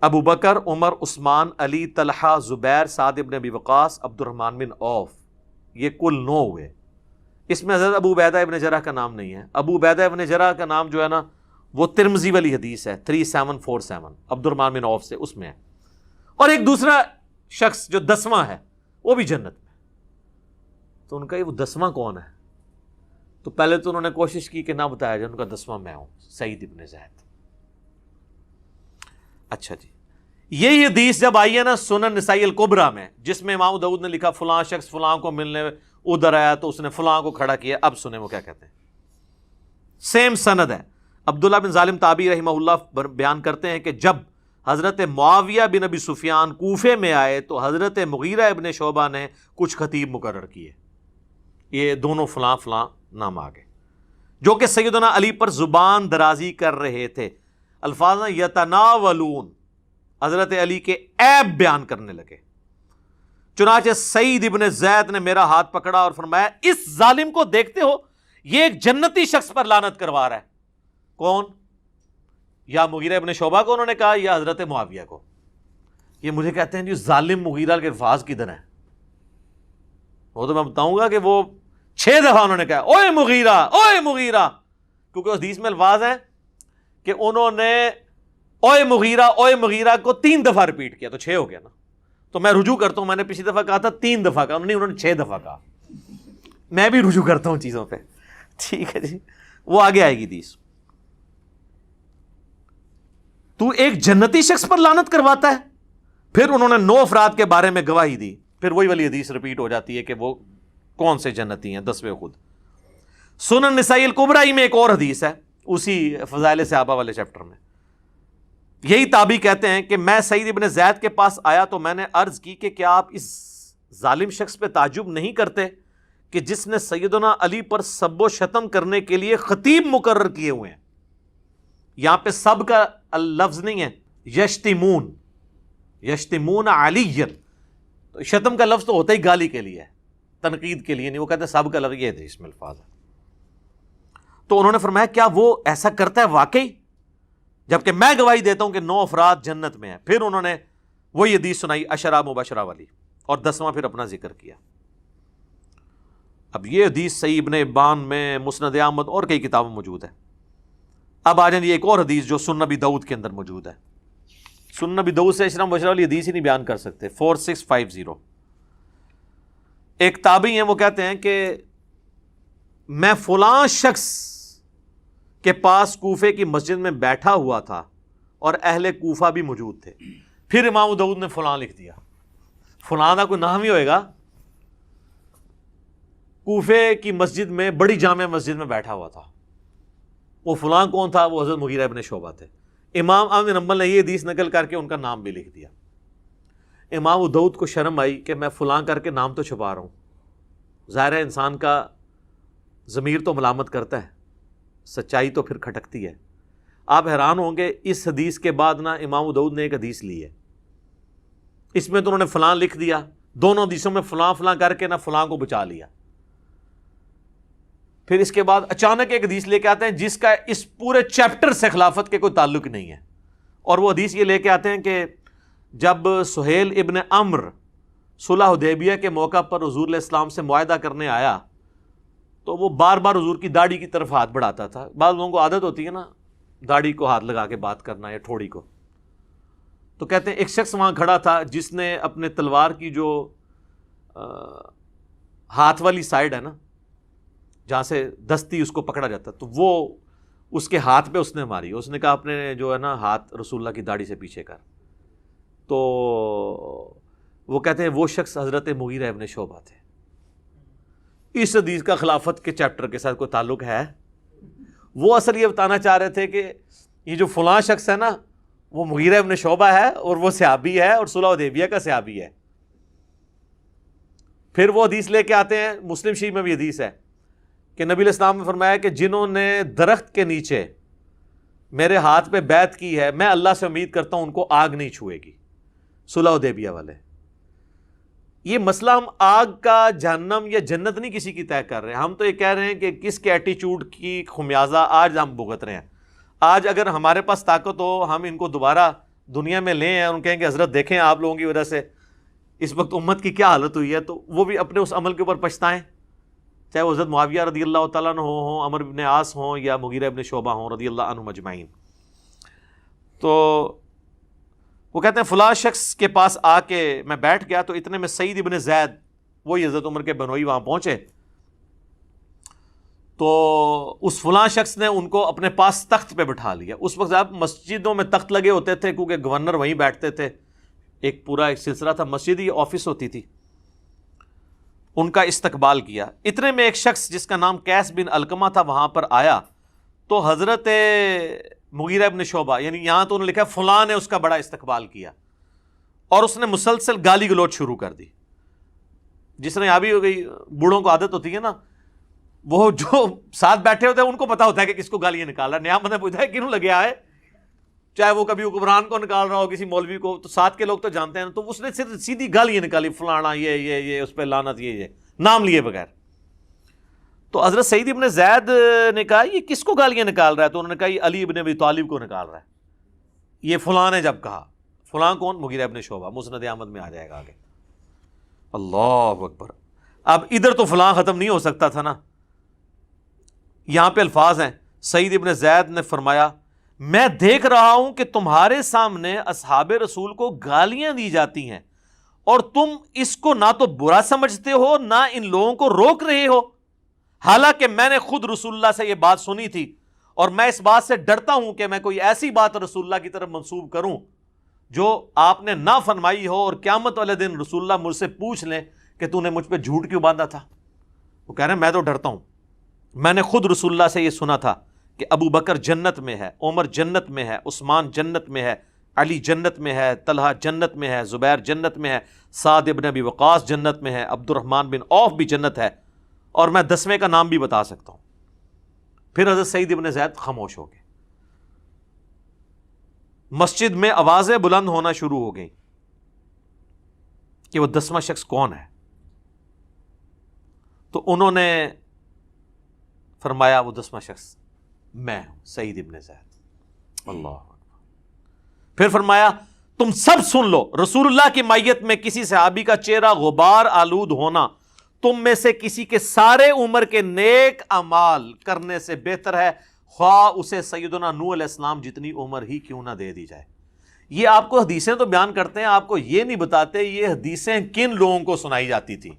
ابو بکر, عمر, عثمان, علی, طلحہ, زبیر, سعد ابن ابی وقاص, عبد الرحمن بن عوف. یہ کل 9 ہوئے. اس میں حضرت ابو عبیدہ ابن جرح کا نام نہیں ہے. ابو عبیدہ ابن جرح کا نام جو ہے نا وہ ترمذی والی حدیث ہے 3747 عبد الرحمن بن عوف سے, اس میں ہے. اور ایک دوسرا شخص جو 10واں ہے وہ بھی جنت میں. تو ان کا یہ وہ 10واں کون ہے؟ تو پہلے تو انہوں نے کوشش کی کہ نہ بتایا جائے. ان کا 10واں میں ہوں, سعید ابن زید. اچھا جی, یہی حدیث جب آئی ہے نا سنن نسائی الکبریٰ میں, جس میں امام داؤد نے لکھا فلاں شخص فلاں کو ملنے ادھر آیا تو اس نے فلاں کو کھڑا کیا. اب سنیں وہ کیا کہتے ہیں. سیم سند ہے. عبداللہ بن ظالم تابعی رحمہ اللہ بیان کرتے ہیں کہ جب حضرت معاویہ بن ابی سفیان کوفے میں آئے تو حضرت مغیرہ ابن شعبہ نے کچھ خطیب مقرر کیے. یہ دونوں فلاں فلاں نام آگے, جو کہ سیدنا علی پر زبان درازی کر رہے تھے. الفاظ یتناولون, حضرت علی کے عیب بیان کرنے لگے. چنانچہ سعید ابن زید نے میرا ہاتھ پکڑا اور فرمایا اس ظالم کو دیکھتے ہو, یہ ایک جنتی شخص پر لعنت کروا رہا ہے. کون؟ یا مغیرہ ابن شعبہ کو انہوں نے کہا یا حضرت معاویہ کو. یہ مجھے کہتے ہیں جی ظالم مغیرہ کے الفاظ کدھر ہیں؟ وہ تو میں بتاؤں گا کہ وہ 6 دفعہ انہوں نے کہا اوئے مغیرہ, اوئے مغیرہ, کیونکہ اس حدیث میں الفاظ ہیں کہ انہوں نے اوئے مغیرہ کو 3 دفعہ ریپیٹ کیا, تو 6 ہو گیا نا. تو میں رجوع کرتا ہوں, میں نے پچھلی دفعہ کہا تھا 3 دفعہ کہا, انہوں نے 6 دفعہ کہا. میں بھی رجوع کرتا ہوں چیزوں پہ, ٹھیک ہے جی. وہ آگے آئے گی حدیث. تو ایک جنتی شخص پر لعنت کرواتا ہے. پھر انہوں نے 9 افراد کے بارے میں گواہی دی. پھر وہی والی حدیث ریپیٹ ہو جاتی ہے کہ وہ کون سے جنتی ہیں, 10ویں خود. سنن نسائی الکبریٰ میں ایک اور حدیث ہے اسی فضائل صحابہ والے چیپٹر میں. یہی تابعی کہتے ہیں کہ میں سعید ابن زید کے پاس آیا تو میں نے عرض کی کہ کیا آپ اس ظالم شخص پہ تعجب نہیں کرتے کہ جس نے سیدنا علی پر سب و شتم کرنے کے لیے خطیب مقرر کیے ہوئے ہیں. یہاں پہ سب کا لفظ نہیں ہے, یشتمون, یشتمون علی. تو شتم کا لفظ تو ہوتا ہی گالی کے لیے ہے, تنقید کے لیے نہیں. وہ کہتے ہیں سب کا لفظ یہ تھے, اس میں الفاظ ہے. تو انہوں نے فرمایا کیا وہ ایسا کرتا ہے واقعی, جبکہ میں گواہی دیتا ہوں کہ 9 افراد جنت میں ہیں. پھر انہوں نے وہی حدیث سنائی عشرہ مبشرہ والی, اور 10واں پھر اپنا ذکر کیا. اب یہ حدیث صحیح ابن حبان میں, مسند احمد اور کئی کتابوں موجود ہے. اب آ جائیں ایک اور حدیث جو سنن نبی داؤد کے اندر موجود ہے. سنن نبی داؤد سے عشرہ مبشرہ والی حدیث ہی نہیں بیان کر سکتے. 4650 ایک تابعی ہیں, وہ کہتے ہیں کہ میں فلاں شخص کے پاس کوفے کی مسجد میں بیٹھا ہوا تھا اور اہل کوفہ بھی موجود تھے. پھر امام داؤد نے فلاں لکھ دیا. فلاں کا کوئی نام ہی ہوئے گا. کوفے کی مسجد میں, بڑی جامع مسجد میں بیٹھا ہوا تھا. وہ فلاں کون تھا؟ وہ حضرت مغیرہ ابن شعبہ تھے. امام احمد بن حنبل نے یہ حدیث نقل کر کے ان کا نام بھی لکھ دیا. امام ابو داؤد کو شرم آئی کہ میں فلاں کر کے نام تو چھپا رہا ہوں. ظاہر ہے انسان کا ضمیر تو ملامت کرتا ہے, سچائی تو پھر کھٹکتی ہے. آپ حیران ہوں گے, اس حدیث کے بعد نا امام ابو داؤد نے ایک حدیث لی ہے, اس میں تو انہوں نے فلاں لکھ دیا, دونوں حدیثوں میں فلاں فلاں کر کے نا فلاں کو بچا لیا. پھر اس کے بعد اچانک ایک حدیث لے کے آتے ہیں جس کا اس پورے چیپٹر سے خلافت کے کوئی تعلق نہیں ہے, اور وہ حدیث یہ لے کے آتے ہیں کہ جب سہیل ابن عمرو صلح حدیبیہ کے موقع پر حضور علیہ السلام سے معاہدہ کرنے آیا تو وہ بار بار حضور کی داڑھی کی طرف ہاتھ بڑھاتا تھا. بعض لوگوں کو عادت ہوتی ہے نا داڑھی کو ہاتھ لگا کے بات کرنا یا ٹھوڑی کو. تو کہتے ہیں ایک شخص وہاں کھڑا تھا جس نے اپنے تلوار کی جو ہاتھ والی سائڈ ہے نا, جہاں سے دستی اس کو پکڑا جاتا, تو وہ اس کے ہاتھ پہ اس نے ماری. اس نے کہا اپنے جو ہے نا ہاتھ رسول اللہ کی داڑھی سے پیچھے کر. تو وہ کہتے ہیں وہ شخص حضرت مغیرہ ابن شعبہ تھے. اس حدیث کا خلافت کے چیپٹر کے ساتھ کوئی تعلق ہے؟ وہ اصل یہ بتانا چاہ رہے تھے کہ یہ جو فلاں شخص ہے نا وہ مغیرہ ابن شعبہ ہے اور وہ صحابی ہے اور صلح حدیبیہ کا صحابی ہے. پھر وہ حدیث لے کے آتے ہیں, مسلم شریف میں بھی حدیث ہے کہ نبی علیہ السلام نے فرمایا کہ جنہوں نے درخت کے نیچے میرے ہاتھ پہ بیعت کی ہے میں اللہ سے امید کرتا ہوں ان کو آگ نہیں چھوئے گی. صلح حدیبیہ والے. یہ مسئلہ ہم آگ کا جہنم یا جنت نہیں کسی کی طے کر رہے ہیں, ہم تو یہ کہہ رہے ہیں کہ کس کے ایٹیچیوڈ کی خمیازہ آج ہم بھگت رہے ہیں. آج اگر ہمارے پاس طاقت ہو ہم ان کو دوبارہ دنیا میں لیں اور ان کہیں کہ حضرت دیکھیں آپ لوگوں کی وجہ سے اس وقت امت کی کیا حالت ہوئی ہے, تو وہ بھی اپنے اس عمل کے اوپر پچھتائیں, چاہے وہ حضرت معاویہ رضی اللہ تعالیٰ عنہ ہوں, عمر بن عاص ہوں یا مغیرہ ابن شعبہ ہوں رضی اللہ عنہم اجمعین. تو وہ کہتے ہیں فلاں شخص کے پاس آ کے میں بیٹھ گیا تو اتنے میں سعید ابن زید وہی حضرت عمر کے بنوئی وہاں پہنچے. تو اس فلاں شخص نے ان کو اپنے پاس تخت پہ بٹھا لیا. اس وقت آپ مسجدوں میں تخت لگے ہوتے تھے کیونکہ گورنر وہیں بیٹھتے تھے, ایک پورا ایک سلسلہ تھا, مسجد ہی آفس ہوتی تھی. ان کا استقبال کیا. اتنے میں ایک شخص جس کا نام قیس بن علقمہ تھا وہاں پر آیا تو حضرت مغیرہ ابن شعبہ, یعنی یہاں تو انہوں نے لکھا فلاں نے اس کا بڑا استقبال کیا اور اس نے مسلسل گالی گلوچ شروع کر دی. جس نے یہاں بھی ہو گئی, بوڑھوں کو عادت ہوتی ہے نا, وہ جو ساتھ بیٹھے ہوتے ہیں ان کو پتا ہوتا ہے کہ کس کو گالیاں نکال رہا ہے. نیا بندہ پوچھتا ہے کیوں لگے آئے, چاہے وہ کبھی حکمران کو نکال رہا ہو کسی مولوی کو, تو ساتھ کے لوگ تو جانتے ہیں. تو اس نے صرف سیدھی گالیاں نکالی, فلانا یہ اس پہ لعنت, یہ نام لیے بغیر. تو حضرت سعید ابن زید نے کہا یہ کس کو گالیاں نکال رہا ہے؟ تو انہوں نے کہا یہ علی ابن ابی طالب کو نکال رہا ہے. یہ فلاں نے جب کہا, فلاں کون؟ مغیرہ ابن شعبہ, مسند احمد میں آ جائے گا آگے. اللہ اکبر. اب ادھر تو فلاں ختم نہیں ہو سکتا تھا نا, یہاں پہ الفاظ ہیں. سعید ابن زید نے فرمایا میں دیکھ رہا ہوں کہ تمہارے سامنے اصحاب رسول کو گالیاں دی جاتی ہیں اور تم اس کو نہ تو برا سمجھتے ہو نہ ان لوگوں کو روک رہے ہو, حالانکہ میں نے خود رسول اللہ سے یہ بات سنی تھی اور میں اس بات سے ڈرتا ہوں کہ میں کوئی ایسی بات رسول اللہ کی طرف منسوب کروں جو آپ نے نہ فرمائی ہو اور قیامت والے دن رسول اللہ مجھ سے پوچھ لیں کہ تو نے مجھ پہ جھوٹ کیوں باندھا تھا. وہ کہہ رہے ہیں میں تو ڈرتا ہوں, میں نے خود رسول اللہ سے یہ سنا تھا کہ ابو بکر جنت میں ہے, عمر جنت میں ہے, عثمان جنت میں ہے, علی جنت میں ہے, طلحہ جنت میں ہے, زبیر جنت میں ہے, سعد ابن ابی وقاص جنت میں ہے, عبد الرحمن بن عوف بھی جنت ہے, اور میں 10ویں کا نام بھی بتا سکتا ہوں. پھر حضرت سعید ابن زید خاموش ہو گئے. مسجد میں آوازیں بلند ہونا شروع ہو گئیں کہ وہ 10واں شخص کون ہے. تو انہوں نے فرمایا وہ 10واں شخص میں ہوں, سعید ابن زید. اللہ. پھر فرمایا تم سب سن لو, رسول اللہ کی مائیت میں کسی صحابی کا چہرہ غبار آلود ہونا تم میں سے کسی کے سارے عمر کے نیک اعمال کرنے سے بہتر ہے, خواہ اسے سیدنا نوح علیہ السلام جتنی عمر ہی کیوں نہ دے دی جائے. یہ آپ کو حدیثیں تو بیان کرتے ہیں, آپ کو یہ نہیں بتاتے یہ حدیثیں کن لوگوں کو سنائی جاتی تھی,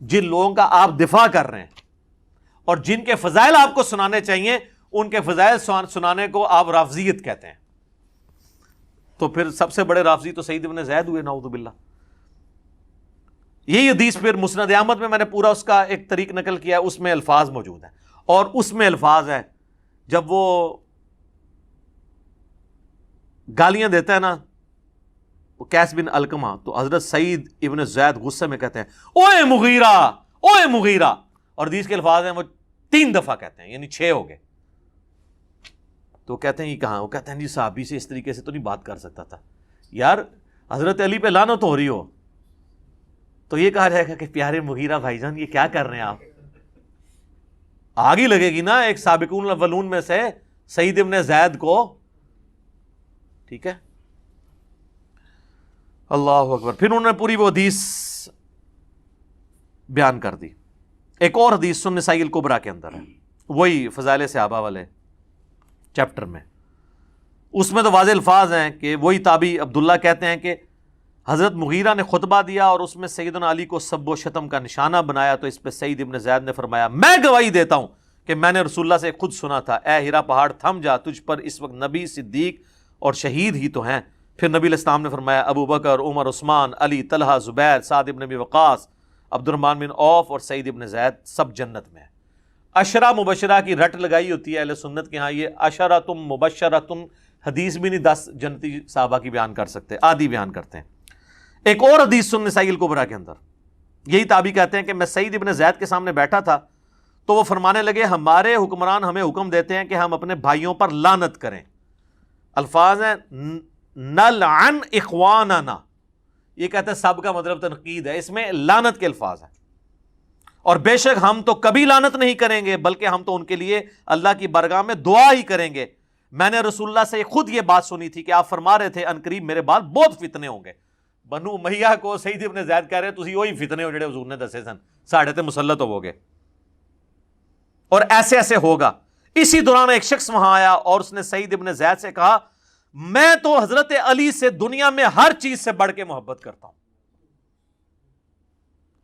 جن لوگوں کا آپ دفاع کر رہے ہیں, اور جن کے فضائل آپ کو سنانے چاہیے ان کے فضائل سنانے کو آپ رافضیت کہتے ہیں. تو پھر سب سے بڑے رافضی تو سعید ابن زید ہوئے, نعوذ باللہ. یہی حدیث پھر مسند احمد میں نے پورا اس کا ایک طریق نقل کیا، اس میں الفاظ موجود ہیں، اور اس میں الفاظ ہیں جب وہ گالیاں دیتا ہے نا وہ قیس بن علقمہ، تو حضرت سعید ابن زید غصے میں کہتے ہیں اوے مغیرہ، اوے مغیرہ، اور حدیث کے الفاظ ہیں وہ 3 دفعہ کہتے ہیں، یعنی 6 ہو گئے. تو کہتے ہیں یہ کہاں؟ وہ کہتے ہیں جی صحابی سے اس طریقے سے تو نہیں بات کر سکتا تھا. یار حضرت علی پہ لعنت ہو رہی ہو تو یہ کہا جائے گا کہ پیارے مغیرہ بھائی جان یہ کیا کر رہے ہیں آپ؟ آگ ہی لگے گی نا ایک سابقون الاولون میں سے سعید ابن زید کو. ٹھیک ہے، اللہ اکبر. پھر انہوں نے پوری وہ حدیث بیان کر دی. ایک اور حدیث سنن نسائی الکبریٰ کے اندر ہے، وہی فضائل صحابہ والے چیپٹر میں. اس میں تو واضح الفاظ ہیں کہ وہی تابعی عبداللہ کہتے ہیں کہ حضرت مغیرہ نے خطبہ دیا اور اس میں سیدنا علی کو سب و شتم کا نشانہ بنایا، تو اس پہ سعید ابن زید نے فرمایا میں گواہی دیتا ہوں کہ میں نے رسول اللہ سے خود سنا تھا، اے ہیرا پہاڑ تھم جا، تجھ پر اس وقت نبی، صدیق اور شہید ہی تو ہیں. پھر نبی علیہ السلام نے فرمایا ابو بکر، عمر، عثمان، علی، طلحہ، زبیر، سعد ابن ابی وقاص، عبد الرحمن بن عوف اور سعید ابن زید سب جنت میں ہیں. عشرہ مبشرہ کی رٹ لگائی ہوتی ہے اہل سنت کے ہاں، یہ عشرۃ مبشرۃ حدیث بھی نہیں 10 جنتی صحابہ کی بیان کر سکتے، آدھی بیان کرتے ہیں. ایک اور حدیث سنن نسائی الکبریٰ کے اندر یہی تابعی کہتے ہیں کہ میں سعید ابن زید کے سامنے بیٹھا تھا تو وہ فرمانے لگے ہمارے حکمران ہمیں حکم دیتے ہیں کہ ہم اپنے بھائیوں پر لعنت کریں. الفاظ ہیں نلعن اخواننا، یہ کہتے ہیں سب کا مطلب تنقید ہے، اس میں لعنت کے الفاظ ہیں. اور بے شک ہم تو کبھی لعنت نہیں کریں گے بلکہ ہم تو ان کے لیے اللہ کی بارگاہ میں دعا ہی کریں گے. میں نے رسول اللہ سے خود یہ بات سنی تھی کہ آپ فرما رہے تھے ان قریب میرے بعد بہت فتنے ہوں گے. بنو امیہ کو سعید ابن زید کہہ رہے تسی وہی فتنے ہو جڑے حضور نے دسے سن، ساڑھے تے مسلط ہو گے. اور ایسے ایسے ہوگا. اسی دوران ایک شخص وہاں آیا اور اس نے سعید ابن زید سے کہا میں تو حضرت علی سے دنیا میں ہر چیز سے بڑھ کے محبت کرتا ہوں.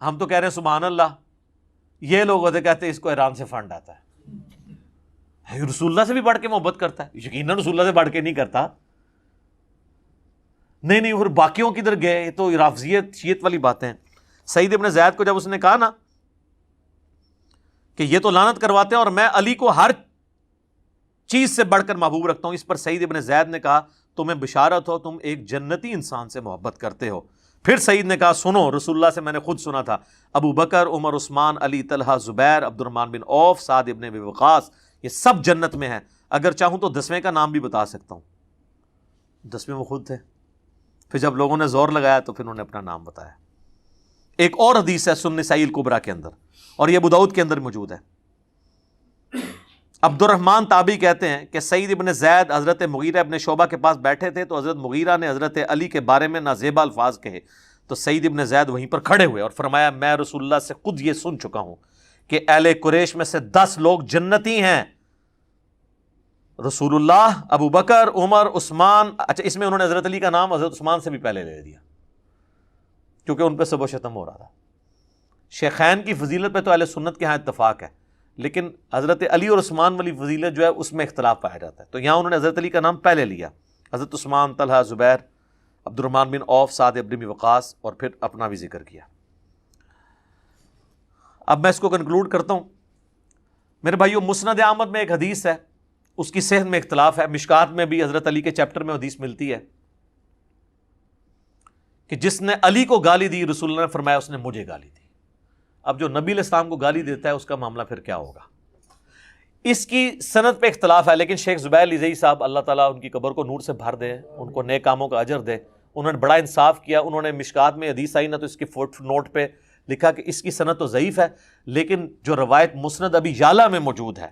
ہم تو کہہ رہے ہیں سبحان اللہ، یہ لوگ ہوتے کہتے ہیں اس کو ایران سے فنڈ آتا ہے، رسول اللہ سے بھی بڑھ کے محبت کرتا ہے. یقیناً رسول اللہ سے بڑھ کے نہیں کرتا. نہیں اور باقیوں کدھر گئے؟ تو رافضیت شیعت والی باتیں. سعید ابن زید کو جب اس نے کہا نا کہ یہ تو لعنت کرواتے ہیں اور میں علی کو ہر چیز سے بڑھ کر محبوب رکھتا ہوں، اس پر سعید ابن زید نے کہا تمہیں بشارت ہو، تم ایک جنتی انسان سے محبت کرتے ہو. پھر سعید نے کہا سنو، رسول اللہ سے میں نے خود سنا تھا ابو بکر، عمر، عثمان، علی، طلحہ، زبیر، عبد الرحمن بن عوف، سعد ابن ابی وقاص یہ سب جنت میں ہیں. اگر چاہوں تو 10ویں کا نام بھی بتا سکتا ہوں. 10ویں وہ خود تھے. پھر جب لوگوں نے زور لگایا تو پھر انہوں نے اپنا نام بتایا. ایک اور حدیث ہے سنن نسائی الکبریٰ کے اندر اور یہ ابو داؤد کے اندر موجود ہے. عبد الرحمن تابعی کہتے ہیں کہ سعید ابن زید حضرت مغیرہ ابن شعبہ کے پاس بیٹھے تھے تو حضرت مغیرہ نے حضرت علی کے بارے میں نازیبا الفاظ کہے تو سعید ابن زید وہیں پر کھڑے ہوئے اور فرمایا میں رسول اللہ سے خود یہ سن چکا ہوں کہ اہل قریش میں سے 10 لوگ جنتی ہیں، رسول اللہ، ابو بکر، عمر، عثمان. اچھا اس میں انہوں نے حضرت علی کا نام حضرت عثمان سے بھی پہلے لے دیا کیونکہ ان پہ سب و شتم ہو رہا تھا. شیخین کی فضیلت پہ تو اہل سنت کے ہاں اتفاق ہے، لیکن حضرت علی اور عثمان والی فضیلت جو ہے اس میں اختلاف پایا جاتا ہے. تو یہاں انہوں نے حضرت علی کا نام پہلے لیا، حضرت عثمان، طلحہ، زبیر، عبد الرحمن بن عوف، سعد ابن ابی وقاص اور پھر اپنا بھی ذکر کیا. اب میں اس کو کنکلوڈ کرتا ہوں. میرے بھائیو مسند احمد میں ایک حدیث ہے، اس کی صحت میں اختلاف ہے. مشکات میں بھی حضرت علی کے چیپٹر میں حدیث ملتی ہے کہ جس نے علی کو گالی دی رسول اللہ نے فرمایا اس نے مجھے گالی دی. اب جو نبی علیہ السلام کو گالی دیتا ہے اس کا معاملہ پھر کیا ہوگا؟ اس کی سند پہ اختلاف ہے، لیکن شیخ زبیر لیزئی صاحب اللہ تعالیٰ ان کی قبر کو نور سے بھر دے، ان کو نیک کاموں کا اجر دے، انہوں نے بڑا انصاف کیا. انہوں نے مشکات میں حدیث آئی نا تو اس کی فوٹ نوٹ پہ لکھا کہ اس کی سند تو ضعیف ہے، لیکن جو روایت مسند ابی یعلا میں موجود ہے،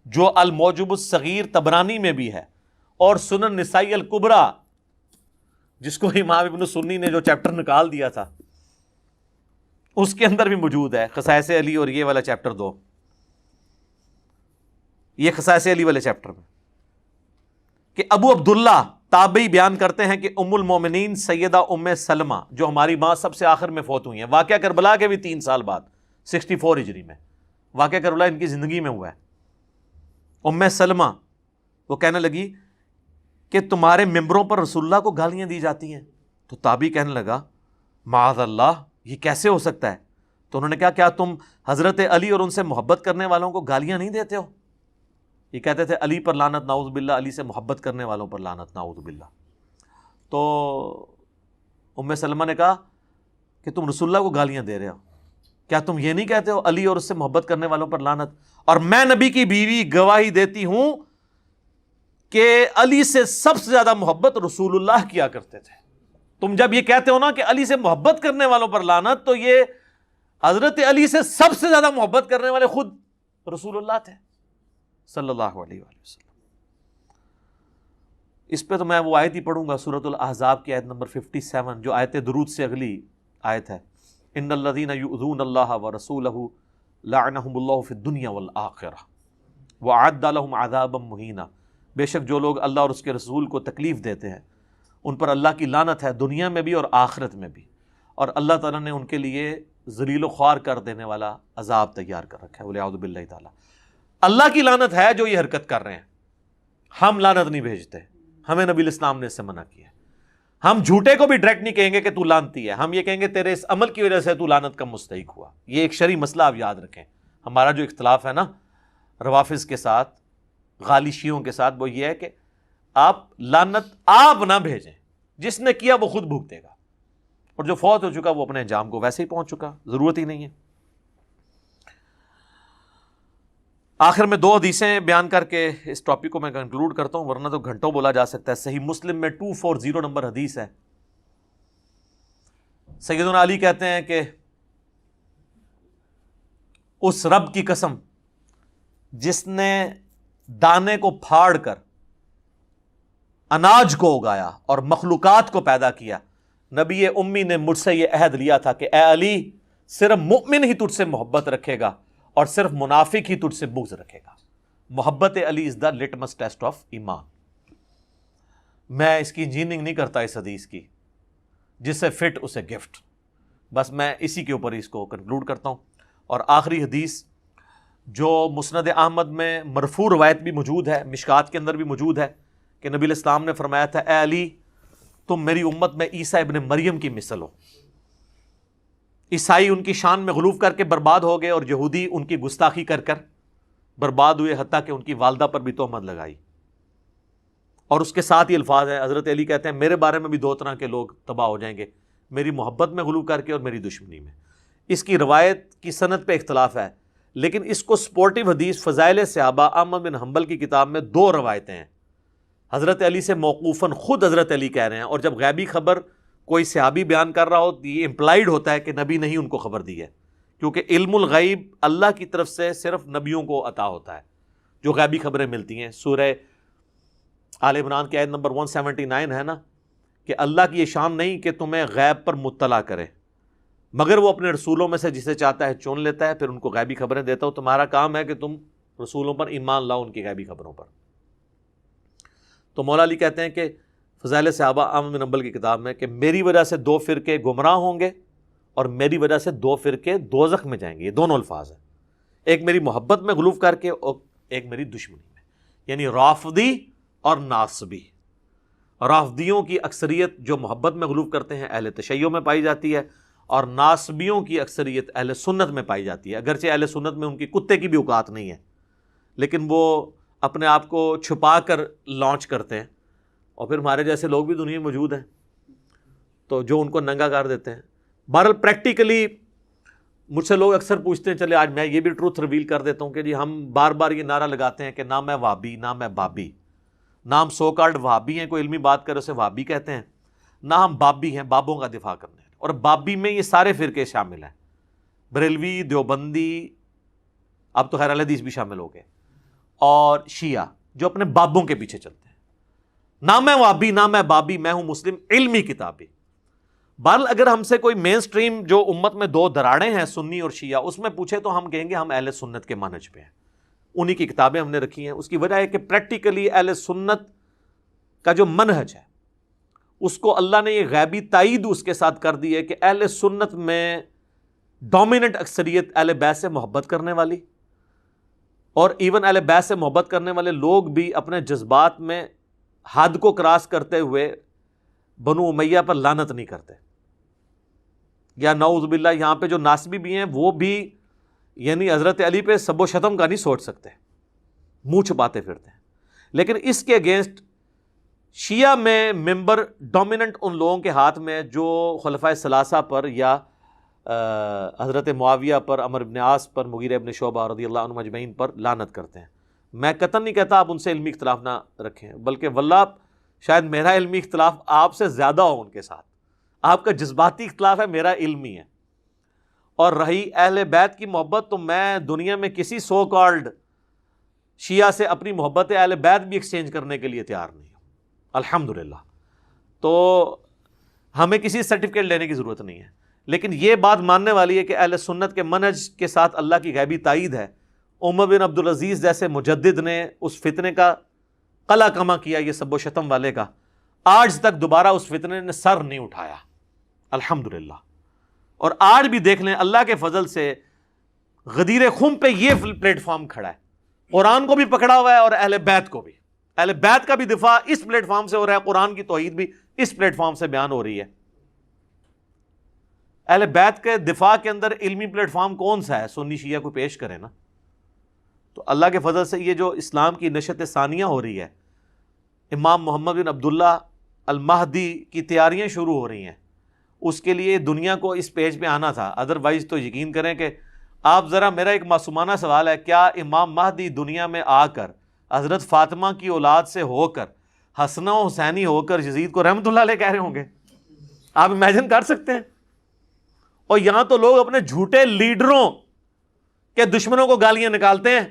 جو الموجب الصغیر طبرانی میں بھی ہے، اور سنن نسائی الکبریٰ جس کو امام ابن سنی نے جو چیپٹر نکال دیا تھا اس کے اندر بھی موجود ہے، خصائص علی اور یہ والا چیپٹر 2، یہ خصائص علی والے چیپٹر میں، کہ ابو عبداللہ تابعی بیان کرتے ہیں کہ ام المومنین سیدہ ام سلمہ جو ہماری ماں سب سے آخر میں فوت ہوئی ہیں، واقعہ کربلا کے بھی 3 سال بعد 64 ہجری میں واقعہ کربلا ان کی زندگی میں ہوا ہے. ام سلمہ وہ کہنے لگی کہ تمہارے ممبروں پر رسول اللہ کو گالیاں دی جاتی ہیں. تو تابعی کہنے لگا معاذ اللہ، یہ کیسے ہو سکتا ہے؟ تو انہوں نے کہا کیا تم حضرت علی اور ان سے محبت کرنے والوں کو گالیاں نہیں دیتے ہو؟ یہ کہتے تھے علی پر لعنت نعوذ باللہ، علی سے محبت کرنے والوں پر لعنت نعوذ باللہ۔ تو ام سلمہ نے کہا کہ تم رسول اللہ کو گالیاں دے رہے ہو، کیا تم یہ نہیں کہتے ہو علی اور اس سے محبت کرنے والوں پر لعنت؟ اور میں نبی کی بیوی گواہی دیتی ہوں کہ علی سے سب سے زیادہ محبت رسول اللہ کیا کرتے تھے۔ تم جب یہ کہتے ہو نا کہ علی سے محبت کرنے والوں پر لعنت، تو یہ حضرت علی سے سب سے زیادہ محبت کرنے والے خود رسول اللہ تھے صلی اللہ علیہ وآلہ وسلم۔ اس پہ تو میں وہ آیت ہی پڑھوں گا، سورۃ الاحزاب کی آیت نمبر 57، جو آیت درود سے اگلی آیت ہے، ان الذین یؤذون اللہ ورسولہ لعنہم اللہ فی الدنیا والآخرہ وأعد لهم عذابا مہینا۔ بے شک جو لوگ اللہ اور اس کے رسول کو تکلیف دیتے ہیں ان پر اللہ کی لعنت ہے، دنیا میں بھی اور آخرت میں بھی، اور اللہ تعالیٰ نے ان کے لیے ذلیل و خوار کر دینے والا عذاب تیار کر رکھا ہے، والعیاذ باللہ تعالیٰ۔ اللہ کی لعنت ہے جو یہ حرکت کر رہے ہیں، ہم لعنت نہیں بھیجتے، ہمیں نبی الاسلام نے اس سے منع کیا ہے۔ ہم جھوٹے کو بھی ڈائریکٹ نہیں کہیں گے کہ تو لعنتی ہے، ہم یہ کہیں گے تیرے اس عمل کی وجہ سے تو لعنت کا مستحق ہوا۔ یہ ایک شرعی مسئلہ آپ یاد رکھیں۔ ہمارا جو اختلاف ہے نا روافظ کے ساتھ، غالی شیعوں کے ساتھ، وہ یہ ہے کہ آپ لعنت آپ نہ بھیجیں، جس نے کیا وہ خود بھگتے گا، اور جو فوت ہو چکا وہ اپنے انجام کو ویسے ہی پہنچ چکا، ضرورت ہی نہیں ہے۔ آخر میں 2 حدیثیں بیان کر کے اس ٹاپک کو میں کنکلوڈ کرتا ہوں، ورنہ تو گھنٹوں بولا جا سکتا ہے۔ صحیح مسلم میں 240 نمبر حدیث ہے، سیدنا علی کہتے ہیں کہ اس رب کی قسم جس نے دانے کو پھاڑ کر اناج کو اگایا اور مخلوقات کو پیدا کیا، نبی امی نے مجھ سے یہ عہد لیا تھا کہ اے علی، صرف مؤمن ہی تجھ سے محبت رکھے گا اور صرف منافق ہی تجھ سے بغض رکھے گا۔ محبت علی از دا لٹمس ٹیسٹ آف ایمان۔ میں اس کی انجینئرنگ نہیں کرتا اس حدیث کی، جس سے فٹ اسے گفٹ، بس میں اسی کے اوپر اس کو کنکلوڈ کرتا ہوں۔ اور آخری حدیث جو مسند احمد میں مرفوع روایت بھی موجود ہے، مشکات کے اندر بھی موجود ہے، کہ نبی الاسلام نے فرمایا تھا اے علی، تم میری امت میں عیسیٰ ابن مریم کی مثل ہو۔ عیسائی ان کی شان میں غلو کر کے برباد ہو گئے، اور یہودی ان کی گستاخی کر کر برباد ہوئے، حتیٰ کہ ان کی والدہ پر بھی تہمت لگائی۔ اور اس کے ساتھ یہ الفاظ ہیں، حضرت علی کہتے ہیں میرے بارے میں بھی 2 طرح کے لوگ تباہ ہو جائیں گے، میری محبت میں غلو کر کے اور میری دشمنی میں۔ اس کی روایت کی سند پہ اختلاف ہے، لیکن اس کو سپورٹیو حدیث فضائل صحابہ احمد بن حنبل کی کتاب میں 2 روایتیں ہیں، حضرت علی سے موقوفاً خود حضرت علی کہہ رہے ہیں، اور جب غیبی خبر کوئی صحابی بیان کر رہا ہو تو یہ امپلائیڈ ہوتا ہے کہ نبی نے ہی ان کو خبر دی ہے، کیونکہ علم الغیب اللہ کی طرف سے صرف نبیوں کو عطا ہوتا ہے جو غیبی خبریں ملتی ہیں۔ سورہ آل عمران کی آیت نمبر 179 ہے نا، کہ اللہ کی یہ شان نہیں کہ تمہیں غیب پر مطلع کرے، مگر وہ اپنے رسولوں میں سے جسے چاہتا ہے چن لیتا ہے، پھر ان کو غیبی خبریں دیتا ہو۔ تمہارا کام ہے کہ تم رسولوں پر ایمان لاؤ، ان کی غیبی خبروں پر۔ تو مولا علی کہتے ہیں کہ فضائل صحابہ احمد بن حنبل کی کتاب میں کہ میری وجہ سے 2 فرقے گمراہ ہوں گے اور میری وجہ سے 2 فرقے دوزخ میں جائیں گے۔ یہ دونوں الفاظ ہیں، ایک میری محبت میں غلو کر کے اور ایک میری دشمنی میں، یعنی رافضی اور ناصبی۔ رافضیوں کی اکثریت جو محبت میں غلو کرتے ہیں اہل تشیع میں پائی جاتی ہے، اور ناصبیوں کی اکثریت اہل سنت میں پائی جاتی ہے، اگرچہ اہل سنت میں ان کی کتے کی بھی اوقات نہیں ہے، لیکن وہ اپنے آپ کو چھپا کر لانچ کرتے ہیں، اور پھر ہمارے جیسے لوگ بھی دنیا میں موجود ہیں تو جو ان کو ننگا کر دیتے ہیں۔ بہرحال پریکٹیکلی مجھ سے لوگ اکثر پوچھتے ہیں، چلے آج میں یہ بھی ٹروتھ ریویل کر دیتا ہوں کہ جی ہم بار بار یہ نعرہ لگاتے ہیں کہ نہ میں وہابی نہ میں بابی، نہ ہم سو کالڈ وہابی ہیں، کوئی علمی بات کرے اسے وہابی کہتے ہیں، نہ ہم بابی ہیں بابوں کا دفاع کرنے ہیں۔ اور بابی میں یہ سارے فرقے شامل ہیں، بریلوی، دیوبندی، اب تو خیر اہل حدیث بھی شامل ہو گئے، اور شیعہ جو اپنے بابوں کے پیچھے چلتے ہیں۔ نہ میں وہابی نہ میں بابی، میں ہوں مسلم علمی کتابی۔ بہرحال اگر ہم سے کوئی مین سٹریم جو امت میں 2 دراڑیں ہیں سنی اور شیعہ، اس میں پوچھے تو ہم کہیں گے ہم اہل سنت کے منہج پہ ہیں، انہی کی کتابیں ہم نے رکھی ہیں۔ اس کی وجہ ہے کہ پریکٹیکلی اہل سنت کا جو منہج ہے اس کو اللہ نے یہ غیبی تائید اس کے ساتھ کر دی ہے کہ اہل سنت میں ڈومیننٹ اکثریت اہل بیت سے محبت کرنے والی، اور ایون اہل بیت سے محبت کرنے والے لوگ بھی اپنے جذبات میں حد کو کراس کرتے ہوئے بنو امیہ پر لعنت نہیں کرتے۔ یا نعوذ باللہ یہاں پہ جو ناسبی بھی ہیں وہ بھی یعنی حضرت علی پہ سب و شتم کا نہیں سوچ سکتے، منہ چھپاتے پھرتے ہیں. لیکن اس کے اگینسٹ شیعہ میں ممبر ڈومیننٹ ان لوگوں کے ہاتھ میں جو خلفائے ثلاثہ پر یا حضرت معاویہ پر، عمر بن عاص پر، مغیرہ ابن شعبہ رضی اللہ عنہم اجمعین پر لعنت کرتے ہیں. میں قطعاً نہیں کہتا آپ ان سے علمی اختلاف نہ رکھیں، بلکہ واللہ شاید میرا علمی اختلاف آپ سے زیادہ ہو ان کے ساتھ. آپ کا جذباتی اختلاف ہے، میرا علمی ہے. اور رہی اہل بیت کی محبت، تو میں دنیا میں کسی سو کالڈ شیعہ سے اپنی محبت اہل بیت بھی ایکسچینج کرنے کے لیے تیار نہیں ہوں الحمدللہ. تو ہمیں کسی سرٹیفکیٹ لینے کی ضرورت نہیں ہے. لیکن یہ بات ماننے والی ہے کہ اہل سنت کے منہج کے ساتھ اللہ کی غیبی تائید ہے. عمر بن عبدالعزیز جیسے مجدد نے اس فتنے کا قلع کما کیا، یہ سب و شتم والے کا، آج تک دوبارہ اس فتنے نے سر نہیں اٹھایا الحمدللہ. اور آج بھی دیکھ لیں اللہ کے فضل سے غدیر خم پہ یہ پلیٹ فارم کھڑا ہے، قرآن کو بھی پکڑا ہوا ہے اور اہل بیت کو بھی. اہل بیت کا بھی دفاع اس پلیٹ فارم سے ہو رہا ہے، قرآن کی توحید بھی اس پلیٹ فارم سے بیان ہو رہی ہے. اہل بیت کے دفاع کے اندر علمی پلیٹ فارم کون سا ہے؟ سنی شیعہ کو پیش کرے نا. تو اللہ کے فضل سے یہ جو اسلام کی نشت ثانیہ ہو رہی ہے، امام محمد بن عبداللہ المہدی کی تیاریاں شروع ہو رہی ہیں، اس کے لیے دنیا کو اس پیج پہ آنا تھا. ادروائز تو یقین کریں کہ آپ ذرا، میرا ایک معصومانہ سوال ہے، کیا امام مہدی دنیا میں آ کر حضرت فاطمہ کی اولاد سے ہو کر حسن و حسینی ہو کر یزید کو رحمۃ اللہ علیہ کہہ رہے ہوں گے؟ آپ امیجن کر سکتے ہیں؟ اور یہاں تو لوگ اپنے جھوٹے لیڈروں کے دشمنوں کو گالیاں نکالتے ہیں،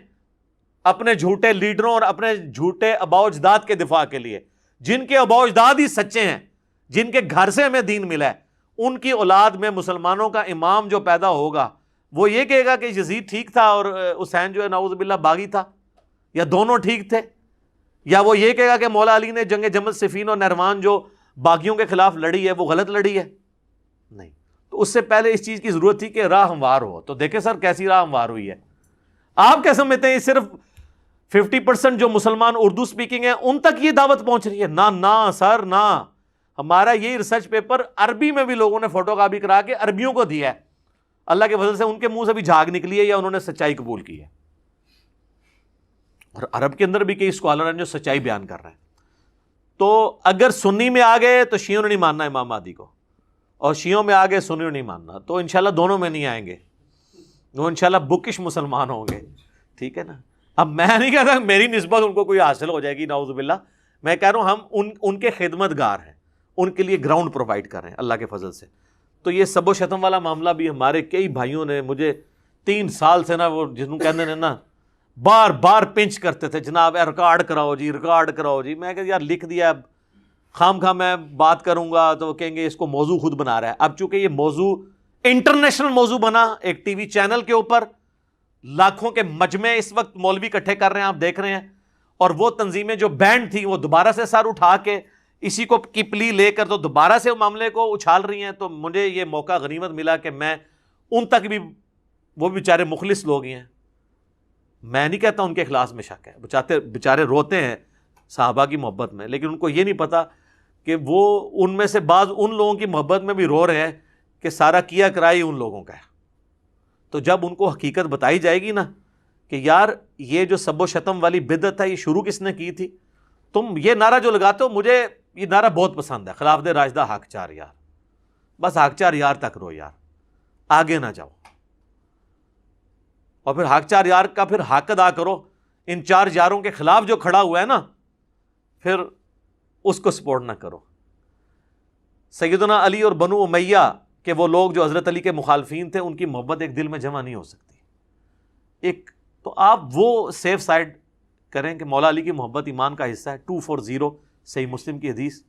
اپنے جھوٹے لیڈروں اور اپنے جھوٹے آباء و اجداد کے دفاع کے لیے. جن کے آباء و اجداد ہی سچے ہیں، جن کے گھر سے ہمیں دین ملا ہے، ان کی اولاد میں مسلمانوں کا امام جو پیدا ہوگا وہ یہ کہے گا کہ یزید ٹھیک تھا اور حسین جو ہے نعوذ باللہ باغی تھا، یا دونوں ٹھیک تھے؟ یا وہ یہ کہے گا کہ مولا علی نے جنگ جمل صفین اور نہروان جو باغیوں کے خلاف لڑی ہے وہ غلط لڑی ہے؟ نہیں. تو اس سے پہلے اس چیز کی ضرورت تھی کہ راہ ہموار ہو. تو دیکھیں سر کیسی راہ ہموار ہوئی ہے. آپ کیا سمجھتے ہیں صرف 50% جو مسلمان اردو سپیکنگ ہیں ان تک یہ دعوت پہنچ رہی ہے؟ نہ سر نہ. ہمارا یہ ریسرچ پیپر عربی میں بھی لوگوں نے فوٹو کاپی کرا کے عربیوں کو دیا ہے. اللہ کے فضل سے ان کے منہ سے بھی جھاگ نکلی ہے یا انہوں نے سچائی قبول کی ہے. اور عرب کے اندر بھی کئی اسکالر ہیں جو سچائی بیان کر رہے ہیں. تو اگر سنی میں آ گئے تو شیعوں نے نہیں ماننا امام مہدی کو، اور شیعوں میں آ گئے سنیوں نہیں ماننا. تو انشاءاللہ دونوں میں نہیں آئیں گے، وہ انشاءاللہ بکش مسلمان ہوں گے. ٹھیک ہے نا؟ اب میں نہیں کہتا میری نسبت ان کو کوئی حاصل ہو جائے گی نعوذ باللہ. میں کہہ رہا ہوں ہم ان کے خدمت گار ہیں، ان کے لیے گراؤنڈ پرووائڈ کر رہے ہیں اللہ کے فضل سے. تو یہ سب و شتم والا معاملہ بھی ہمارے کئی بھائیوں نے مجھے 3 سال سے نا، وہ جنہوں کہتے ہیں نا بار بار پنچ کرتے تھے، جناب ریکارڈ کراؤ جی، ریکارڈ کراؤ جی. میں کہ یار لکھ دیا، اب خام خواہ میں بات کروں گا تو وہ کہیں گے اس کو موضوع خود بنا رہا ہے. اب چونکہ یہ موضوع انٹرنیشنل موضوع بنا، ایک ٹی وی چینل کے اوپر لاکھوں کے مجمع اس وقت مولوی اکٹھے کر رہے ہیں، آپ دیکھ رہے ہیں. اور وہ تنظیمیں جو بینڈ تھیں وہ دوبارہ سے سر اٹھا کے اسی کو کی پلی لے کر تو دوبارہ سے معاملے کو اچھال رہی ہیں. تو مجھے یہ موقع غنیمت ملا کہ میں ان تک بھی، وہ بیچارے مخلص لوگ ہیں، میں نہیں کہتا ان کے اخلاص میں شک ہے، بیچارے روتے ہیں صحابہ کی محبت میں، لیکن ان کو یہ نہیں پتا کہ وہ ان میں سے بعض ان لوگوں کی محبت میں بھی رو رہے ہیں کہ سارا کیا کرائی ان لوگوں کا ہے. تو جب ان کو حقیقت بتائی جائے گی نا کہ یار یہ جو سب و شتم والی بدعت ہے یہ شروع کس نے کی تھی، تم یہ نعرہ جو لگاتے ہو، مجھے یہ نعرہ بہت پسند ہے، خلافت راشدہ حق 4 یار. بس حق 4 یار تک رو یار، آگے نہ جاؤ. اور پھر حق 4 یار کا پھر حق ادا کرو. ان 4 یاروں کے خلاف جو کھڑا ہوا ہے نا، پھر اس کو سپورٹ نہ کرو. سیدنا علی اور بنو امیہ کہ وہ لوگ جو حضرت علی کے مخالفین تھے، ان کی محبت ایک دل میں جمع نہیں ہو سکتی. ایک تو آپ وہ سیف سائڈ کریں کہ مولا علی کی محبت ایمان کا حصہ ہے. 240 صحیح مسلم کی حدیث.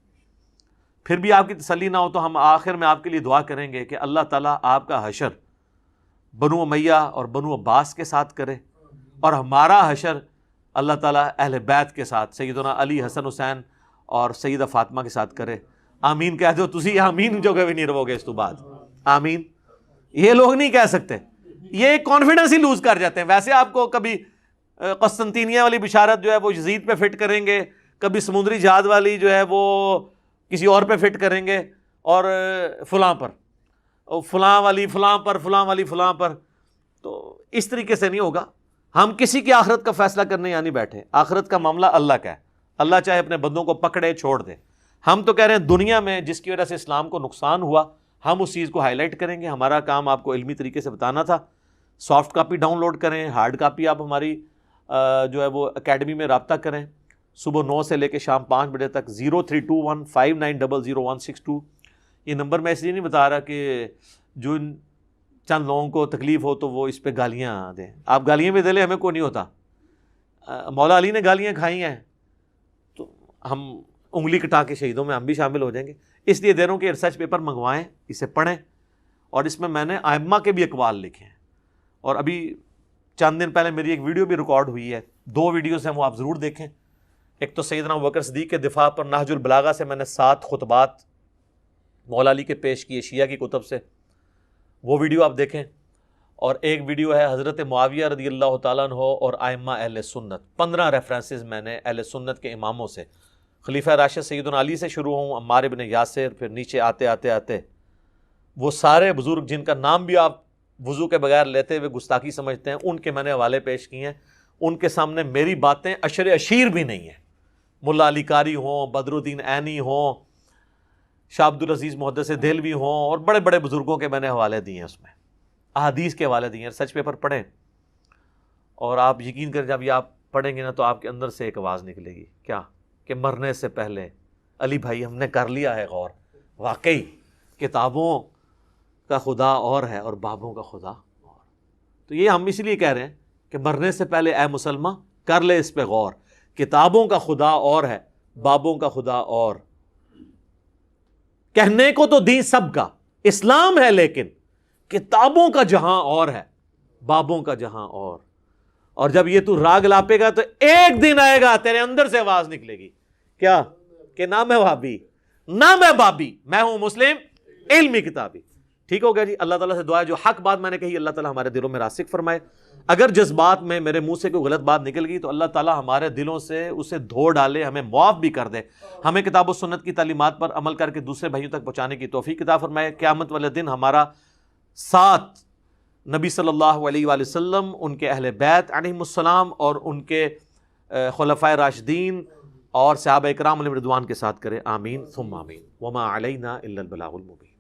پھر بھی آپ کی تسلی نہ ہو تو ہم آخر میں آپ کے لیے دعا کریں گے کہ اللہ تعالیٰ آپ کا حشر بنو امیہ اور بنو عباس کے ساتھ کرے، اور ہمارا حشر اللہ تعالیٰ اہل بیت کے ساتھ سیدنا علی، حسن حسین اور سیدہ فاطمہ کے ساتھ کرے. آمین کہہ دو تسی، آمین جو کبھی نہیں رہو گے اس تو بعد. آمین یہ لوگ نہیں کہہ سکتے، یہ کانفیڈنس ہی لوز کر جاتے ہیں. ویسے آپ کو کبھی قسطنطینیہ والی بشارت جو ہے وہ یزید پہ فٹ کریں گے، کبھی سمندری جہاد والی جو ہے وہ کسی اور پہ فٹ کریں گے، اور فلاں پر. فلاں والی فلاں پر، فلاں والی فلاں پر. تو اس طریقے سے نہیں ہوگا. ہم کسی کی آخرت کا فیصلہ کرنے یہاں نہیں بیٹھے. آخرت کا معاملہ اللہ کا ہے. اللہ چاہے اپنے بندوں کو پکڑے چھوڑ دے. ہم تو کہہ رہے ہیں دنیا میں جس کی وجہ سے اسلام کو نقصان ہوا ہم اس چیز کو ہائی لائٹ کریں گے. ہمارا کام آپ کو علمی طریقے سے بتانا تھا. سافٹ کاپی ڈاؤن لوڈ کریں، ہارڈ کاپی آپ ہماری جو ہے وہ اکیڈمی میں رابطہ کریں. صبح 9 سے لے کے شام 5 بجے تک. 032159006162 یہ نمبر میں اس لیے نہیں بتا رہا کہ جو چند لوگوں کو تکلیف ہو تو وہ اس پہ گالیاں دیں. آپ گالیاں بھی دے لیں، ہمیں کوئی نہیں ہوتا. مولا علی نے گالیاں کھائی ہیں تو ہم انگلی کٹا کے شہیدوں میں ہم بھی شامل ہو جائیں گے. اس لیے دے رہا ہوں کہ ریسرچ پیپر منگوائیں، اسے پڑھیں، اور اس میں نے ائمہ کے بھی اقوال لکھے ہیں. اور ابھی چند دن پہلے میری ایک ویڈیو بھی ریکارڈ ہوئی ہے، 2 ویڈیوز ہیں، وہ آپ ضرور دیکھیں. ایک تو سیدنا ابوبکر صدیق کے دفاع پر نہج البلاغہ سے میں نے 7 خطبات مولا علی کے پیش کیے شیعہ کی کتب سے، وہ ویڈیو آپ دیکھیں. اور ایک ویڈیو ہے حضرت معاویہ رضی اللہ تعالیٰ عنہ اور ائمہ اہل سنت. 15 ریفرنسز میں نے اہل سنت کے اماموں سے، خلیفہ راشد سیدنا علی سے شروع ہوں، عمار ابن یاسر، پھر نیچے آتے آتے آتے وہ سارے بزرگ جن کا نام بھی آپ وضو کے بغیر لیتے ہوئے گستاخی سمجھتے ہیں، ان کے میں نے حوالے پیش کیے ہیں. ان کے سامنے میری باتیں اشر اشیر بھی نہیں ہیں. ملا علی قاری ہوں، بدر الدین عینی ہوں، شاہ عبد العزیز محدث دہلوی ہوں، اور بڑے بڑے بزرگوں کے میں نے حوالے دیے ہیں. اس میں احادیث کے حوالے دیے ہیں. سچ پیپر پڑھیں اور آپ یقین کریں جب یہ آپ پڑھیں گے نا تو آپ کے اندر سے ایک آواز نکلے گی، کیا کہ مرنے سے پہلے علی بھائی ہم نے کر لیا ہے غور، واقعی کتابوں کا خدا اور ہے اور بابوں کا خدا اور. تو یہ ہم اس لیے کہہ رہے ہیں کہ مرنے سے پہلے اے مسلمہ کر لے اس پہ غور. کتابوں کا خدا اور ہے، بابوں کا خدا اور. کہنے کو تو دین سب کا اسلام ہے، لیکن کتابوں کا جہاں اور ہے، بابوں کا جہاں اور. اور جب یہ تو راگ لاپے گا تو ایک دن آئے گا تیرے اندر سے آواز نکلے گی، کیا کہ نہ میں وہابی نہ میں بابی، میں ہوں مسلم علمی کتابی. ٹھیک ہو گیا جی. اللہ تعالیٰ سے دعا ہے جو حق بات میں نے کہی اللہ تعالیٰ ہمارے دلوں میں راسخ فرمائے. اگر جذبات میں میرے منہ سے کوئی غلط بات نکل گئی تو اللہ تعالیٰ ہمارے دلوں سے اسے دھو ڈالے، ہمیں معاف بھی کر دے، ہمیں کتاب و سنت کی تعلیمات پر عمل کر کے دوسرے بھائیوں تک پہنچانے کی توفیق عطا فرمائے. قیامت والے دن ہمارا ساتھ نبی صلی اللہ علیہ وآلہ وسلم، ان کے اہل بیت علیہم السلام اور ان کے خلفائے راشدین اور صحابہ اکرام علیہم رضوان کے ساتھ کرے. آمین ثم آمین. وما علینا الا البلاغ المبین.